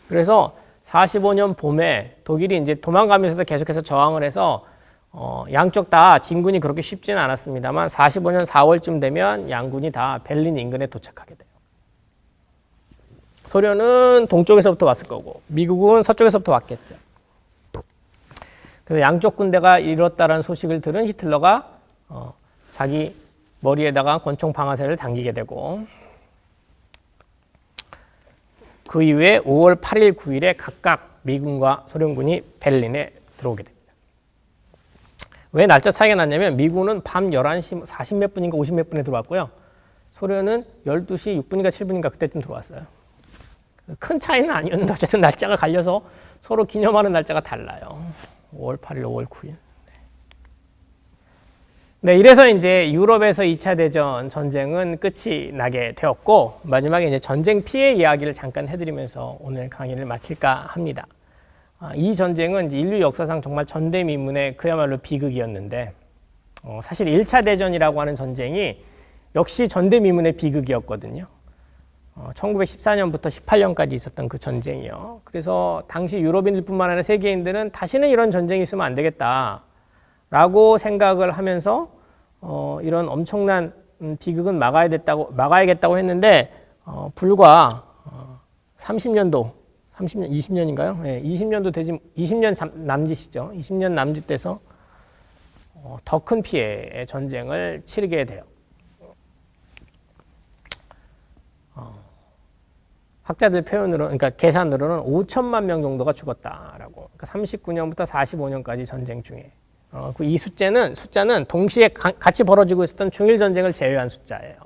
그래서 45년 봄에 독일이 이제 도망가면서도 계속해서 저항을 해서 양쪽 다 진군이 그렇게 쉽지는 않았습니다만 45년 4월쯤 되면 양군이 다 베를린 인근에 도착하게 돼요. 소련은 동쪽에서부터 왔을 거고 미국은 서쪽에서부터 왔겠죠. 그래서 양쪽 군대가 이뤘다라는 소식을 들은 히틀러가 자기 머리에다가 권총 방아쇠를 당기게 되고 그 이후에 5월 8일, 9일에 각각 미군과 소련군이 베를린에 들어오게 됩니다. 왜 날짜 차이가 났냐면 미군은 밤 11시 40 몇 분인가 50 몇 분에 들어왔고요. 소련은 12시 6분인가 7분인가 그때쯤 들어왔어요. 큰 차이는 아니었는데 어쨌든 날짜가 갈려서 서로 기념하는 날짜가 달라요. 5월 8일, 5월 9일. 네, 이래서 이제 유럽에서 2차 대전 전쟁은 끝이 나게 되었고 마지막에 이제 전쟁 피해 이야기를 잠깐 해드리면서 오늘 강의를 마칠까 합니다. 이 전쟁은 인류 역사상 정말 전대미문의 그야말로 비극이었는데 사실 1차 대전이라고 하는 전쟁이 역시 전대미문의 비극이었거든요. 1914년부터 18년까지 있었던 그 전쟁이요. 그래서 당시 유럽인들뿐만 아니라 세계인들은 다시는 이런 전쟁이 있으면 안 되겠다라고 생각을 하면서 이런 엄청난 비극은 막아야겠다고 했는데 불과 30년도, 20년인가요? 네, 20년도 되지 20년 남짓이죠. 20년 남짓 돼서 더 큰 피해의 전쟁을 치르게 돼요. 학자들 표현으로, 그러니까 계산으로는 5천만 명 정도가 죽었다라고. 그러니까 39년부터 45년까지 전쟁 중에. 이 숫자는 동시에 같이 벌어지고 있었던 중일 전쟁을 제외한 숫자예요.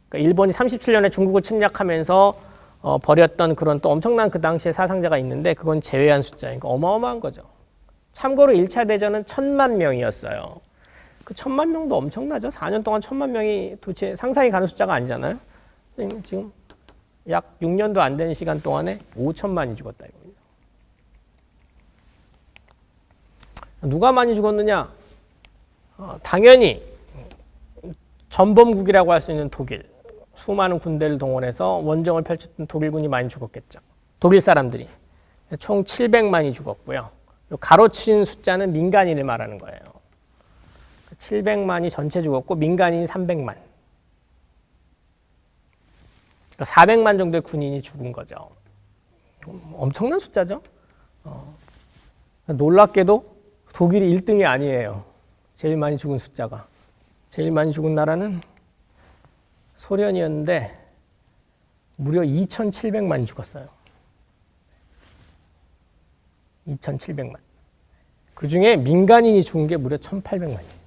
그러니까 일본이 37년에 중국을 침략하면서 벌였던 그런 또 엄청난 그 당시의 사상자가 있는데 그건 제외한 숫자니까 어마어마한 거죠. 참고로 1차 대전은 1,000만 명이었어요. 그 1,000만 명도 엄청나죠. 4년 동안 1,000만 명이 도대체 상상이 가는 숫자가 아니잖아요. 지금 약 6년도 안 되는 시간 동안에 5천만이 죽었다 이겁니다. 누가 많이 죽었느냐? 당연히 전범국이라고 할 수 있는 독일. 수많은 군대를 동원해서 원정을 펼쳤던 독일군이 많이 죽었겠죠. 독일 사람들이. 총 700만이 죽었고요. 가로친 숫자는 민간인을 말하는 거예요. 700만이 전체 죽었고 민간인이 300만. 그러니까 400만 정도의 군인이 죽은 거죠. 엄청난 숫자죠. 놀랍게도 독일이 1등이 아니에요. 제일 많이 죽은 숫자가. 제일 많이 죽은 나라는 소련이었는데 무려 2,700만이 죽었어요. 2,700만. 그중에 민간인이 죽은 게 무려 1,800만이에요.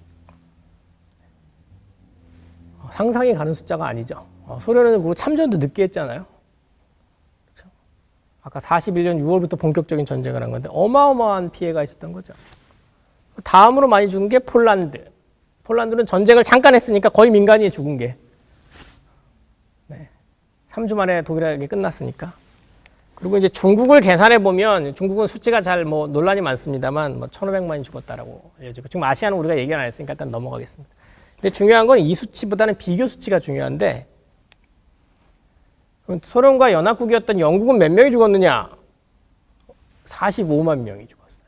상상이 가는 숫자가 아니죠. 소련은 그리고 참전도 늦게 했잖아요. 그렇죠? 아까 41년 6월부터 본격적인 전쟁을 한 건데 어마어마한 피해가 있었던 거죠. 다음으로 많이 죽은 게 폴란드. 폴란드는 전쟁을 잠깐 했으니까 거의 민간인이 죽은 게 3주 만에 독일에게 끝났으니까. 그리고 이제 중국을 계산해 보면 중국은 수치가 잘 논란이 많습니다만 1,500만이 죽었다라고 알려지고 지금 아시아는 우리가 얘기 안 했으니까 일단 넘어가겠습니다. 근데 중요한 건 이 수치보다는 비교 수치가 중요한데 소련과 연합국이었던 영국은 몇 명이 죽었느냐? 45만 명이 죽었어요.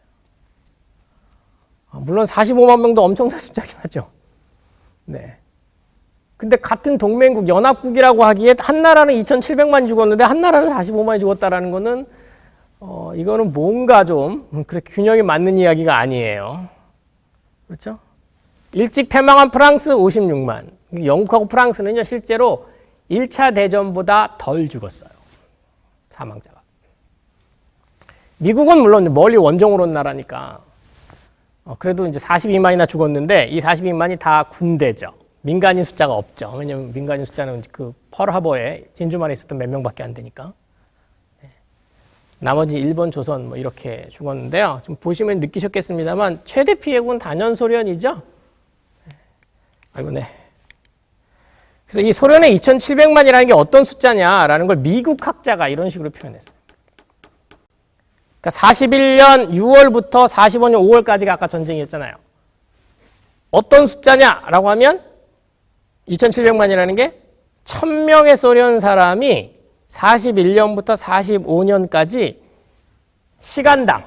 물론 45만 명도 엄청난 숫자긴 하죠. 네. 근데 같은 동맹국 연합국이라고 하기에 한 나라는 2,700만 죽었는데 한 나라는 45만이 죽었다라는 거는 이거는 뭔가 좀 그렇게 균형이 맞는 이야기가 아니에요. 그렇죠? 일찍 패망한 프랑스 56만. 영국하고 프랑스는요, 실제로 1차 대전보다 덜 죽었어요. 사망자가. 미국은 물론 멀리 원정으로 온 나라니까. 그래도 이제 42만이나 죽었는데 이 42만이 다 군대죠. 민간인 숫자가 없죠. 왜냐면 민간인 숫자는 그 펄하버에 진주만에 있었던 몇 명밖에 안 되니까. 나머지 일본, 조선 뭐 이렇게 죽었는데요. 좀 보시면 느끼셨겠습니다만 최대 피해국은 단연 소련이죠. 아이고, 네. 그래서 이 소련의 2,700만이라는 게 어떤 숫자냐라는 걸 미국 학자가 이런 식으로 표현했어요. 그러니까 41년 6월부터 45년 5월까지가 아까 전쟁이었잖아요. 어떤 숫자냐라고 하면 2,700만이라는 게 1,000명의 소련 사람이 41년부터 45년까지 시간당,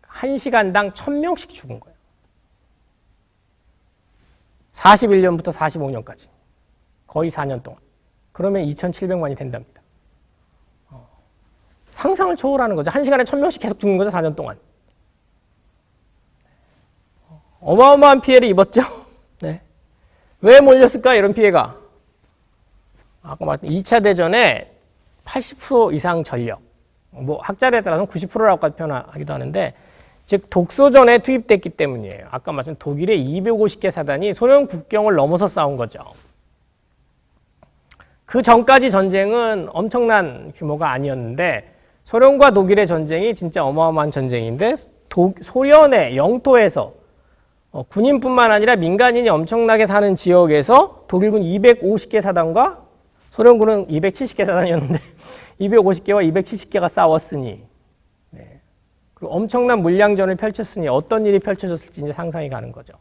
1시간당 1,000명씩 죽은 거예요. 41년부터 45년까지. 거의 4년 동안. 그러면 2,700만이 된답니다. 상상을 초월하는 거죠. 1시간에 1,000명씩 계속 죽는 거죠, 4년 동안. 어마어마한 피해를 입었죠. 네. 왜 몰렸을까, 이런 피해가? 아까 말씀 2차 대전에 80% 이상 전력, 뭐 학자들에 따라서는 90%라고까지 표현하기도 하는데, 즉 독소전에 투입됐기 때문이에요. 아까 말씀 독일의 250개 사단이 소련 국경을 넘어서 싸운 거죠. 그 전까지 전쟁은 엄청난 규모가 아니었는데 소련과 독일의 전쟁이 진짜 어마어마한 전쟁인데 소련의 영토에서 군인뿐만 아니라 민간인이 엄청나게 사는 지역에서 독일군 250개 사단과 소련군은 270개 사단이었는데 250개와 270개가 싸웠으니, 네. 그리고 엄청난 물량전을 펼쳤으니 어떤 일이 펼쳐졌을지 이제 상상이 가는 거죠.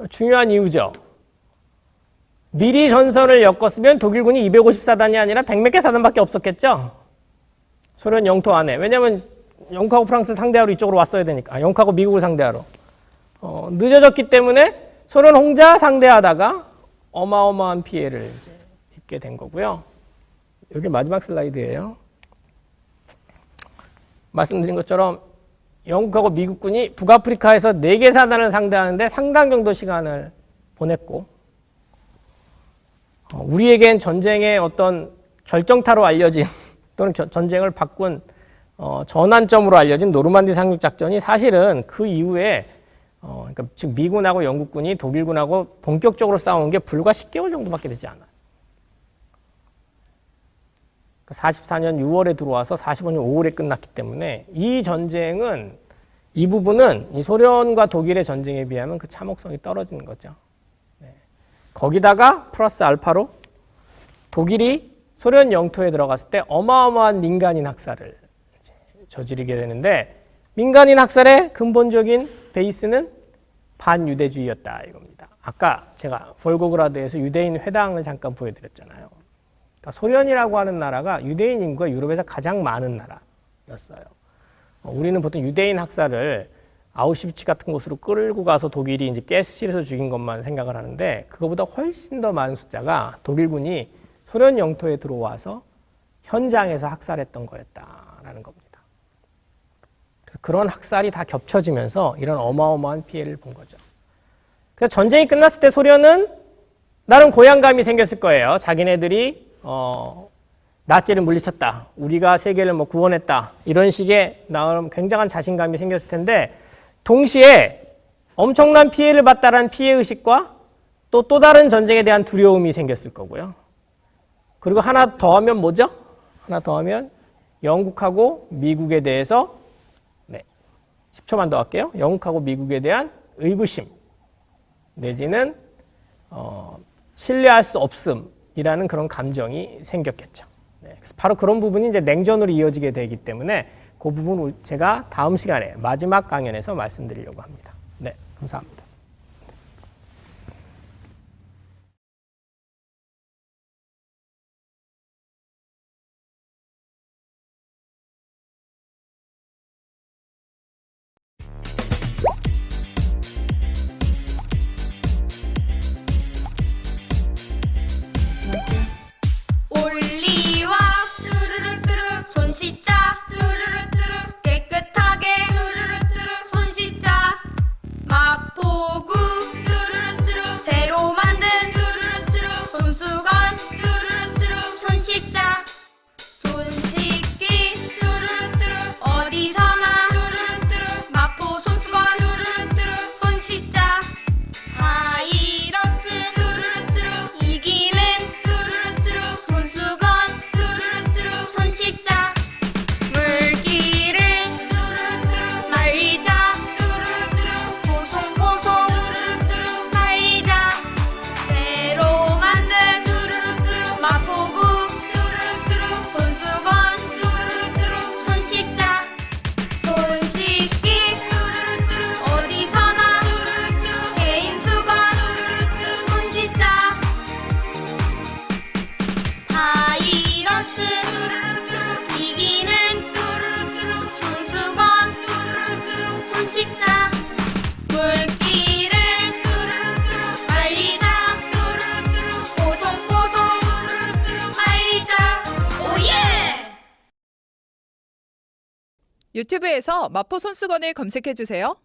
중요한 이유죠. 미리 전선을 엮었으면 독일군이 250사단이 아니라 100몇 개 사단밖에 없었겠죠. 소련 영토 안에. 왜냐하면 영국하고 프랑스 상대하러 이쪽으로 왔어야 되니까. 영국하고 미국을 상대하러. 늦어졌기 때문에 소련 혼자 상대하다가 어마어마한 피해를 이제 입게 된 거고요. 여기 마지막 슬라이드예요. 말씀드린 것처럼 영국하고 미국군이 북아프리카에서 4개 사단을 상대하는데 상당 정도 시간을 보냈고, 우리에겐 전쟁의 어떤 결정타로 알려진 또는 전쟁을 바꾼 전환점으로 알려진 노르만디 상륙 작전이 사실은 그 이후에 그러니까 즉 미군하고 영국군이 독일군하고 본격적으로 싸운 게 불과 10개월 정도밖에 되지 않아요. 44년 6월에 들어와서 45년 5월에 끝났기 때문에 이 전쟁은 이 부분은 이 소련과 독일의 전쟁에 비하면 그 참혹성이 떨어지는 거죠. 네. 거기다가 플러스 알파로 독일이 소련 영토에 들어갔을 때 어마어마한 민간인 학살을 저지르게 되는데, 민간인 학살의 근본적인 베이스는 반유대주의였다 이겁니다. 아까 제가 볼고그라드에서 유대인 회당을 잠깐 보여드렸잖아요. 그러니까 소련이라고 하는 나라가 유대인 인구가 유럽에서 가장 많은 나라였어요. 우리는 보통 유대인 학살을 아우슈비츠 같은 곳으로 끌고 가서 독일이 이제 가스실에서 죽인 것만 생각을 하는데, 그거보다 훨씬 더 많은 숫자가 독일군이 소련 영토에 들어와서 현장에서 학살했던 거였다라는 겁니다. 그런 학살이 다 겹쳐지면서 이런 어마어마한 피해를 본 거죠. 그래서 전쟁이 끝났을 때 소련은 나름 고향감이 생겼을 거예요. 자기네들이 나치를 물리쳤다, 우리가 세계를 뭐 구원했다, 이런 식의 나름 굉장한 자신감이 생겼을 텐데, 동시에 엄청난 피해를 봤다라는 피해의식과 또 다른 전쟁에 대한 두려움이 생겼을 거고요. 그리고 하나 더 하면 뭐죠? 하나 더 하면 영국하고 미국에 대해서 10초만 더 할게요. 영국하고 미국에 대한 의구심 내지는 신뢰할 수 없음이라는 그런 감정이 생겼겠죠. 네, 그래서 바로 그런 부분이 이제 냉전으로 이어지게 되기 때문에 그 부분을 제가 다음 시간에 마지막 강연에서 말씀드리려고 합니다. 네, 감사합니다. 유튜브에서 마포 손수건을 검색해 주세요.